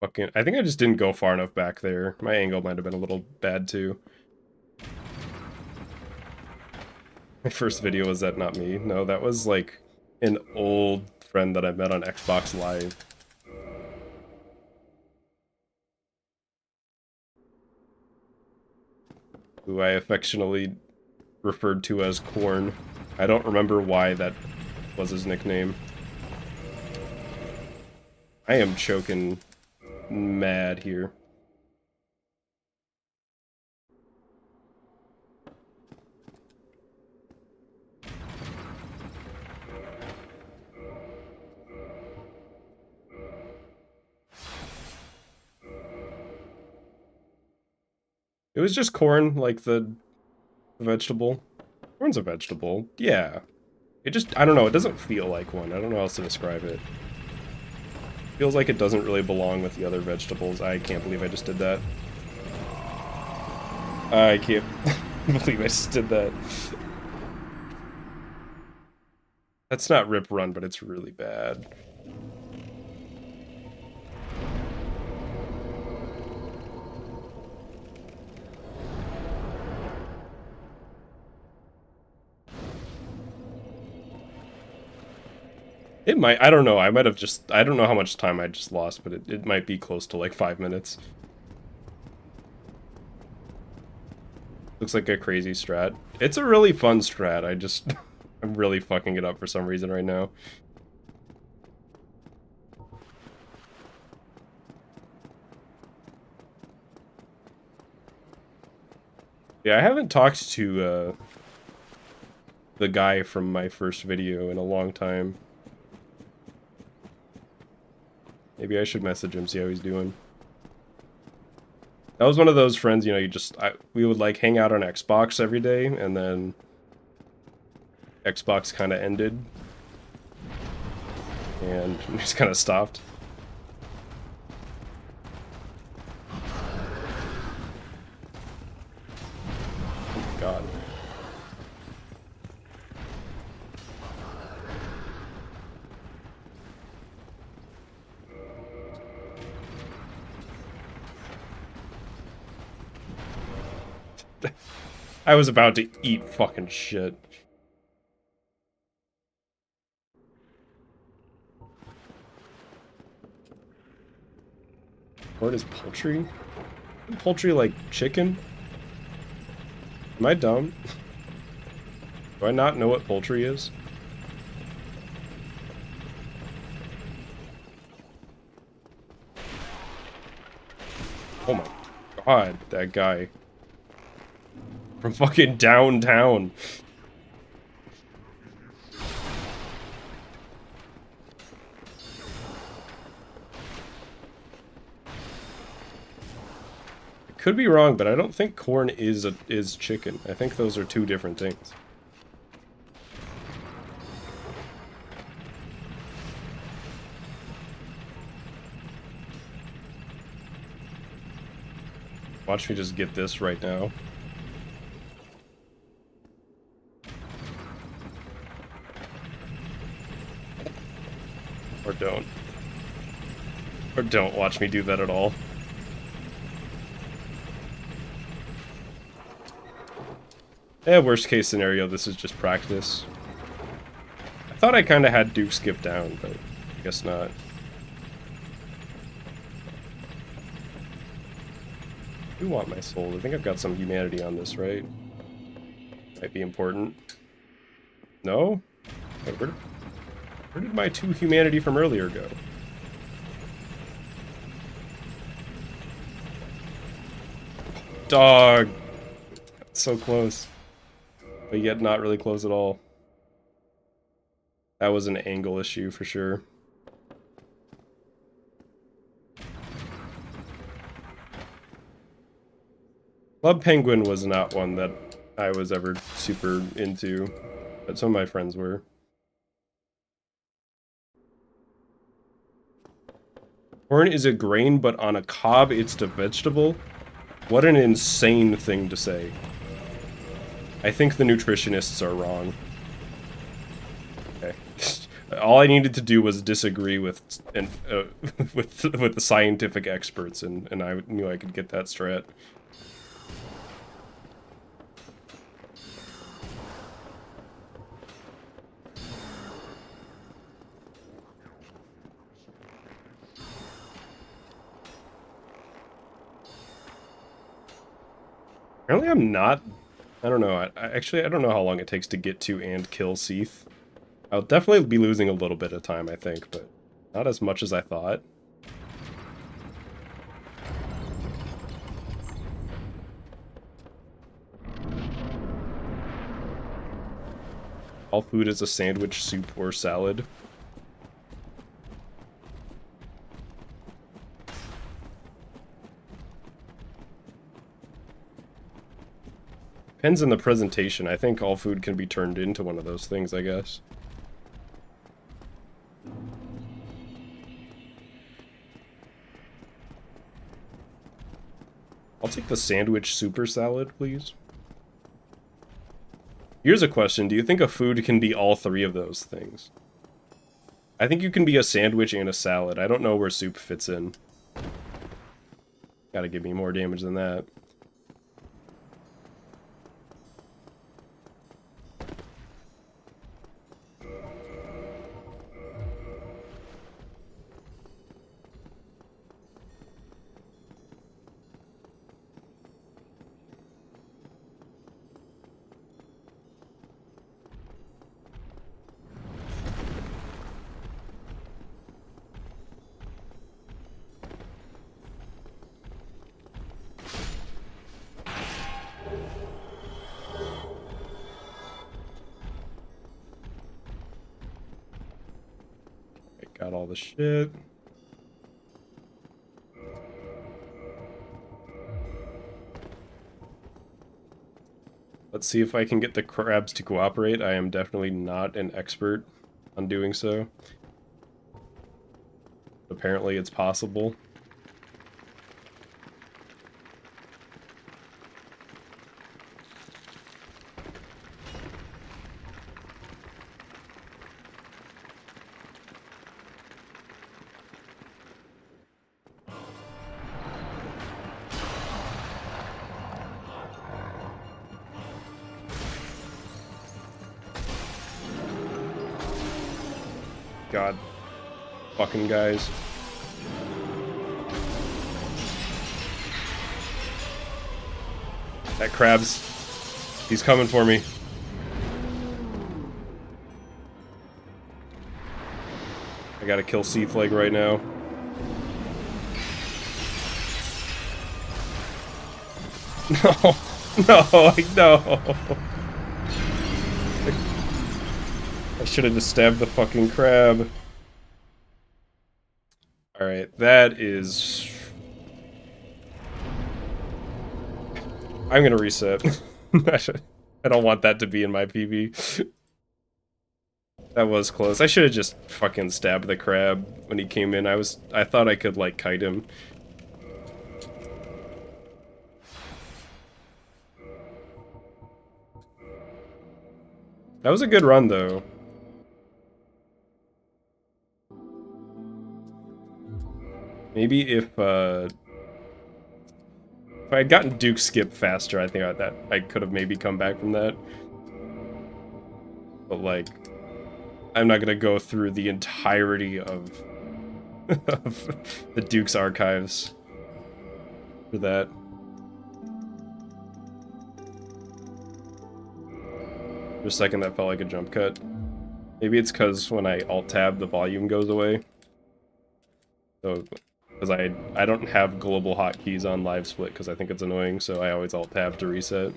Speaker 1: Fucking, I think I just didn't go far enough back there. My angle might have been a little bad too. My first video, was that not me? No, that was like an old friend that I met on Xbox Live. Who I affectionately referred to as Corn. I don't remember why that was his nickname. I am choking mad here. It was just corn, like the vegetable. Corn's a vegetable, yeah. It just, I don't know, it doesn't feel like one. I don't know how else to describe it. Feels like it doesn't really belong with the other vegetables. I can't believe I just did that. I can't believe I just did that. That's not Rip Run, but it's really bad. It might, I don't know, I might have just, I don't know how much time I just lost, but it might be close to like 5 minutes. Looks like a crazy strat. It's a really fun strat, I just, I'm really fucking it up for some reason right now. Yeah, I haven't talked to the guy from my first video in a long time. Maybe I should message him, see how he's doing. That was one of those friends, you know, you just, we would like hang out on Xbox every day, and then Xbox kind of ended. And we just kind of stopped. Oh, God. I was about to eat fucking shit. What is poultry? Isn't poultry like chicken? Am I dumb? Do I not know what poultry is? Oh my god, that guy. From fucking downtown. I could be wrong, but I don't think corn is chicken. I think those are two different things. Watch me just get this right now. Or don't. Or don't watch me do that at all. Yeah, worst case scenario, this is just practice. I thought I kind of had Duke skip down, but I guess not. I do want my soul. I think I've got some humanity on this, right? Might be important. No? Wait, where did my 2 humanity from earlier go? Dog! So close. But yet not really close at all. That was an angle issue for sure. Club Penguin was not one that I was ever super into, but some of my friends were. Corn is a grain, but on a cob it's a vegetable? What an insane thing to say. I think the nutritionists are wrong. Okay. All I needed to do was disagree with with the scientific experts, and I knew I could get that strat. Apparently I'm not... I don't know. Actually, I don't know how long it takes to get to and kill Seath. I'll definitely be losing a little bit of time, I think, but not as much as I thought. All food is a sandwich, soup, or salad. Depends on the presentation. I think all food can be turned into one of those things, I guess. I'll take the sandwich super salad, please. Here's a question. Do you think a food can be all 3 of those things? I think you can be a sandwich and a salad. I don't know where soup fits in. Gotta give me more damage than that. Got all the shit. Let's see if I can get the crabs to cooperate. I am definitely not an expert on doing so. Apparently it's possible. God. Fucking guys. That crab's... He's coming for me. I gotta kill Seath Leg right now. No. No, no. I should have just stabbed the fucking crab. Alright, that is... I'm gonna reset. I don't want that to be in my PB. That was close. I should have just fucking stabbed the crab when he came in. I thought I could, like, kite him. That was a good run, though. Maybe if I had gotten Duke skip faster, I think I could have maybe come back from that. But, like, I'm not gonna go through the entirety of, of the Duke's archives for that. For a second, that felt like a jump cut. Maybe it's because when I alt-tab, the volume goes away. So, because I don't have global hotkeys on live split because I think it's annoying, so I always alt-tab to reset.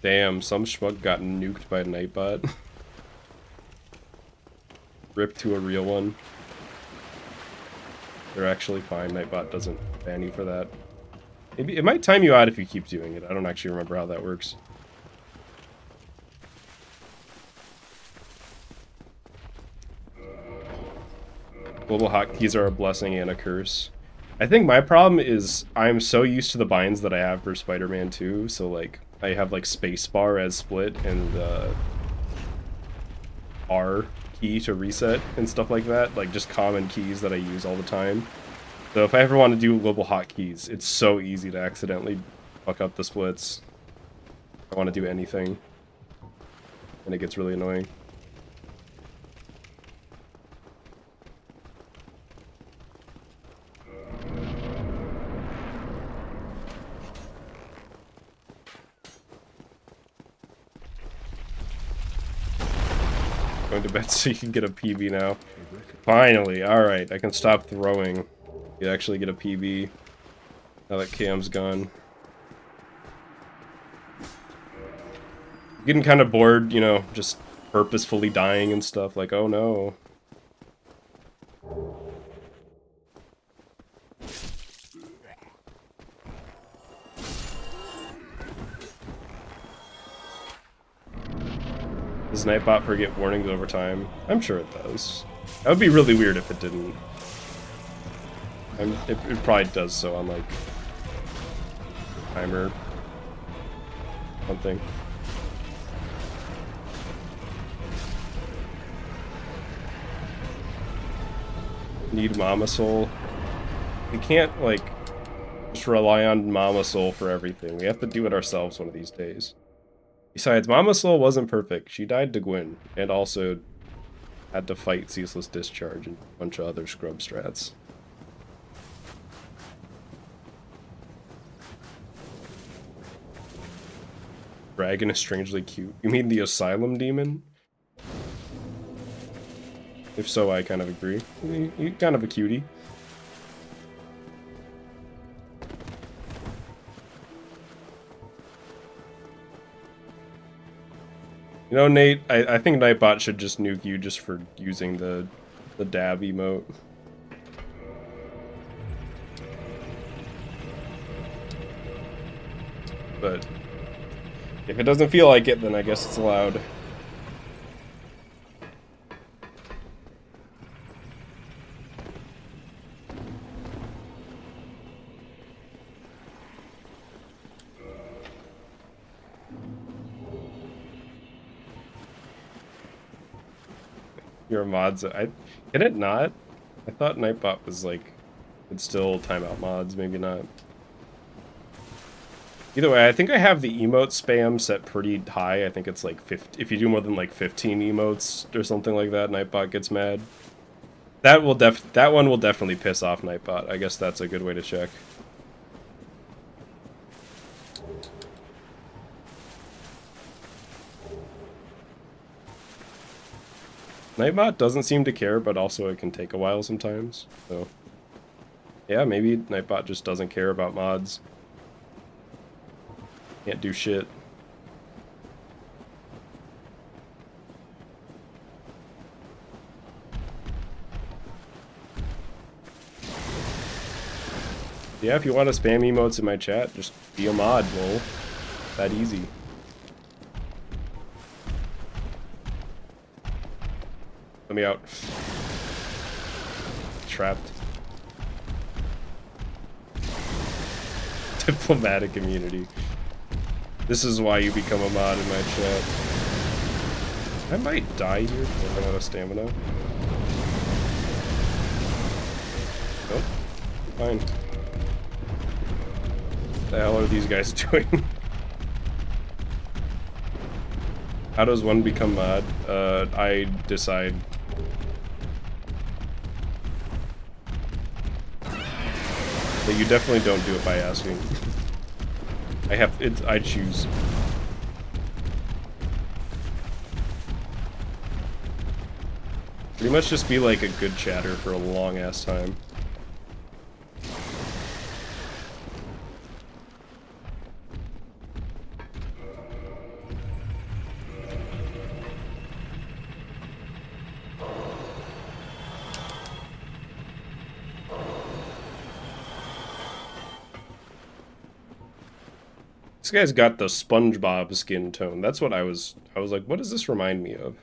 Speaker 1: Damn, some schmuck got nuked by Nightbot. Rip to a real one. They're actually fine. Nightbot doesn't ban you for that. Maybe it might time you out if you keep doing it. I don't actually remember how that works. Global hotkeys are a blessing and a curse. I think my problem is I'm so used to the binds that I have for Spider-Man 2, so like I have like spacebar as split and R key to reset and stuff like that, like just common keys that I use all the time. So if I ever want to do global hotkeys, it's so easy to accidentally fuck up the splits. I want to do anything, and it gets really annoying. Going to bed so you can get a PB now. Finally, alright, I can stop throwing. You actually get a PB now that Cam's gone. Getting kind of bored, you know, just purposefully dying and stuff, like, oh no. Does Nightbot forget warnings over time? I'm sure it does. That would be really weird if it didn't. It probably does so on, like, timer something. Need Mama Soul. We can't, like, just rely on Mama Soul for everything. We have to do it ourselves one of these days. Besides, Mama Soul wasn't perfect. She died to Gwyn, and also had to fight Ceaseless Discharge and a bunch of other scrub strats. Dragon is strangely cute. You mean the Asylum Demon? If so, I kind of agree. You're kind of a cutie. You know, Nate, I think Nightbot should just nuke you just for using the dab emote. But if it doesn't feel like it, then I guess it's allowed. Your mods, can it not? I thought Nightbot was like, could still time out mods, maybe not. Either way, I think I have the emote spam set pretty high. I think it's like 50, if you do more than like 15 emotes or something like that, Nightbot gets mad. That one will definitely piss off Nightbot. I guess that's a good way to check. Nightbot doesn't seem to care, but also it can take a while sometimes. So, yeah, maybe Nightbot just doesn't care about mods. Can't do shit. Yeah, if you want to spam emotes in my chat, just be a mod, lol. That easy. Let me out. Trapped. Diplomatic immunity. This is why you become a mod in my chat. I might die here if I run out of stamina. Nope. Fine. What the hell are these guys doing? How does one become mod? I decide. But you definitely don't do it by asking. I choose. Pretty much just be like a good chatter for a long ass time. This guy's got the SpongeBob skin tone. That's what I was like, what does this remind me of?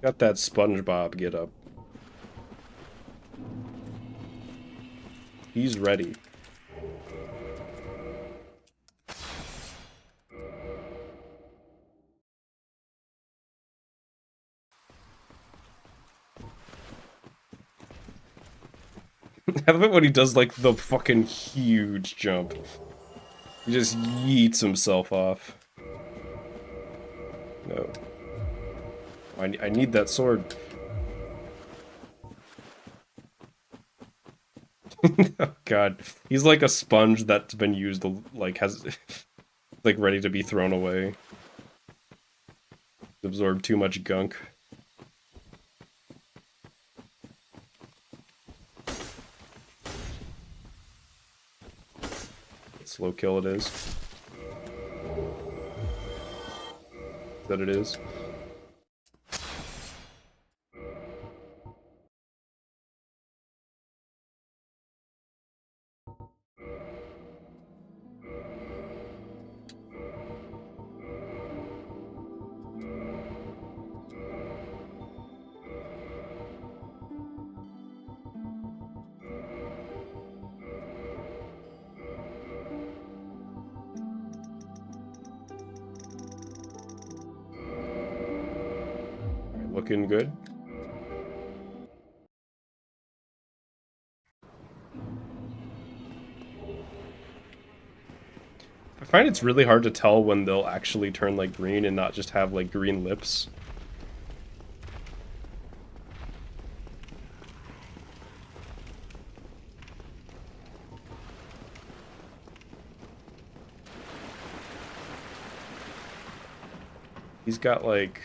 Speaker 1: Got that SpongeBob get up. He's ready. I love it when he does like the fucking huge jump. He just yeets himself off. No. I need that sword. Oh god. He's like a sponge that's been used, like, has... like, ready to be thrown away. Absorbed too much gunk. Slow kill it is. That it is. Looking good. I find it's really hard to tell when they'll actually turn like green and not just have like green lips. He's got like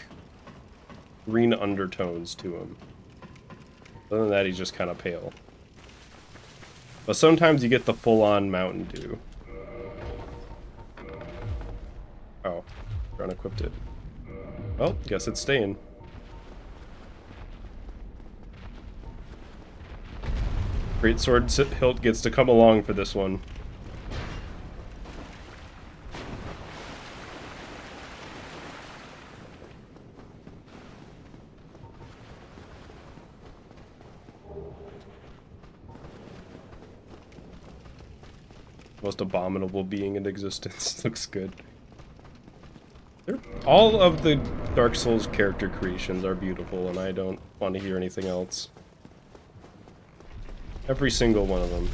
Speaker 1: green undertones to him. Other than that, he's just kind of pale. But sometimes you get the full-on Mountain Dew. Oh, unequipped it. Well, guess it's staying. Great Sword Hilt gets to come along for this one. Most abominable being in existence. Looks good. All of the Dark Souls character creations are beautiful, and I don't want to hear anything else. Every single one of them.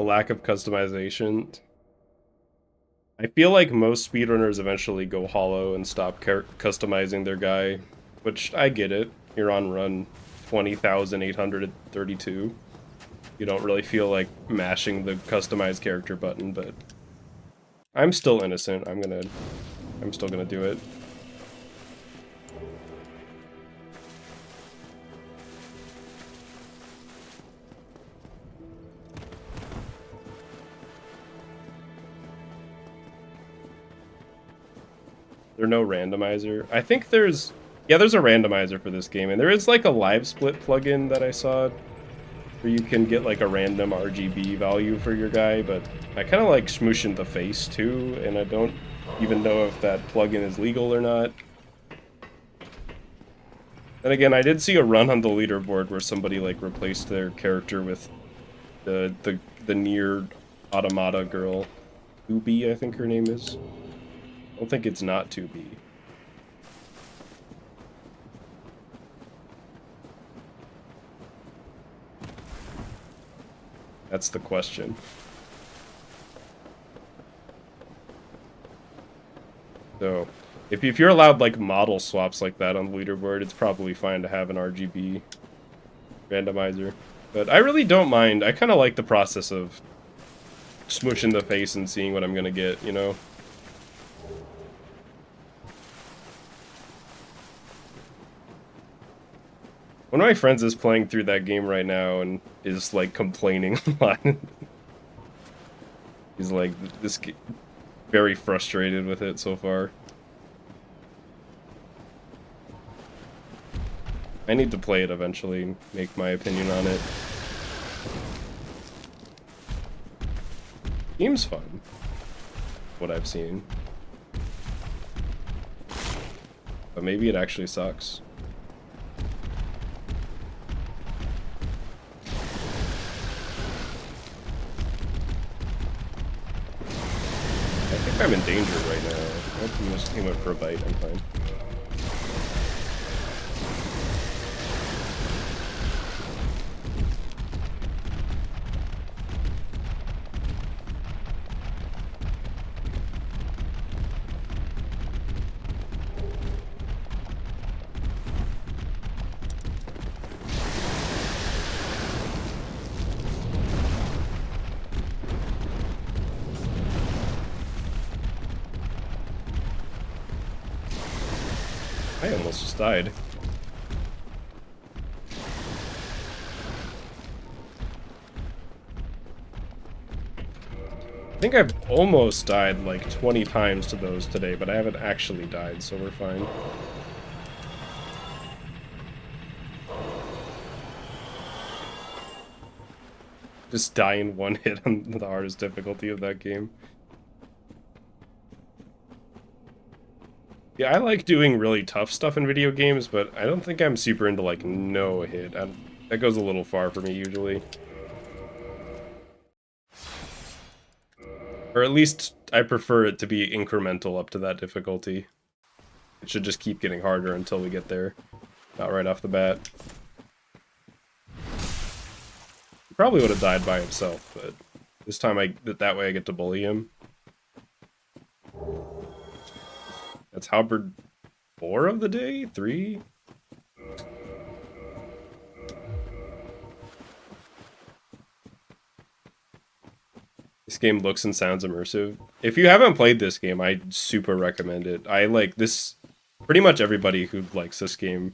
Speaker 1: lack of customization. I feel like most speedrunners eventually go hollow and stop customizing their guy, which I get it. You're on run 20,832. You don't really feel like mashing the customize character button, but I'm still innocent. I'm still gonna do it. There's no randomizer. I think there's a randomizer for this game, and there is like a live split plugin that I saw where you can get like a random RGB value for your guy, but I kind of like smooshing the face too, and I don't even know if that plugin is legal or not. Then again, I did see a run on the leaderboard where somebody like replaced their character with the near automata girl, 2B, I think her name is. I don't think it's not 2B. That's the question. So, if you're allowed like model swaps like that on the leaderboard, it's probably fine to have an RGB randomizer. But I really don't mind. I kind of like the process of smooshing the face and seeing what I'm gonna get, you know? One of my friends is playing through that game right now and is like complaining a lot. He's like very frustrated with it so far. I need to play it eventually and make my opinion on it. Game's fun. What I've seen. But maybe it actually sucks. I think I'm in danger right now. Oh, he went for a bite. I'm fine. I almost just died. I think I've almost died like 20 times to those today, but I haven't actually died, so we're fine. Just die in one hit on the hardest difficulty of that game. Yeah, I like doing really tough stuff in video games, but I don't think I'm super into, like, no hit. That goes a little far for me, usually. Or at least, I prefer it to be incremental up to that difficulty. It should just keep getting harder until we get there. Not right off the bat. He probably would have died by himself, but this time that way I get to bully him. That's Halberd 4 of the day? 3? This game looks and sounds immersive. If you haven't played this game, I super recommend it. I like this. Pretty much everybody who likes this game,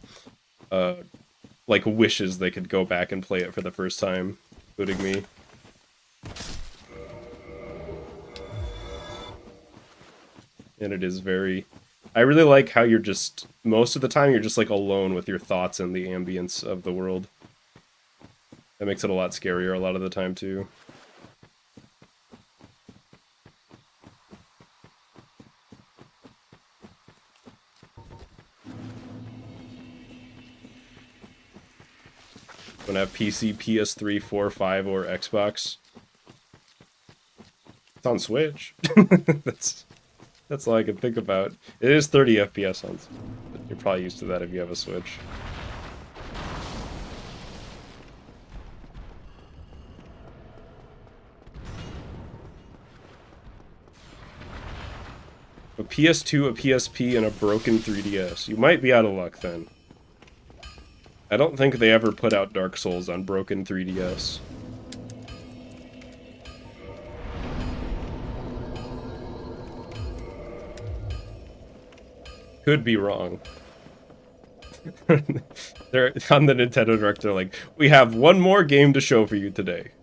Speaker 1: like wishes they could go back and play it for the first time, including me. And it is very... I really like how you're just, most of the time, you're just like alone with your thoughts and the ambience of the world. That makes it a lot scarier a lot of the time, too. Gonna have PC, PS3, 4, 5, or Xbox. It's on Switch. That's all I can think about. It is 30 FPS on, but you're probably used to that if you have a Switch. A PS2, a PSP, and a broken 3DS. You might be out of luck then. I don't think they ever put out Dark Souls on broken 3DS. Could be wrong. They're on the Nintendo Direct, they're like, we have one more game to show for you today.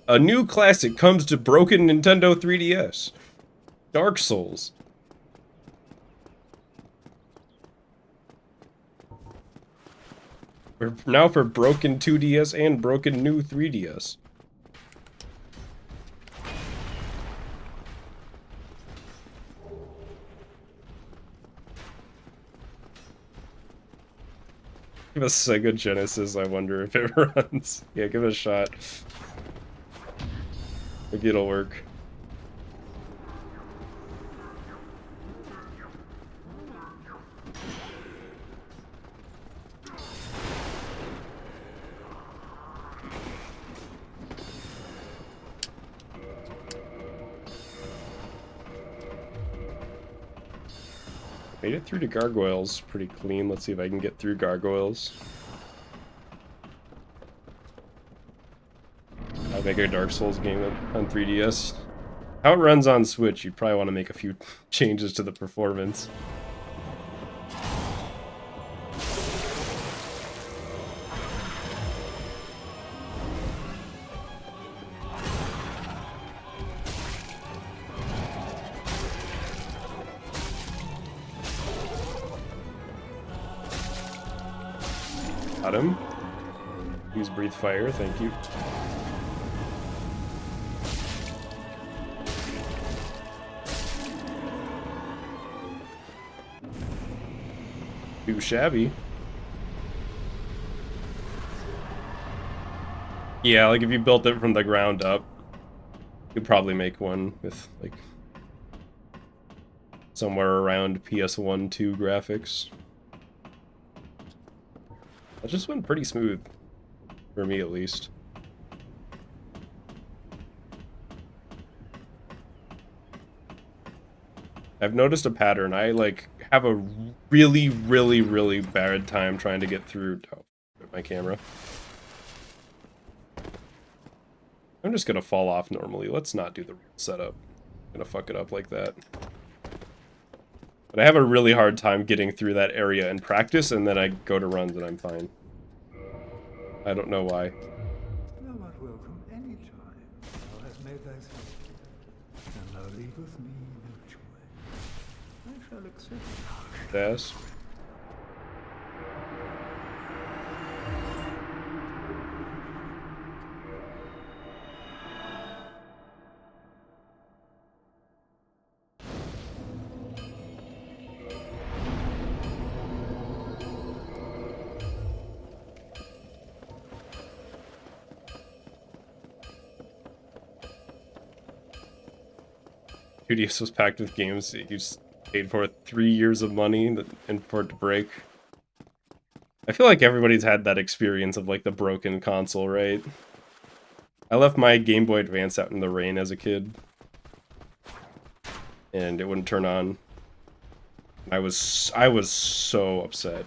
Speaker 1: A new classic comes to broken Nintendo 3DS. Dark Souls. We're now for broken 2DS and broken new 3DS. Give us Sega Genesis, I wonder if it runs. Yeah, give it a shot. Maybe it'll work. Made it through to gargoyles pretty clean. Let's see if I can get through gargoyles. I'll make a Dark Souls game on 3DS. How it runs on Switch, you'd probably want to make a few changes to the performance. Got him. Use breathe fire, thank you. Too shabby. Yeah, like if you built it from the ground up, you could probably make one with like somewhere around PS1, 2 graphics. That just went pretty smooth, for me at least. I've noticed a pattern. I like have a really bad time trying to get through my camera. I'm just gonna fall off normally. Let's not do the real setup. I'm gonna fuck it up like that. But I have a really hard time getting through that area in practice, and then I go to runs and I'm fine. I don't know why.
Speaker 2: Thou art welcome any time thou hast made thyself. And thou leavest me no choice. I shall accept.
Speaker 1: Yes. Studios was packed with games that you paid for 3 years of money and for it to break. I feel like everybody's had that experience of like the broken console, right? I left my Game Boy Advance out in the rain as a kid, and it wouldn't turn on. I was so upset.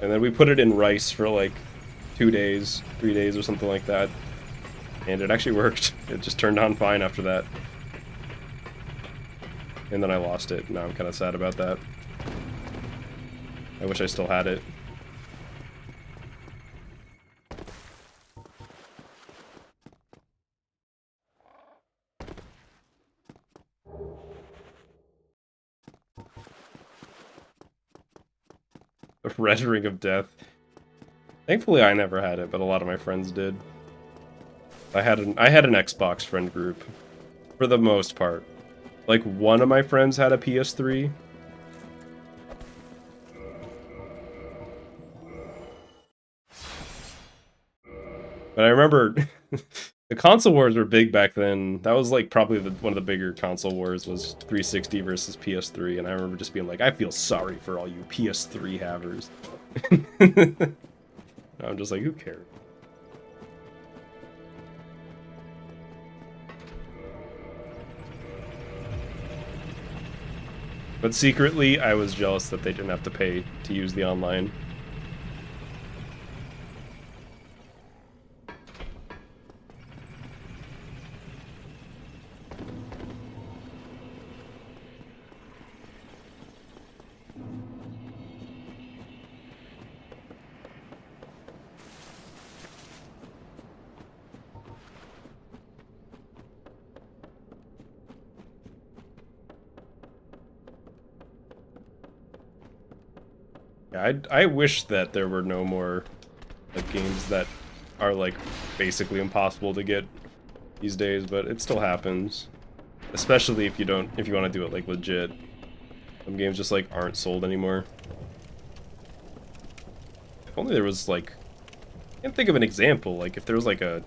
Speaker 1: And then we put it in rice for like 2 days, 3 days or something like that. And it actually worked. It just turned on fine after that. And then I lost it. Now I'm kind of sad about that. I wish I still had it. The Red Ring of Death. Thankfully I never had it, but a lot of my friends did. I had an Xbox friend group, for the most part. Like, one of my friends had a PS3. But I remember, the console wars were big back then. That was like probably one of the bigger console wars was 360 versus PS3, and I remember just being like, I feel sorry for all you PS3 havers. I'm just like, who cares? But secretly, I was jealous that they didn't have to pay to use the online. I wish that there were no more like games that are like basically impossible to get these days, but it still happens. Especially if you want to do it like legit. Some games just like aren't sold anymore. If only there was like, I can't think of an example, like if there was like a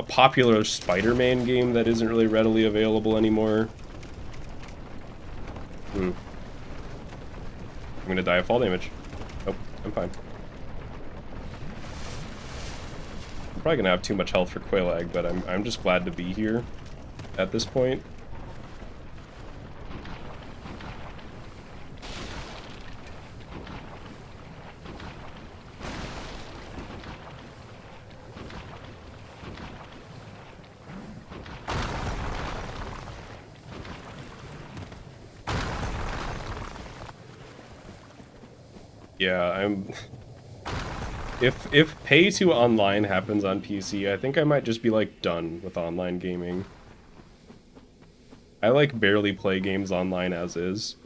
Speaker 1: popular Spider-Man game that isn't really readily available anymore. I'm gonna die of fall damage. Nope, I'm fine. I'm probably gonna have too much health for Quailag, but I'm just glad to be here at this point. Yeah, if pay to online happens on PC, I think I might just be like done with online gaming. I like barely play games online as is.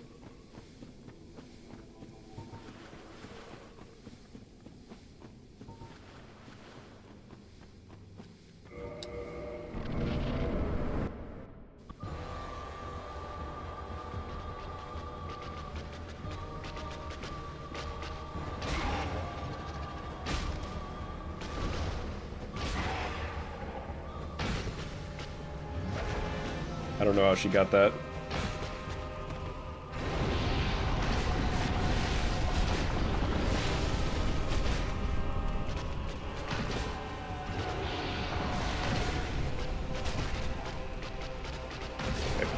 Speaker 1: I don't know how she got that.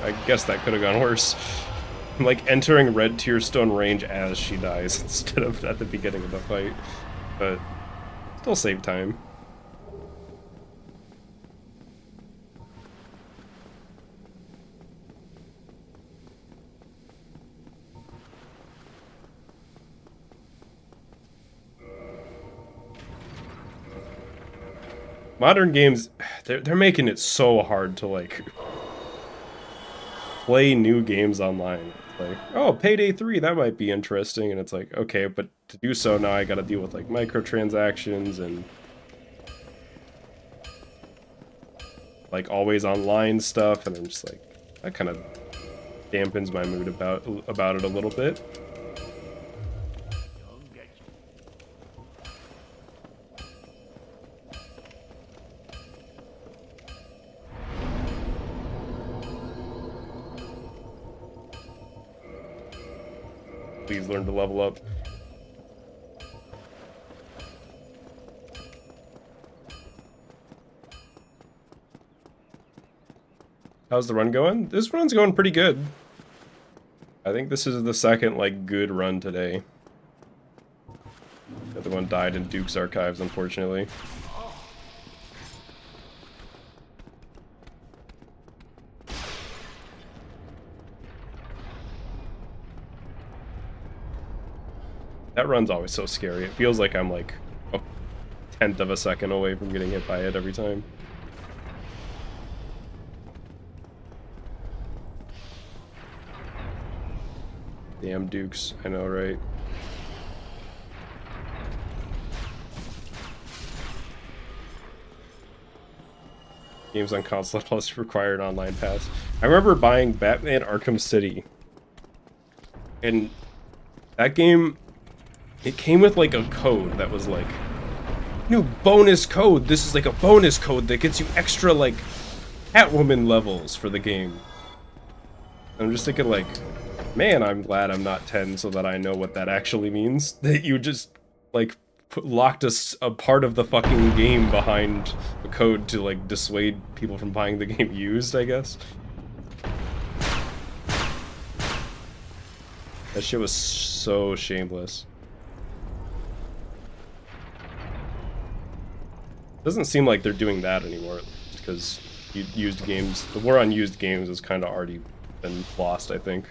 Speaker 1: I guess that could have gone worse. I'm like entering red tier stone range as she dies instead of at the beginning of the fight. But still save time. Modern games, they're making it so hard to like play new games online. Like, oh, Payday 3, that might be interesting, and it's like, okay, but to do so now I gotta deal with like microtransactions and like always online stuff, and I'm just like, that kind of dampens my mood about it a little bit. Please learn to level up. How's the run going? This run's going pretty good. I think this is the second, like, good run today. The other one died in Duke's Archives, unfortunately. That run's always so scary. It feels like I'm like a tenth of a second away from getting hit by it every time. Damn Dukes, I know, right? Games on console plus require an online pass. I remember buying Batman Arkham City. And that game, it came with like a code that was like, new bonus code. This is like a bonus code that gets you extra like Catwoman levels for the game. I'm just thinking like, man, I'm glad I'm not 10 so that I know what that actually means. That you just like locked a part of the fucking game behind a code to like dissuade people from buying the game used, I guess. That shit was so shameless. Doesn't seem like they're doing that anymore, because used games, the war on used games has kind of already been lost, I think.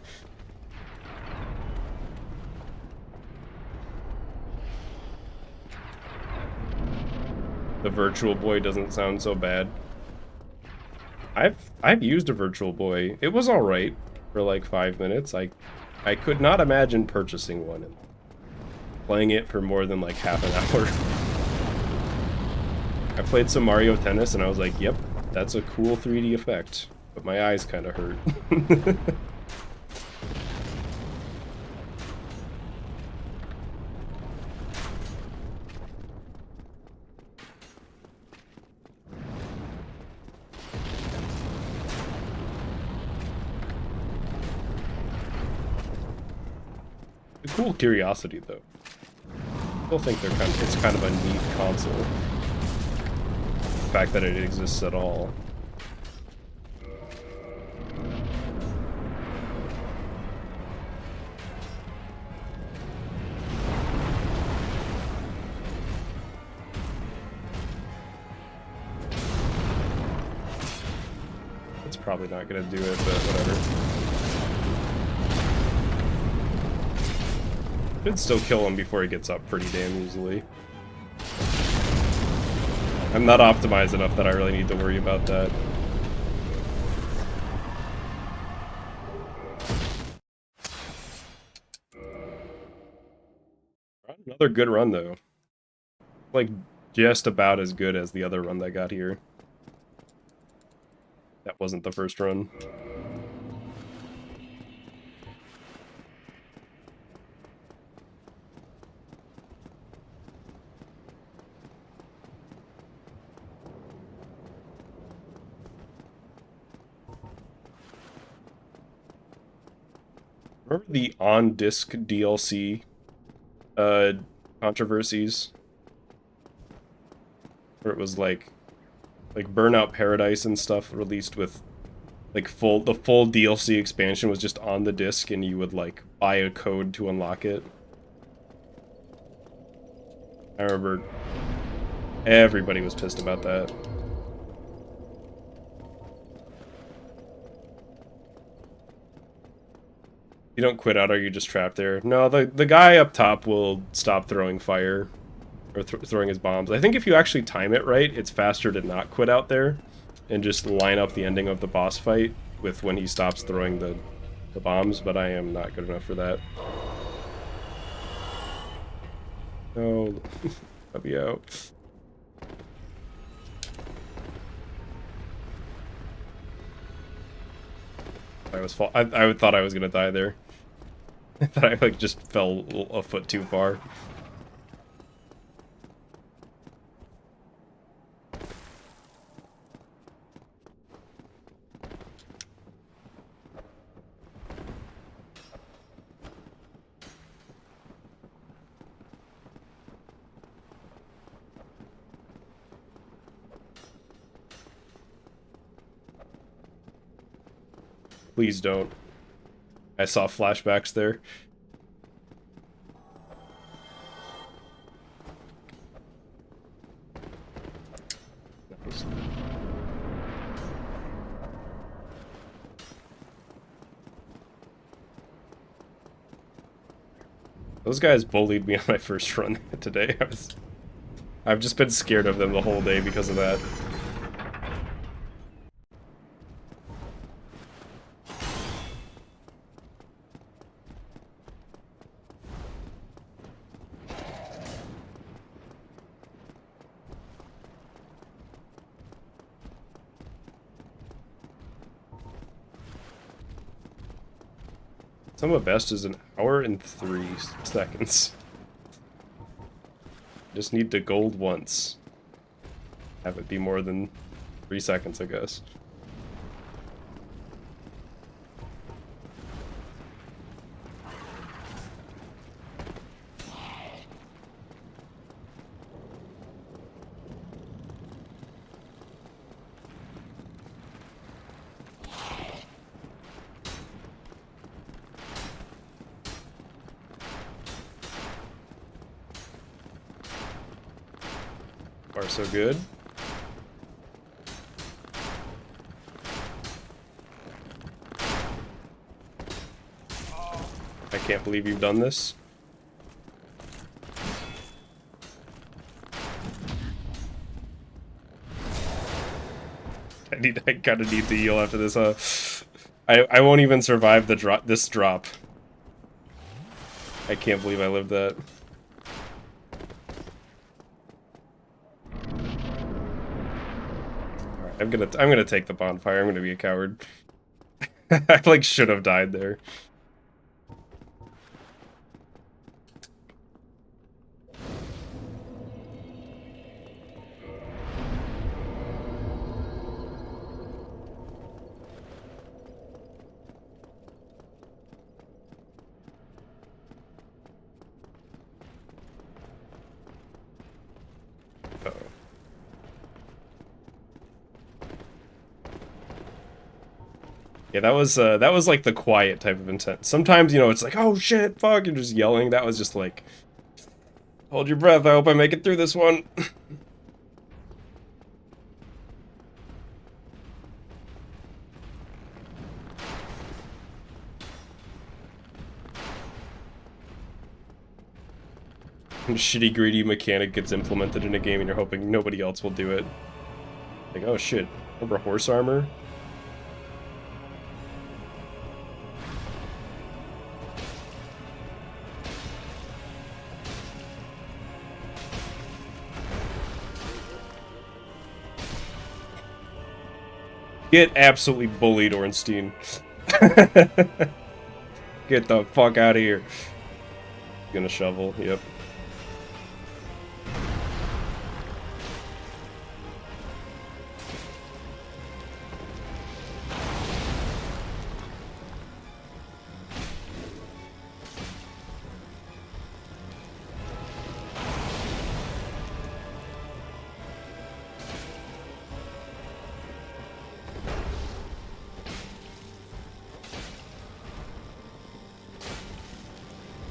Speaker 1: The Virtual Boy doesn't sound so bad. I've used a Virtual Boy. It was alright for like 5 minutes. I could not imagine purchasing one and playing it for more than like half an hour. I played some Mario Tennis and I was like, yep, that's a cool 3D effect. But my eyes kind of hurt. A cool curiosity, though. I still think it's kind of a neat console. The fact that it exists at all. It's probably not gonna do it, but whatever. Should still kill him before he gets up pretty damn easily. I'm not optimized enough that I really need to worry about that. Another good run, though. Like, just about as good as the other run that got here. That wasn't the first run. Remember the on-disc DLC controversies? Where it was like Burnout Paradise and stuff released with like the full DLC expansion was just on the disc and you would like buy a code to unlock it. I remember everybody was pissed about that. You don't quit out, or you just trapped there? No, the guy up top will stop throwing fire, or throwing his bombs. I think if you actually time it right, it's faster to not quit out there, and just line up the ending of the boss fight with when he stops throwing the bombs, but I am not good enough for that. No, let me out. I thought I was gonna die there. I thought I like just fell a foot too far. Please don't. I saw flashbacks there. Nice. Those guys bullied me on my first run today. I've just been scared of them the whole day because of that. Some of best is an hour and 3 seconds. Just need to gold once. Have it be more than 3 seconds, I guess. Far so good. I can't believe you've done this. I kind of need to heal after this, I won't even survive the this drop. I can't believe I lived that. Alright, I'm gonna take the bonfire. I'm gonna be a coward. I like should have died there. Uh-oh. Yeah, that was like the quiet type of intent. Sometimes, you know, it's like, oh shit, fuck, you're just yelling. That was just like, hold your breath, I hope I make it through this one. Shitty greedy mechanic gets implemented in a game and you're hoping nobody else will do it. Like, oh shit, remember horse armor? Get absolutely bullied, Ornstein. Get the fuck out of here. Gonna shovel, yep.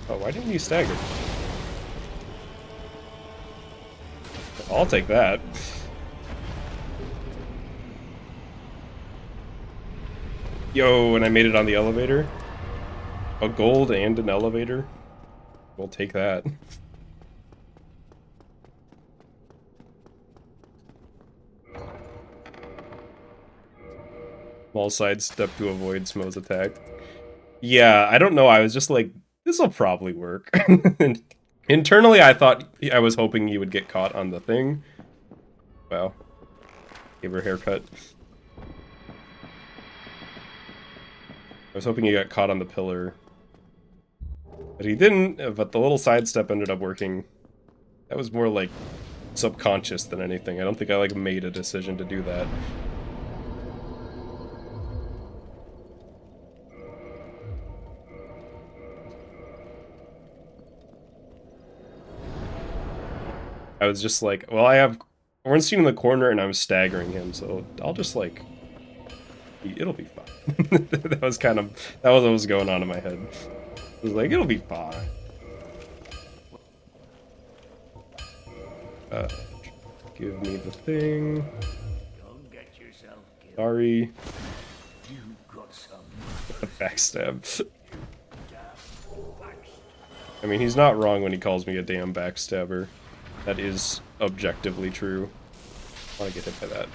Speaker 1: Oh, why didn't you stagger? I'll take that. Yo, and I made it on the elevator. A gold and an elevator. We'll take that. Small sidestep to avoid Smo's attack. Yeah, I don't know. I was just like, this will probably work. And internally, I I was hoping you would get caught on the thing. Wow. Gave her a haircut. I was hoping he got caught on the pillar. But he didn't, but the little sidestep ended up working. That was more like subconscious than anything. I don't think I like made a decision to do that. I was just like, well, I have Ornstein in the corner and I'm staggering him, so I'll just like, it'll be fine. That was what was going on in my head. I was like, it'll be fine. Give me the thing.
Speaker 3: Don't get yourself killed.
Speaker 1: Sorry.
Speaker 3: You got some.
Speaker 1: Backstab. I mean, he's not wrong when he calls me a damn backstabber. That is objectively true. I want to get hit by that.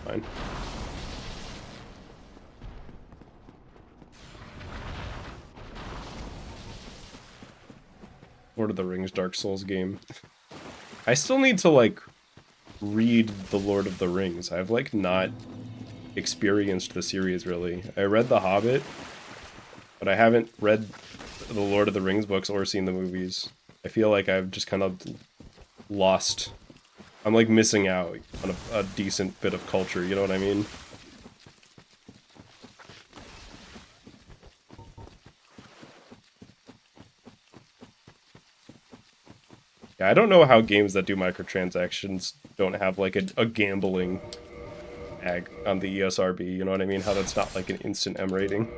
Speaker 1: Fine. Lord of the Rings Dark Souls game. I still need to, like, read The Lord of the Rings. I've, like, not experienced the series, really. I read The Hobbit, but I haven't read the Lord of the Rings books or seen the movies. I feel like I've just kind of lost... I'm, like, missing out on a decent bit of culture, you know what I mean? Yeah, I don't know how games that do microtransactions don't have like a gambling tag on the ESRB, you know what I mean? How that's not like an instant M rating.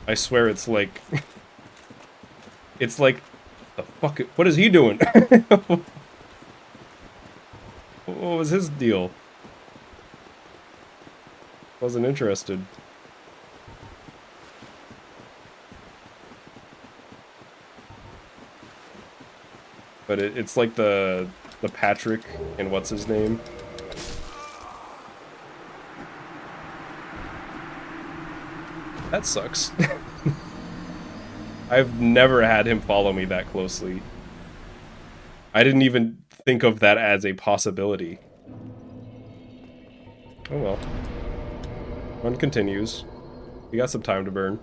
Speaker 1: I swear it's like... it's like... The fuck... What is he doing? What was his deal? Wasn't interested. But it's like the Patrick and what's his name? That sucks. I've never had him follow me that closely. I didn't even think of that as a possibility. Oh well. Run continues. We got some time to burn.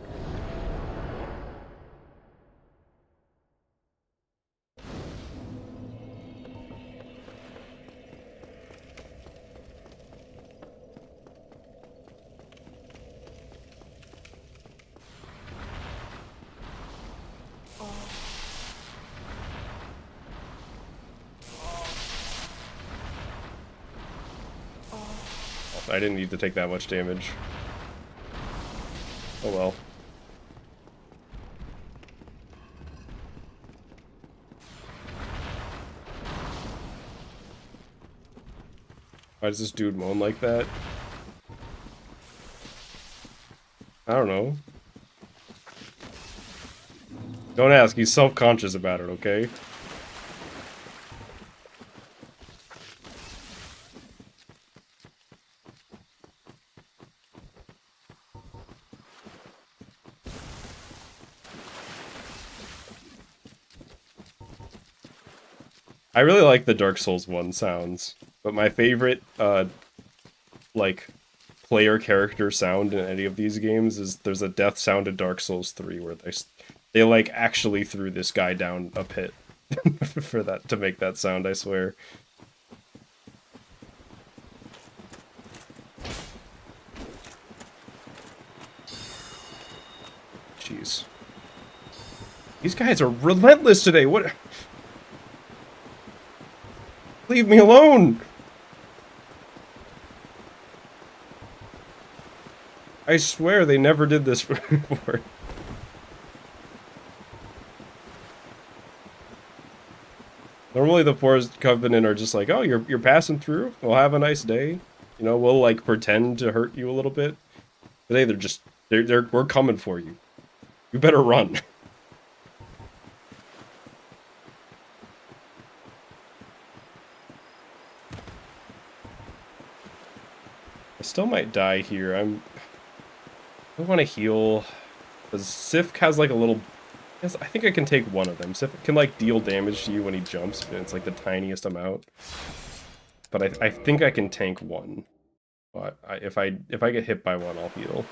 Speaker 1: I didn't need to take that much damage. Oh well. Why does this dude moan like that? I don't know. Don't ask, he's self-conscious about it, okay? I really like the Dark Souls 1 sounds, but my favorite, like, player character sound in any of these games is there's a death sound in Dark Souls 3 where they like, actually threw this guy down a pit for that, to make that sound, I swear. Jeez. These guys are relentless today, what? Leave me alone! I swear they never did this before. Normally the Forest Covenant are just like, oh, you're passing through? We'll have a nice day. You know, we'll like pretend to hurt you a little bit. Today they're just, we're coming for you. You better run. I still might die here. I want to heal. Because Sif has like a little... Yes, I think I can take one of them. Sif can like deal damage to you when he jumps, but it's like the tiniest amount. But I think I can tank one. But if I get hit by one, I'll heal.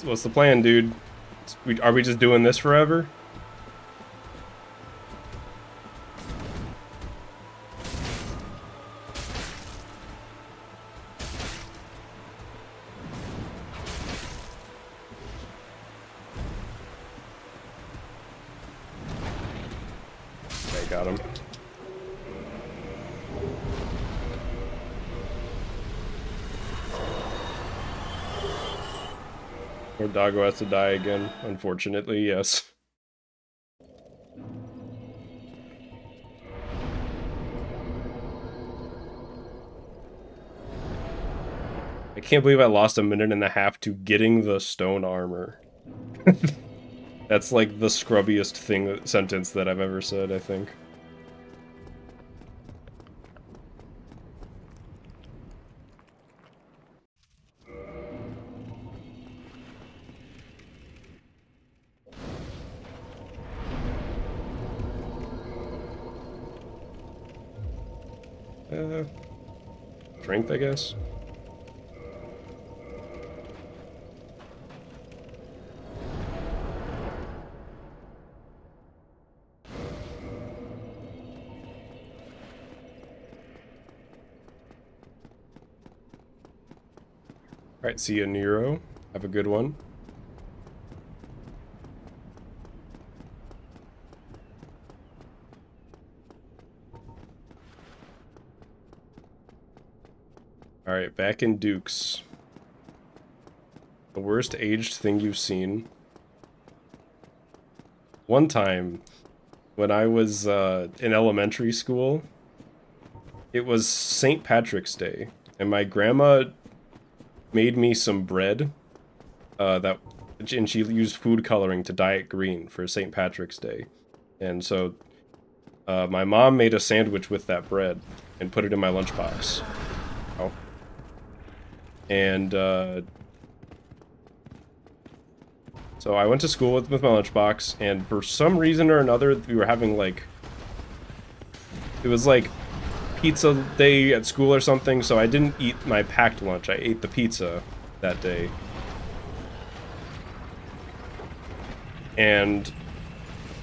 Speaker 1: What's the plan, dude? Are we just doing this forever? Okay, got him. Or Doggo has to die again, unfortunately, yes. I can't believe I lost a minute and a half to getting the stone armor. That's like the scrubbiest sentence that I've ever said, I think. Strength, I guess. Alright, see you, Nero. Have a good one. Alright, back in Duke's. The worst aged thing you've seen. One time, when I was in elementary school, it was St. Patrick's Day, and my grandma made me some bread, and she used food coloring to dye it green for St. Patrick's Day. And so, my mom made a sandwich with that bread and put it in my lunchbox. Oh. And, so I went to school with my lunchbox, and for some reason or another, we were having, like, it was, like, pizza day at school or something, so I didn't eat my packed lunch. I ate the pizza that day. And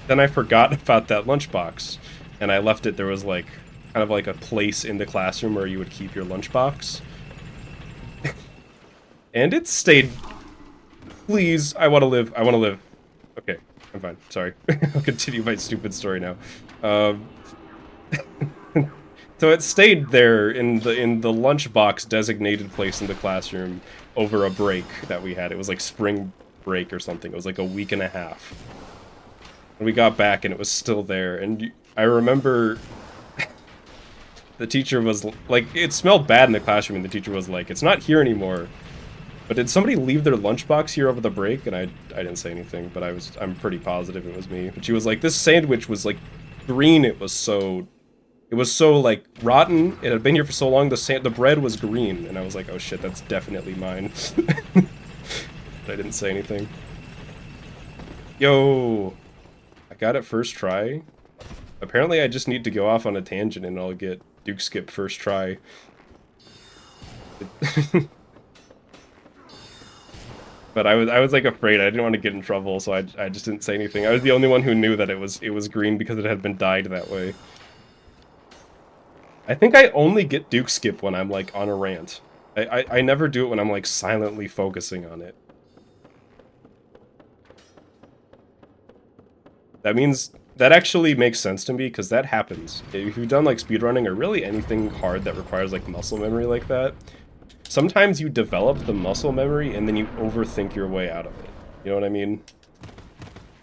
Speaker 1: then I forgot about that lunchbox, and I left it. There was, like, kind of like a place in the classroom where you would keep your lunchbox. And it stayed... Please, I want to live. I want to live. Okay, I'm fine. Sorry. I'll continue my stupid story now. So it stayed there in the lunchbox designated place in the classroom over a break that we had. It was like spring break or something. It was like a week and a half. And we got back and it was still there. And I remember the teacher was like, it smelled bad in the classroom, and the teacher was like, "It's not here anymore. But did somebody leave their lunchbox here over the break?" And I didn't say anything, but I'm pretty positive it was me. And she was like, "This sandwich was like green. It was so like rotten. It had been here for so long. The bread was green." And I was like, "Oh shit, that's definitely mine." But I didn't say anything. Yo, I got it first try. Apparently, I just need to go off on a tangent and I'll get Duke Skip first try. But I was like afraid. I didn't want to get in trouble, so I just didn't say anything. I was the only one who knew that it was green because it had been dyed that way. I think I only get Duke Skip when I'm like on a rant. I never do it when I'm like silently focusing on it. That means that actually makes sense to me, because that happens. If you've done like speedrunning or really anything hard that requires like muscle memory like that, sometimes you develop the muscle memory and then you overthink your way out of it. You know what I mean?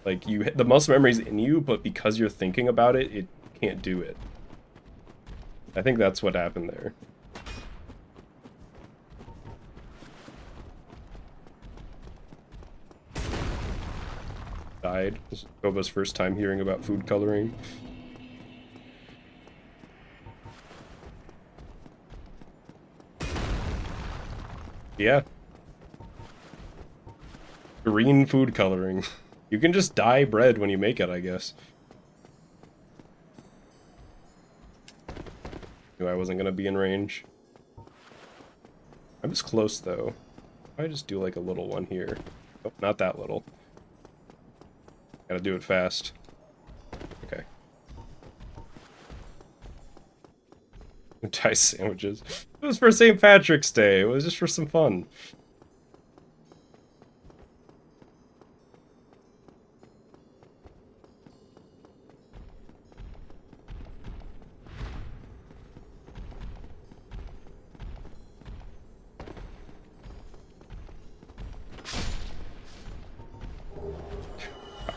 Speaker 1: Like, the muscle memory's in you, but because you're thinking about it, it can't do it. I think that's what happened there. Died. This is Koba's first time hearing about food coloring. Yeah. Green food coloring. You can just dye bread when you make it, I guess. Knew I wasn't gonna be in range. I was close, though. I just do like a little one here. Oh, not that little. Gotta do it fast. Okay. Dye sandwiches. It was for St. Patrick's Day. It was just for some fun.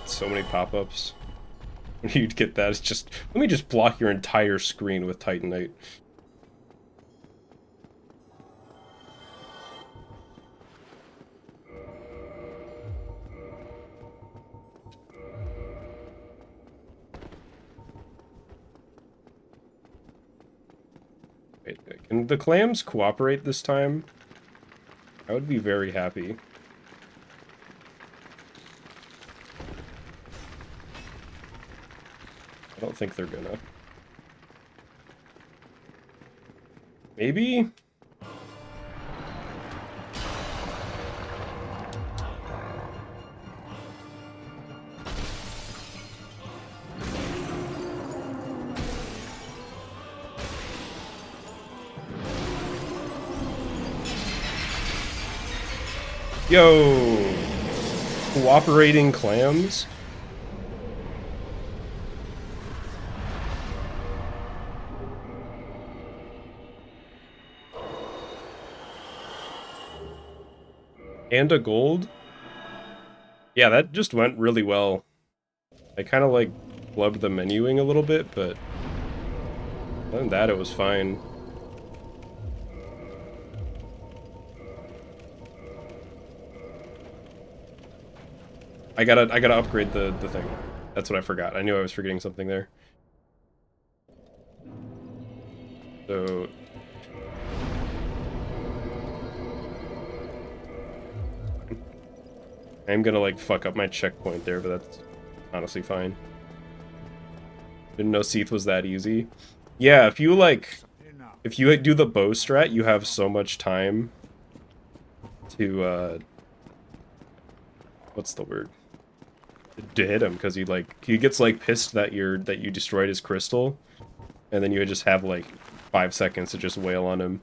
Speaker 1: So many pop-ups. When you'd get that, it's just, let me just block your entire screen with Titanite. Wait, can the clams cooperate this time? I would be very happy. I don't think they're gonna. Maybe? Yo! Cooperating clams? And a gold? Yeah, that just went really well. I kind of like flubbed the menuing a little bit, but other than that, it was fine. I gotta upgrade the thing. That's what I forgot. I knew I was forgetting something there. So I'm gonna like fuck up my checkpoint there, but that's honestly fine. Didn't know Seath was that easy. Yeah, if you do the bow strat, you have so much time to what's the word? To hit him, because he gets like pissed that you destroyed his crystal, and then you would just have like 5 seconds to just wail on him,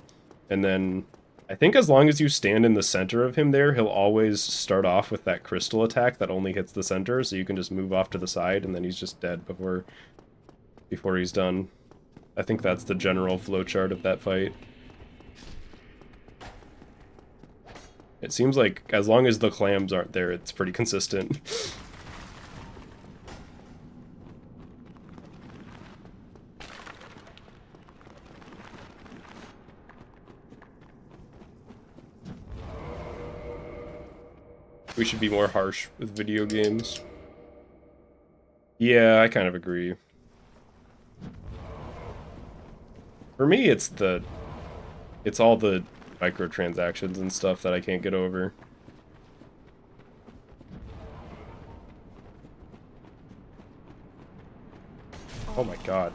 Speaker 1: and then I think as long as you stand in the center of him there, he'll always start off with that crystal attack that only hits the center, so you can just move off to the side, and then he's just dead before he's done. I think that's the general flowchart of that fight. It seems like as long as the clams aren't there, it's pretty consistent. We should be more harsh with video games. Yeah, I kind of agree. For me, it's all the microtransactions and stuff that I can't get over. Oh my god.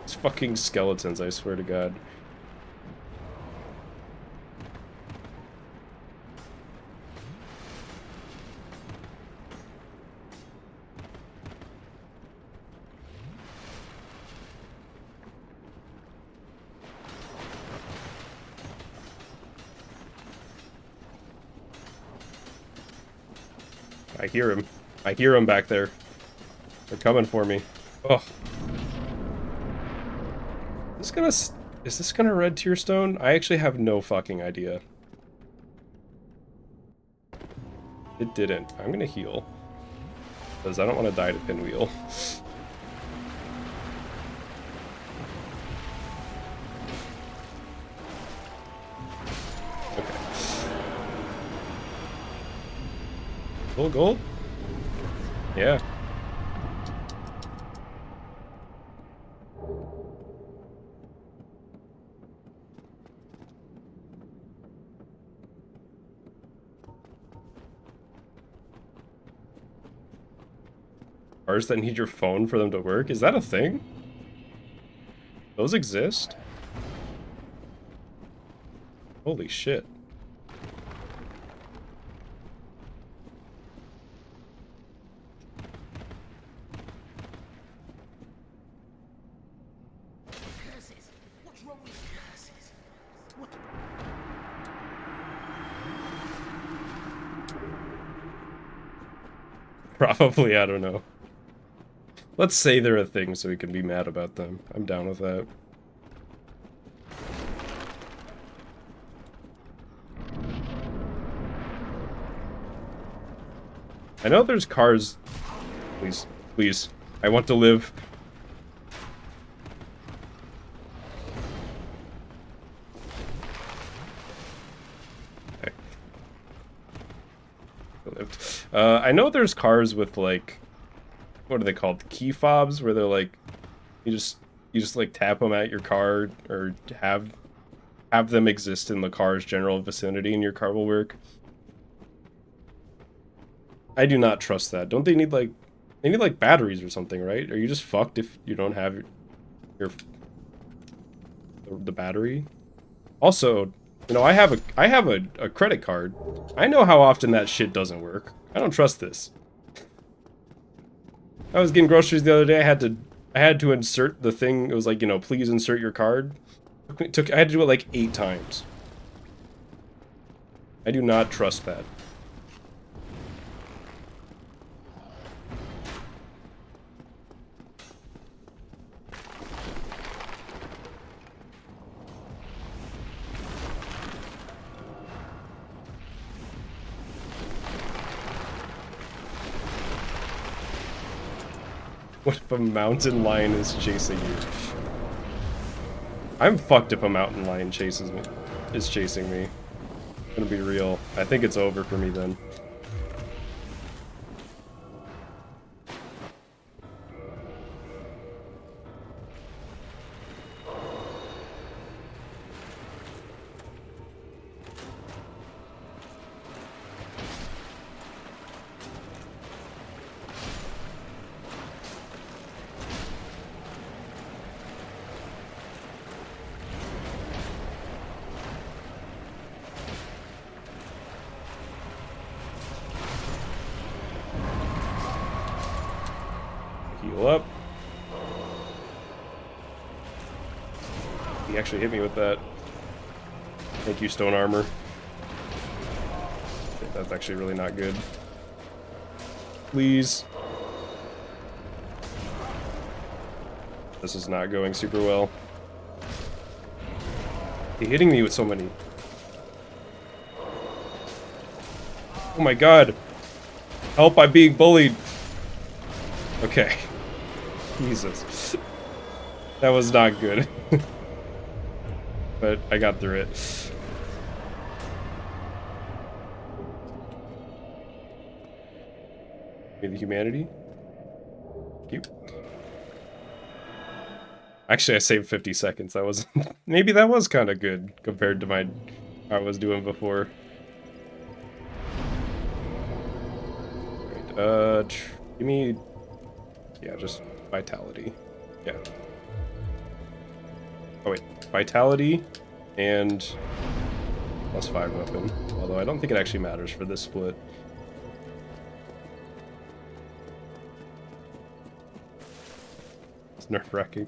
Speaker 1: It's fucking skeletons, I swear to god. I hear him. I hear him back there. They're coming for me. Oh. Is this gonna red tearstone? I actually have no fucking idea. It didn't. I'm gonna heal. Because I don't want to die to pinwheel. Full gold? Yeah. Cars that need your phone for them to work? Is that a thing? Those exist? Holy shit. Probably, I don't know. Let's say they're a thing so we can be mad about them. I'm down with that. I know there's cars. Please, please. I want to live. Okay. I lived. I know there's cars with like, what are they called? Key fobs, where they're like, you just You just like tap them at your car, or have them exist in the car's general vicinity, and your car will work. I do not trust that. Don't they need like batteries or something, right? Are you just fucked if you don't have your the battery? Also, you know, I have a credit card. I know how often that shit doesn't work. I don't trust this. I was getting groceries the other day. I had to insert the thing. It was like, you know, please insert your card. I had to do it like 8 times. I do not trust that. What if a mountain lion is chasing you? I'm fucked if a mountain lion is chasing me. I'm gonna be real. I think it's over for me then. Heal up. He actually hit me with that. Thank you, stone armor. That's actually really not good. Please. This is not going super well. He's hitting me with so many. Oh my god. Help, I'm being bullied. Okay. Jesus. That was not good. But I got through it. Give me the humanity. Thank you. Actually, I saved 50 seconds. That was... maybe that was kind of good compared to how I was doing before. Right, give me... yeah, just vitality. Yeah. Oh wait, vitality and +5 weapon. Although I don't think it actually matters for this split. It's nerve-wracking.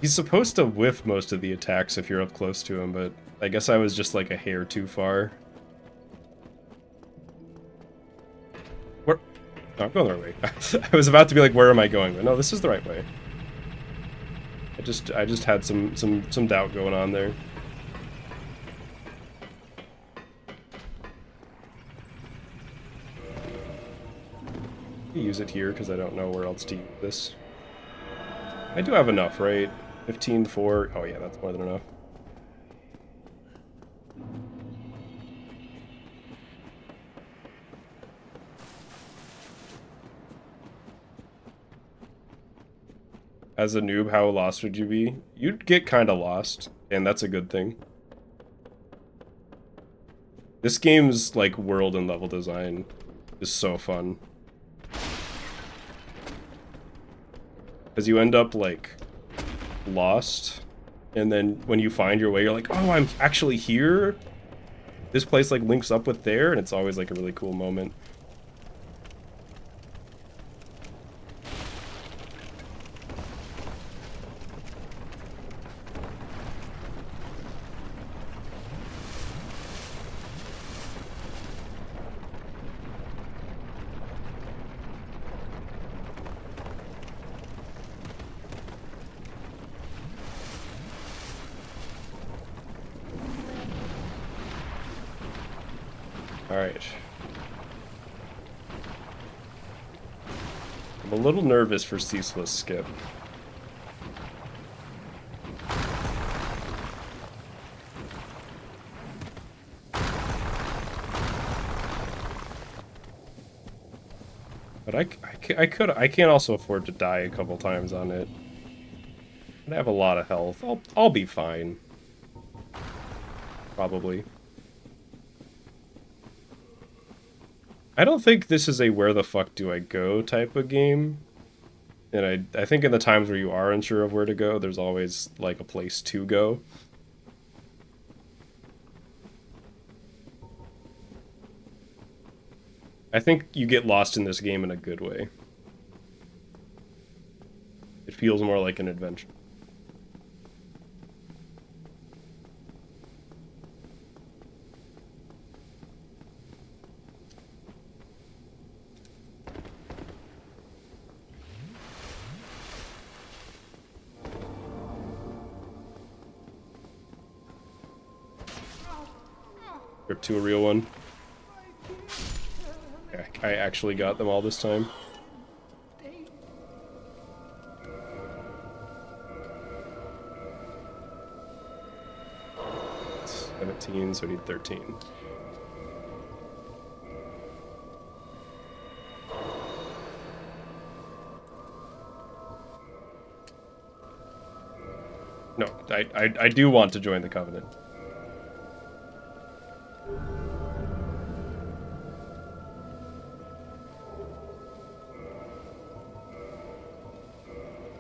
Speaker 1: He's supposed to whiff most of the attacks if you're up close to him, but I guess I was just like a hair too far. Where? No, I'm going the right way. I was about to be like, where am I going? But no, this is the right way. I just had some doubt going on there. Use it here because I don't know where else to use this. I do have enough, right? 15 for... oh yeah, that's more than enough. As a noob, how lost would you be? You'd get kind of lost, and that's a good thing. This game's, like, world and level design is so fun. Because you end up, like, lost, and then when you find your way, you're like, oh, I'm actually here? This place, like, links up with there, and it's always, like, a really cool moment. Alright. I'm a little nervous for ceaseless skip. But I can't also afford to die a couple times on it. I have a lot of health. I'll be fine. Probably. I don't think this is a where the fuck do I go type of game. And I think in the times where you are unsure of where to go, there's always like a place to go. I think you get lost in this game in a good way. It feels more like an adventure. Trip to a real one. Yeah, I actually got them all this time. It's 17, so I need 13. No, I do want to join the Covenant.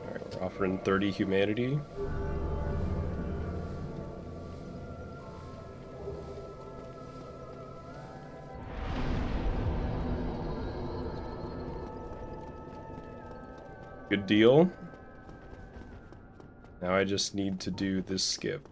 Speaker 1: Alright, we're offering 30 humanity. Good deal. Now I just need to do this skip.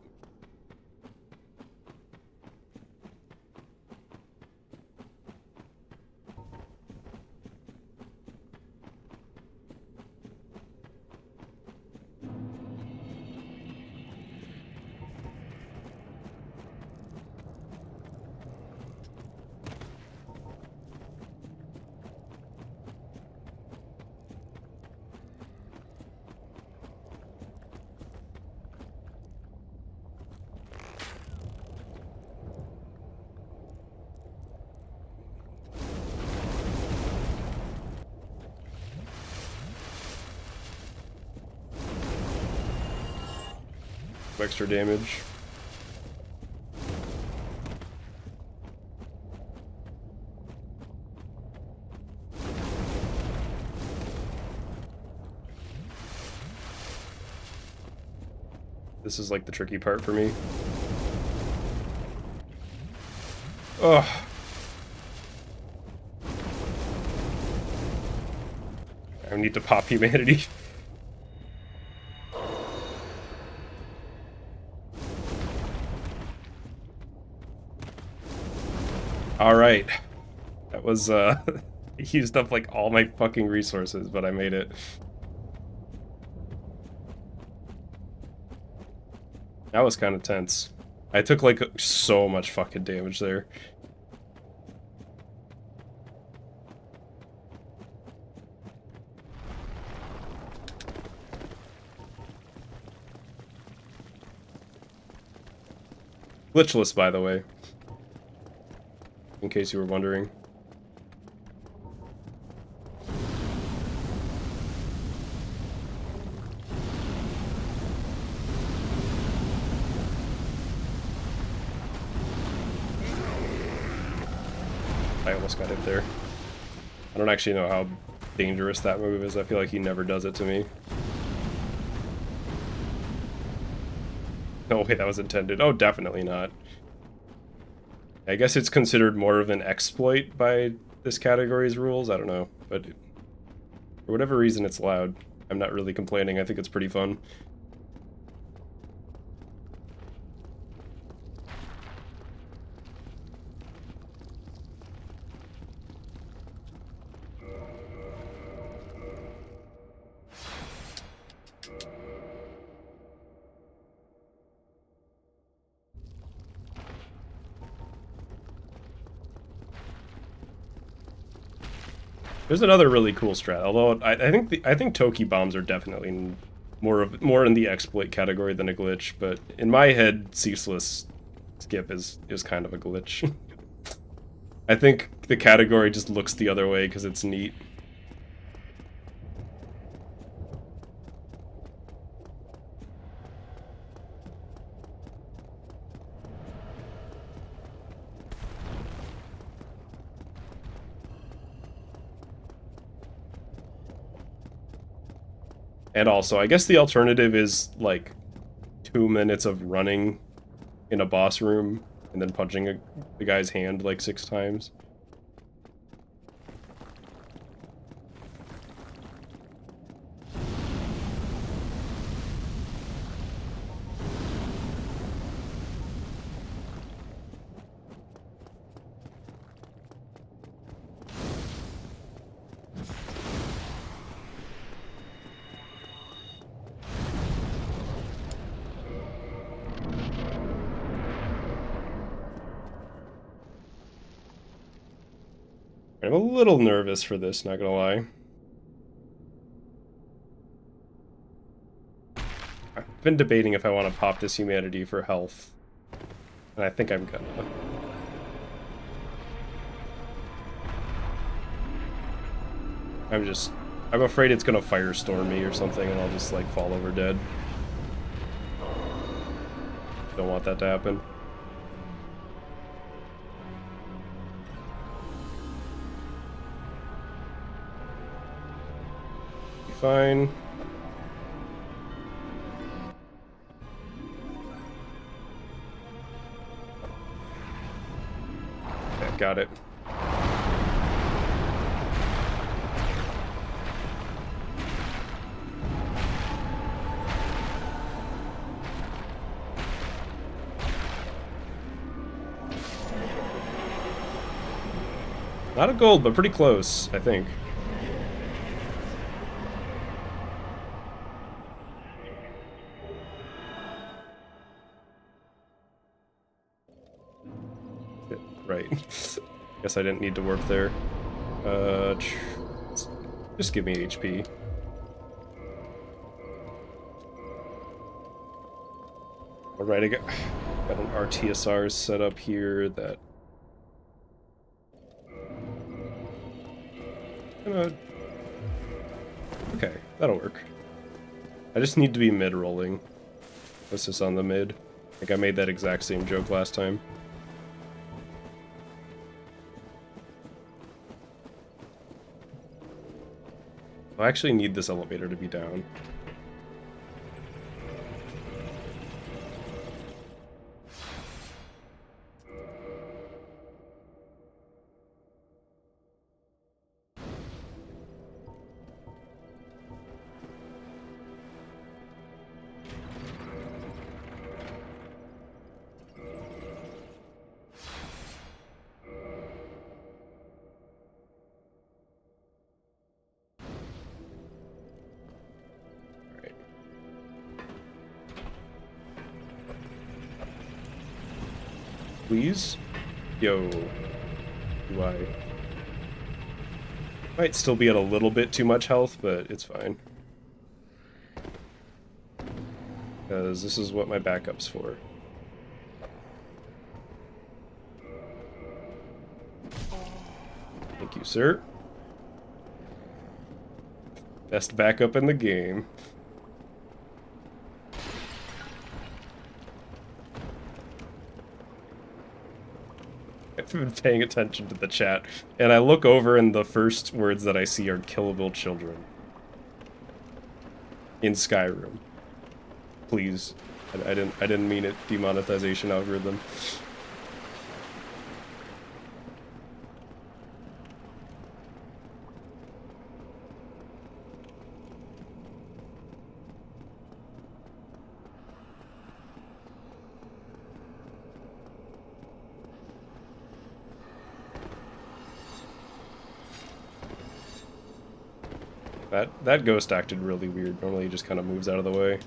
Speaker 1: Extra damage. This is like the tricky part for me. Ugh. I need to pop humanity. Alright. That was, used up like all my fucking resources, but I made it. That was kind of tense. I took like so much fucking damage there. Glitchless, by the way. In case you were wondering. I almost got hit there. I don't actually know how dangerous that move is. I feel like he never does it to me. No way that was intended. Oh, definitely not. I guess it's considered more of an exploit by this category's rules. I don't know, but for whatever reason it's allowed. I'm not really complaining. I think it's pretty fun. There's another really cool strat, although I think Toki bombs are definitely more in the exploit category than a glitch, but in my head, ceaseless skip is kind of a glitch. I think the category just looks the other way because it's neat. And also, I guess the alternative is, like, 2 minutes of running in a boss room and then punching the guy's hand, like, 6 times. I'm a little nervous for this, not gonna lie. I've been debating if I want to pop this humanity for health. And I think I'm gonna. I'm afraid it's gonna firestorm me or something and I'll just, like, fall over dead. Don't want that to happen. Be fine. Okay, got it. Not a gold, but pretty close, I think. Right. Guess I didn't need to warp there. Just give me HP. Alright, I got an RTSR set up here that... Okay, that'll work. I just need to be mid-rolling. What's this on the mid? I think I made that exact same joke last time. I actually need this elevator to be down. Please? Yo. UI. Might still be at a little bit too much health, but it's fine. Because this is what my backup's for. Thank you, sir. Best backup in the game. I've been paying attention to the chat, and I look over and the first words that I see are killable children. In Skyrim. Please. I didn't mean it, demonetization algorithm. That ghost acted really weird. Normally he just kind of moves out of the way.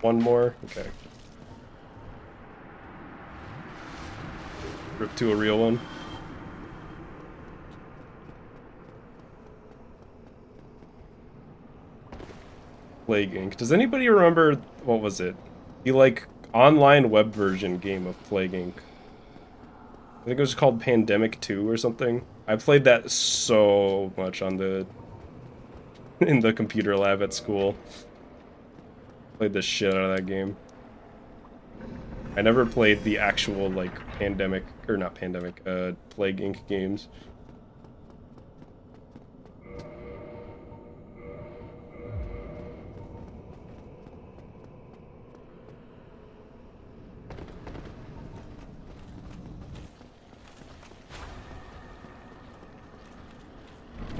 Speaker 1: One more? Okay. Rip to a real one. Plague Inc. Does anybody remember, what was it? The, like, online web version game of Plague Inc. I think it was called Pandemic 2 or something. I played that so much on the... in the computer lab at school. Played the shit out of that game. I never played the actual, like, Pandemic... or not Pandemic, Plague Inc. games.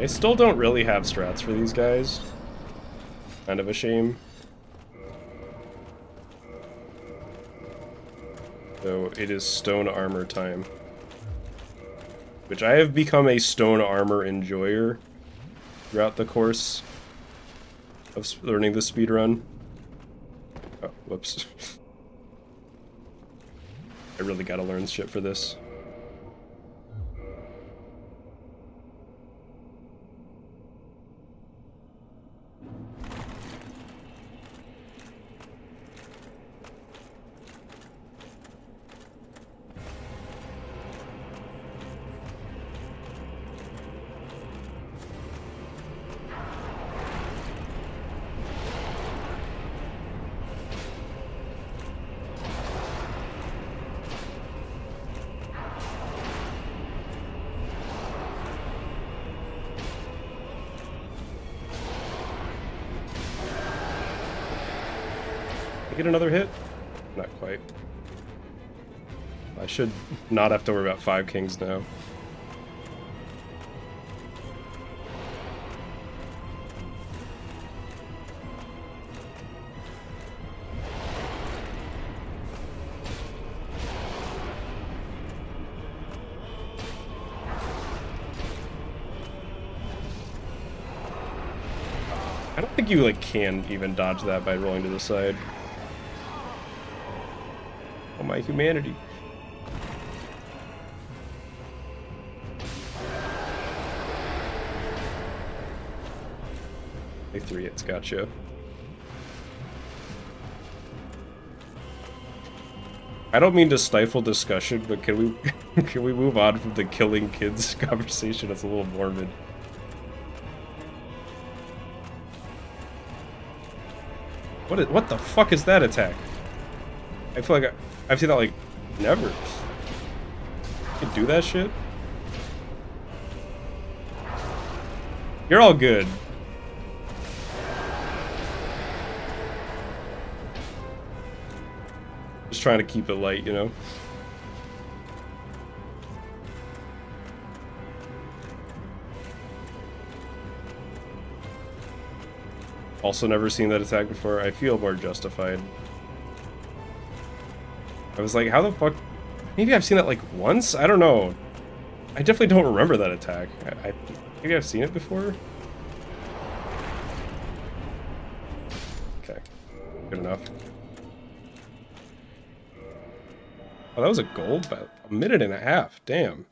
Speaker 1: I still don't really have strats for these guys. Kind of a shame. So it is stone armor time. Which I have become a stone armor enjoyer throughout the course of learning the speedrun. Oh, whoops. I really gotta learn shit for this. Get another hit? Not quite. I should not have to worry about 5 kings now. I don't think you, like, can even dodge that by rolling to the side. Oh, my humanity. A 3, it's gotcha. I don't mean to stifle discussion, but can we can we move on from the killing kids conversation? It's a little morbid. What the fuck is that attack? I feel like I've seen that, like, never. You can do that shit? You're all good. Just trying to keep it light, you know? Also never seen that attack before. I feel more justified. I was like, how the fuck? Maybe I've seen that, like, once? I don't know. I definitely don't remember that attack. Maybe I've seen it before? Okay. Good enough. Oh, that was a gold bet. 1.5 minutes. Damn.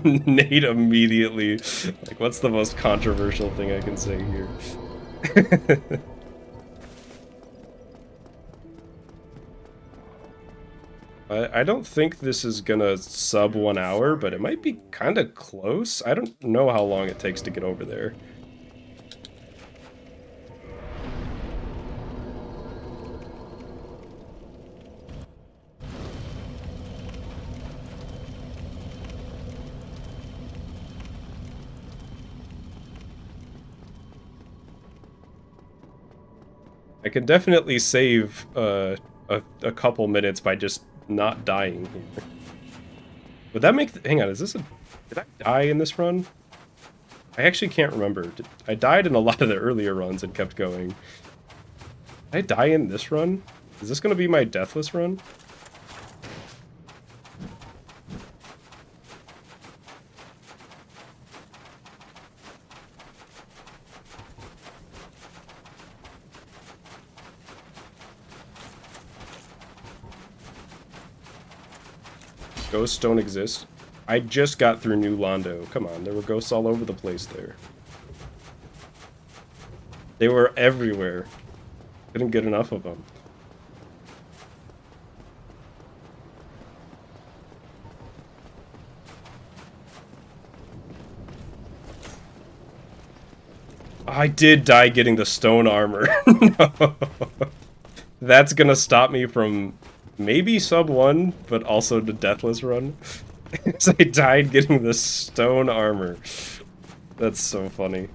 Speaker 1: Nate immediately, like, what's the most controversial thing I can say here? I don't think this is gonna sub 1 hour, but it might be kind of close. I don't know how long it takes to get over there. I can definitely save a couple minutes by just not dying here. Would that make... hang on, is this a... did I die in this run? I actually can't remember. I died in a lot of the earlier runs and kept going. Did I die in this run? Is this going to be my deathless run? Ghosts don't exist. I just got through New Londo. Come on, there were ghosts all over the place there. They were everywhere. Couldn't get enough of them. I did die getting the stone armor. No. That's gonna stop me from maybe sub 1, but also the deathless run. Because I died getting the stone armor. That's so funny.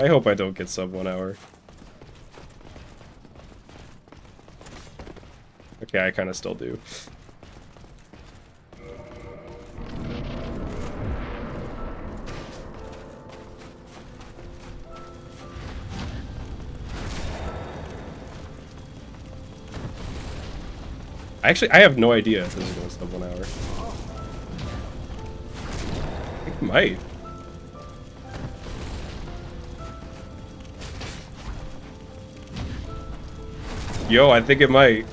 Speaker 1: I hope I don't get sub 1 hour. Okay, I kind of still do. Actually, I have no idea if this is going to sub 1 hour. I think it might. Yo, I think it might.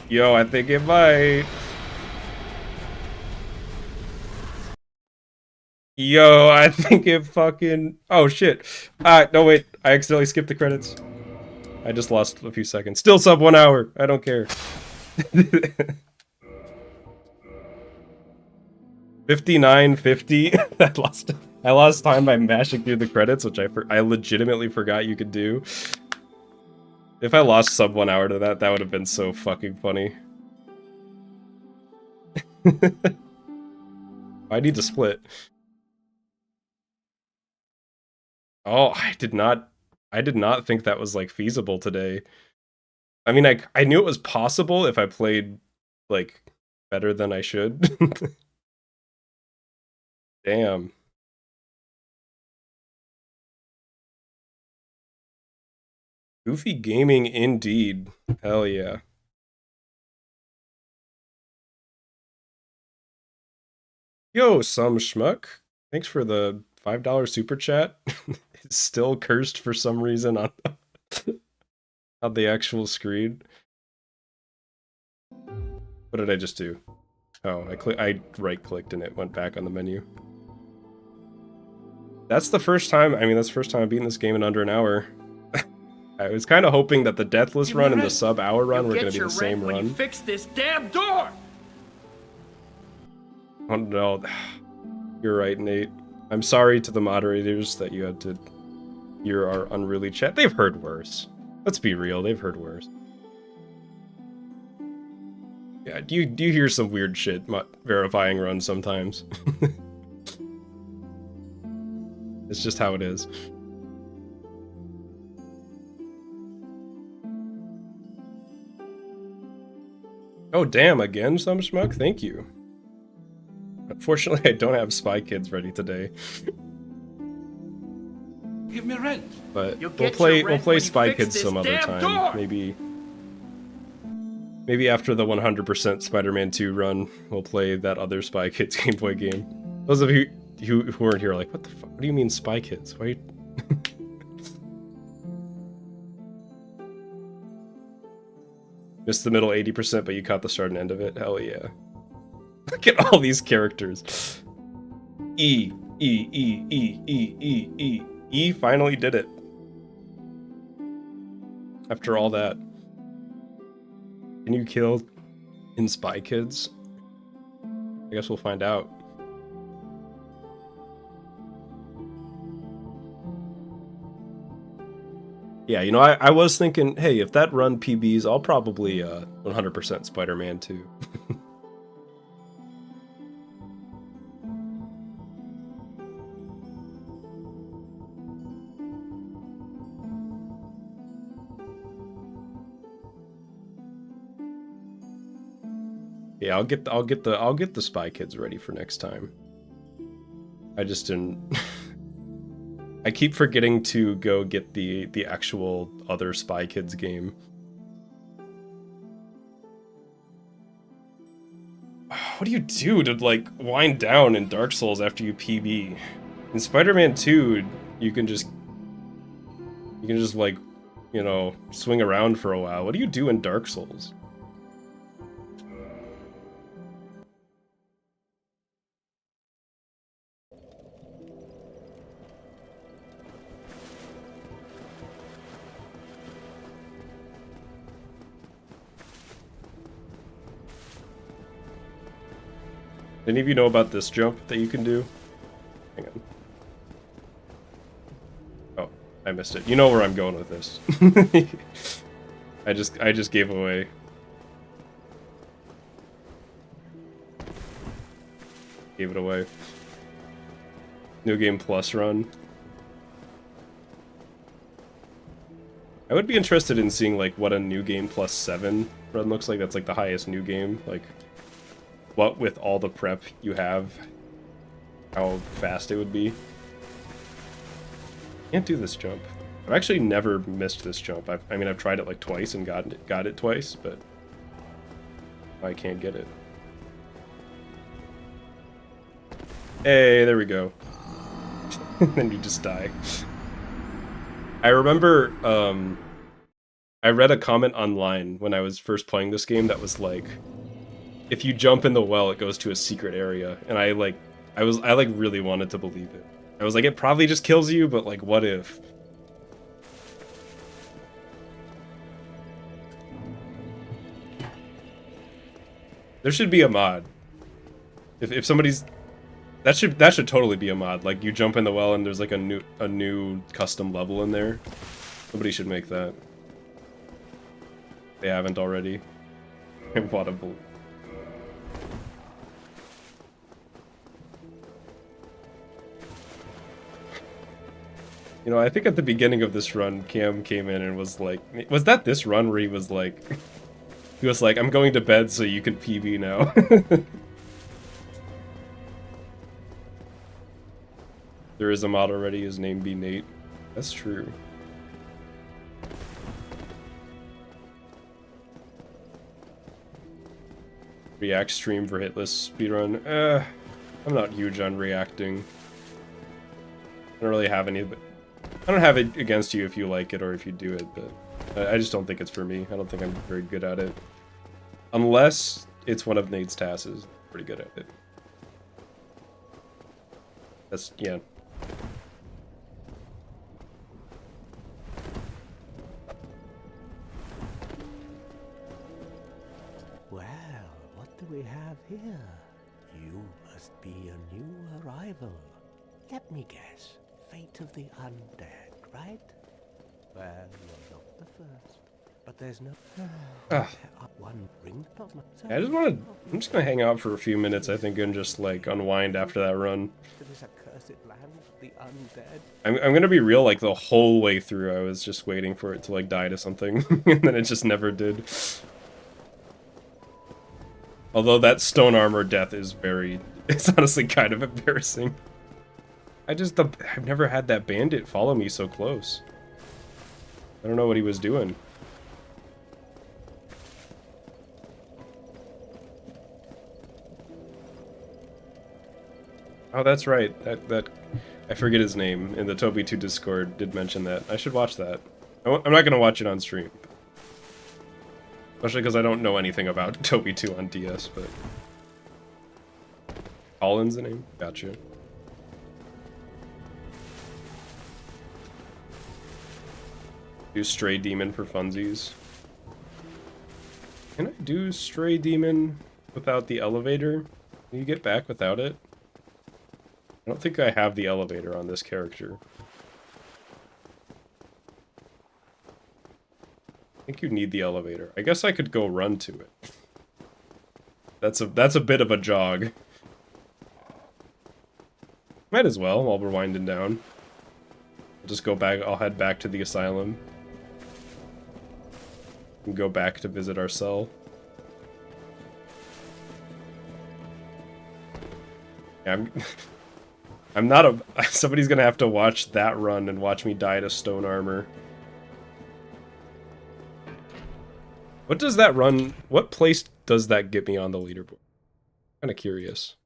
Speaker 1: Yo, I think it might. Yo, I think it fucking... Oh, shit. No, wait. I accidentally skipped the credits. I just lost a few seconds. Still sub 1 hour. I don't care. 59:50. I lost time by mashing through the credits, which I legitimately forgot you could do. If I lost sub 1 hour to that, that would have been so fucking funny. I need to split. Oh, I did not think that was like feasible today. I mean, I knew it was possible if I played like better than I should. Damn. Goofy gaming indeed. Hell yeah. Yo, some schmuck. Thanks for the $5 super chat. It's still cursed for some reason on the actual screen. What did I just do? Oh, I right-clicked and it went back on the menu. That's the first time, I mean, that's the first time I've beaten this game in under an hour. I was kind of hoping that the deathless run and the sub-hour run were going to be the same run.
Speaker 3: Fix this damn door.
Speaker 1: Oh no, you're right, Nate. I'm sorry to the moderators that you had to hear our unruly chat. They've heard worse. Let's be real, they've heard worse. Yeah, do you hear some weird shit verifying runs sometimes? It's just how it is. Oh damn, again, some schmuck? Thank you. Unfortunately, I don't have Spy Kids ready today.
Speaker 3: Give me rent.
Speaker 1: But we'll play Spy Kids some other time. Door. Maybe after the 100% Spider-Man 2 run, we'll play that other Spy Kids Game Boy game. Those of you who weren't here are like, what the fuck? What do you mean Spy Kids? Why? Missed the middle 80%, but you caught the start and end of it. Hell yeah. Look at all these characters. E finally did it. After all that. Can you kill in Spy Kids? I guess we'll find out. Yeah, you know, I was thinking, hey, if that run PBs, I'll probably 100% Spider-Man 2. Yeah, I'll get the Spy Kids ready for next time. I just didn't. I keep forgetting to go get the actual other Spy Kids game. What do you do to like wind down in Dark Souls after you PB? In Spider-Man 2, you can just like you know, swing around for a while. What do you do in Dark Souls? Any of you know about this jump that you can do? Hang on. Oh, I missed it. You know where I'm going with this. I just gave away. Gave it away. New Game Plus run. I would be interested in seeing like what a New Game Plus 7 run looks like. That's like the highest new game. Like what with all the prep you have, how fast it would be. Can't do this jump. I've actually never missed this jump. I mean, I've tried it like twice and got it twice, but I can't get it. Hey, there we go. Then you just die. I remember, I read a comment online when I was first playing this game that was like, if you jump in the well, it goes to a secret area, and I really wanted to believe it. I was like, it probably just kills you, but like, what if? There should be a mod. If somebody's that should totally be a mod. Like you jump in the well and there's like a new custom level in there. Somebody should make that. They haven't already. What a bull. You know, I think at the beginning of this run, Cam came in and was like, was that this run where he was like, I'm going to bed so you can PB now. There is a mod already, his name be Nate. That's true. React stream for hitless speedrun. I'm not huge on reacting. I don't really have any, but I don't have it against you if you like it or if you do it, but I just don't think it's for me. I don't think I'm very good at it. Unless it's one of Nate's tasks. I'm pretty good at it. That's, yeah.
Speaker 4: Well, what do we have here? You must be a new arrival. Let me guess. Fate of the undead, right? Well, you're not the first. But there's no... one ring not my...
Speaker 1: I'm just gonna hang out for a few minutes, I think, and just, like, unwind after that run.
Speaker 4: To this accursed land, the undead.
Speaker 1: I'm gonna be real, like, the whole way through I was just waiting for it to, like, die to something, and then it just never did. Although that stone armor death is it's honestly kind of embarrassing. I've never had that bandit follow me so close. I don't know what he was doing. Oh, that's right. That I forget his name. In the Toby 2 Discord did mention that. I should watch that. I'm not gonna watch it on stream. Especially because I don't know anything about Toby 2 on DS, but... Colin's the name? Gotcha. Do Stray Demon for funsies. Can I do Stray Demon without the elevator? Can you get back without it? I don't think I have the elevator on this character. I think you need the elevator. I guess I could go run to it. That's a bit of a jog. Might as well while we're winding down. I'll just go back. I'll head back to the asylum. And go back to visit our cell. Yeah, I'm not a... Somebody's gonna have to watch that run and watch me die to stone armor. What does that run... What place does that get me on the leaderboard? I'm kinda curious.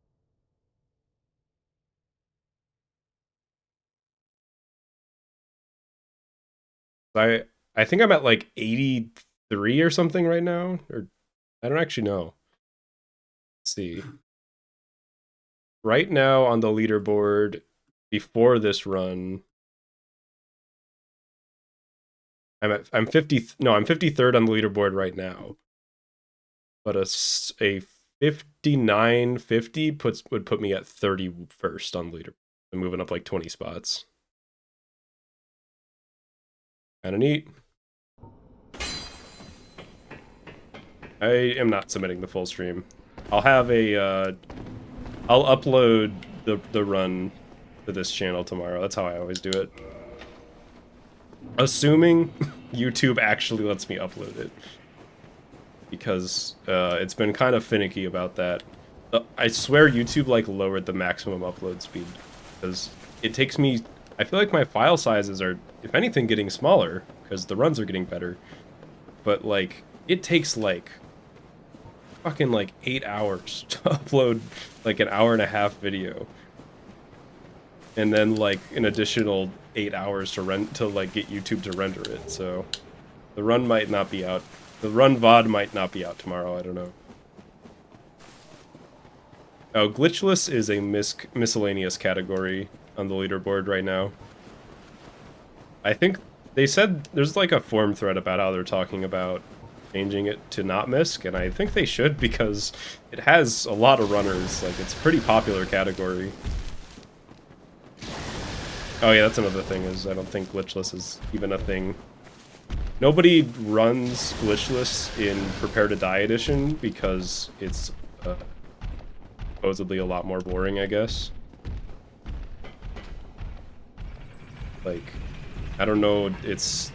Speaker 1: I I think I'm at like 83 or something right now, or I don't actually know. Let's see. Right now on the leaderboard, before this run, I'm 53rd on the leaderboard right now. But a 59.50 would put me at 31st on the leaderboard. I'm moving up like 20 spots. Kind of neat. I am not submitting the full stream. I'll have a I'll upload the run to this channel tomorrow. That's how I always do it. Assuming YouTube actually lets me upload it. Because it's been kind of finicky about that. I swear YouTube like lowered the maximum upload speed. Because it takes me... I feel like my file sizes are, if anything, getting smaller. Because the runs are getting better. But like, it takes like... fucking like 8 hours to upload like an hour-and-a-half video. And then like an additional 8 hours to like get YouTube to render it. So the run might not be out. The run VOD might not be out tomorrow, I don't know. Oh, Glitchless is a miscellaneous category on the leaderboard right now. I think they said there's like a forum thread about how they're talking about changing it to not misc, and I think they should because it has a lot of runners. Like, it's a pretty popular category. Oh yeah, that's another thing, is I don't think Glitchless is even a thing. Nobody runs Glitchless in Prepare to Die edition because it's supposedly a lot more boring, I guess. Like, I don't know, it's...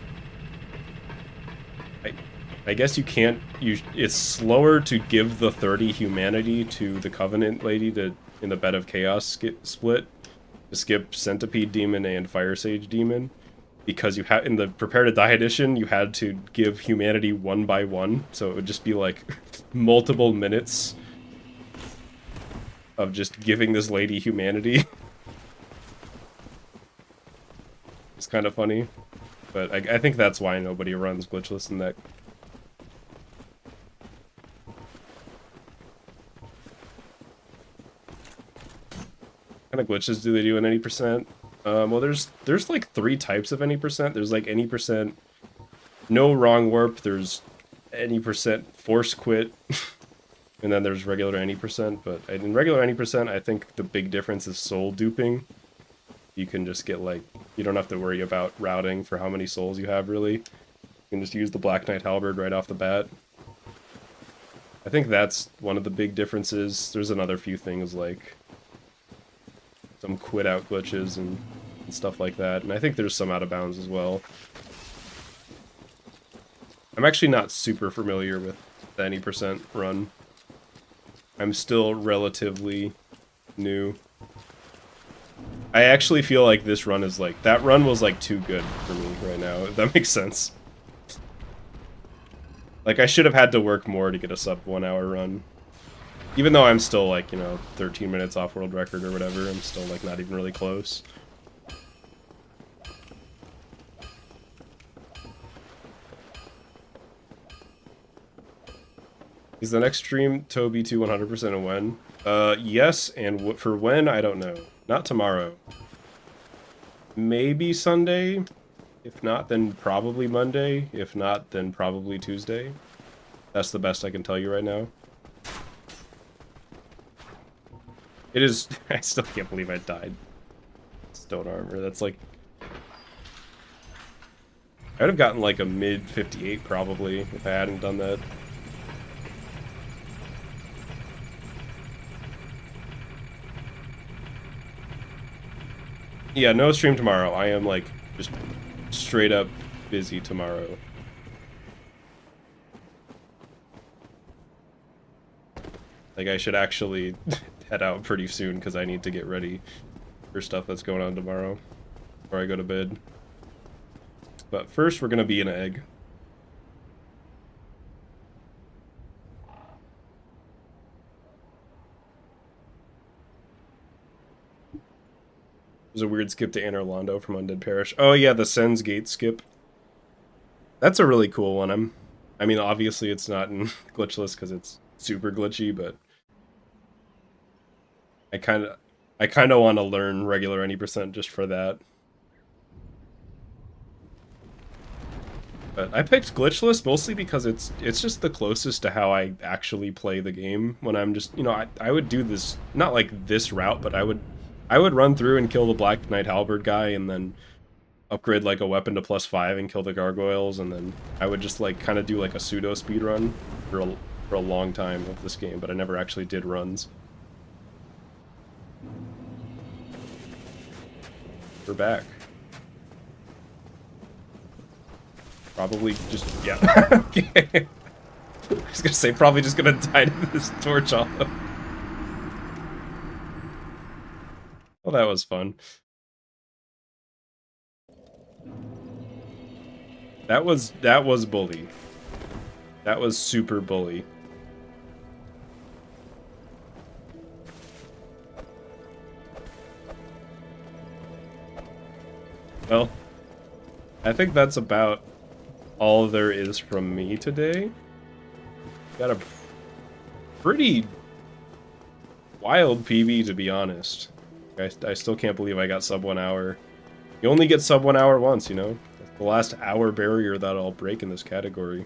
Speaker 1: I guess you can't... it's slower to give the 30 humanity to the Covenant lady in the Bed of Chaos split to skip Centipede Demon and Fire Sage Demon. Because you had in the Prepare to Die edition, you had to give humanity one by one, so it would just be like multiple minutes of just giving this lady humanity. It's kind of funny, but I think that's why nobody runs Glitchless in that. What kind of glitches do they do in any percent? Well, there's like 3 types of any percent. There's like any percent, no wrong warp. There's any percent force quit, and then there's regular any percent. But in regular any percent, I think the big difference is soul duping. You can just get like, you don't have to worry about routing for how many souls you have really. You can just use the Black Knight Halberd right off the bat. I think that's one of the big differences. There's another few things like some quit out glitches and stuff like that, and I think there's some out of bounds as well. I'm actually not super familiar with the any percent run. I'm still relatively new. I actually feel like this run is like, that run was like too good for me right now, if that makes sense. Like, I should have had to work more to get a sub 1 hour run. Even though I'm still, like, you know, 13 minutes off world record or whatever, I'm still, like, not even really close. Is the next stream Toby to 100% and when? Yes, and for when, I don't know. Not tomorrow. Maybe Sunday. If not, then probably Monday. If not, then probably Tuesday. That's the best I can tell you right now. It is... I still can't believe I died. Stone armor, that's like... I would have gotten like a mid 58 probably if I hadn't done that. Yeah, no stream tomorrow. I am like just straight up busy tomorrow. Like, I should actually head out pretty soon because I need to get ready for stuff that's going on tomorrow before I go to bed. But first, we're gonna be an egg. There's a weird skip to Anor Londo from Undead Parish. Oh yeah, the Sen's Gate skip. That's a really cool one. I mean, obviously it's not in Glitchless because it's super glitchy, but I kind of want to learn regular any percent just for that. But I picked Glitchless mostly because it's just the closest to how I actually play the game when I'm just, you know, I would do this, not like this route, but I would run through and kill the Black Knight Halberd guy and then upgrade like a weapon to +5 and kill the gargoyles, and then I would just like kind of do like a pseudo speedrun for a long time of this game, but I never actually did runs. We're back. Probably just, yeah. Okay. I was gonna say, probably just gonna die to this torch hollow. Well, that was fun. That was bully. That was super bully. Well, I think that's about all there is from me today. Got a pretty wild PB, to be honest. I still can't believe I got sub 1 hour. You only get sub 1 hour once, you know? That's the last hour barrier that I'll break in this category.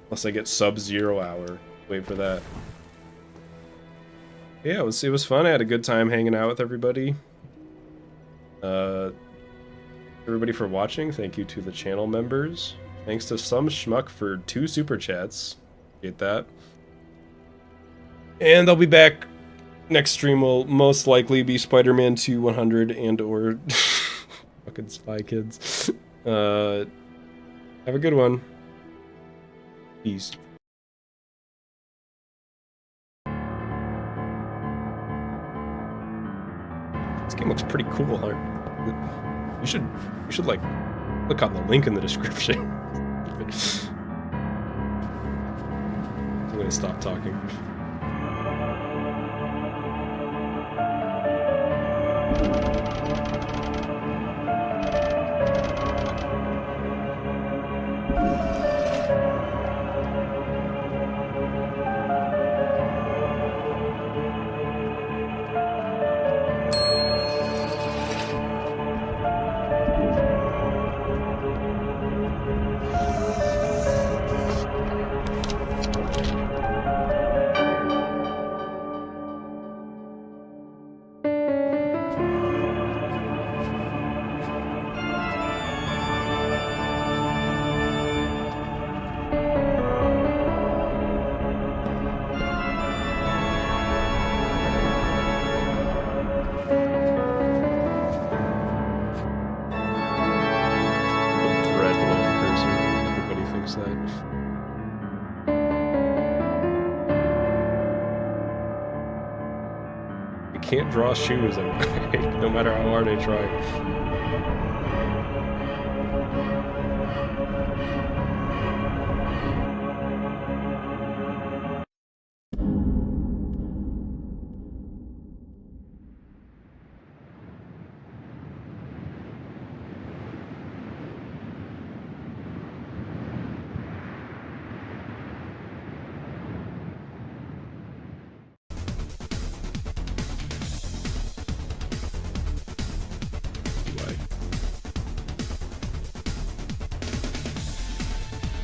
Speaker 1: Unless I get sub 0 hour. Wait for that. Yeah, it was fun. I had a good time hanging out with everybody. Everybody for watching. Thank you to the channel members. Thanks to some schmuck for 2 super chats. Get that. And I'll be back. Next stream will most likely be Spider-Man 2 100 and or fucking Spy Kids. Have a good one. Peace. This game looks pretty cool, huh? You should like click on the link in the description. I'm gonna stop talking. Can't draw shoes, no matter how hard I try.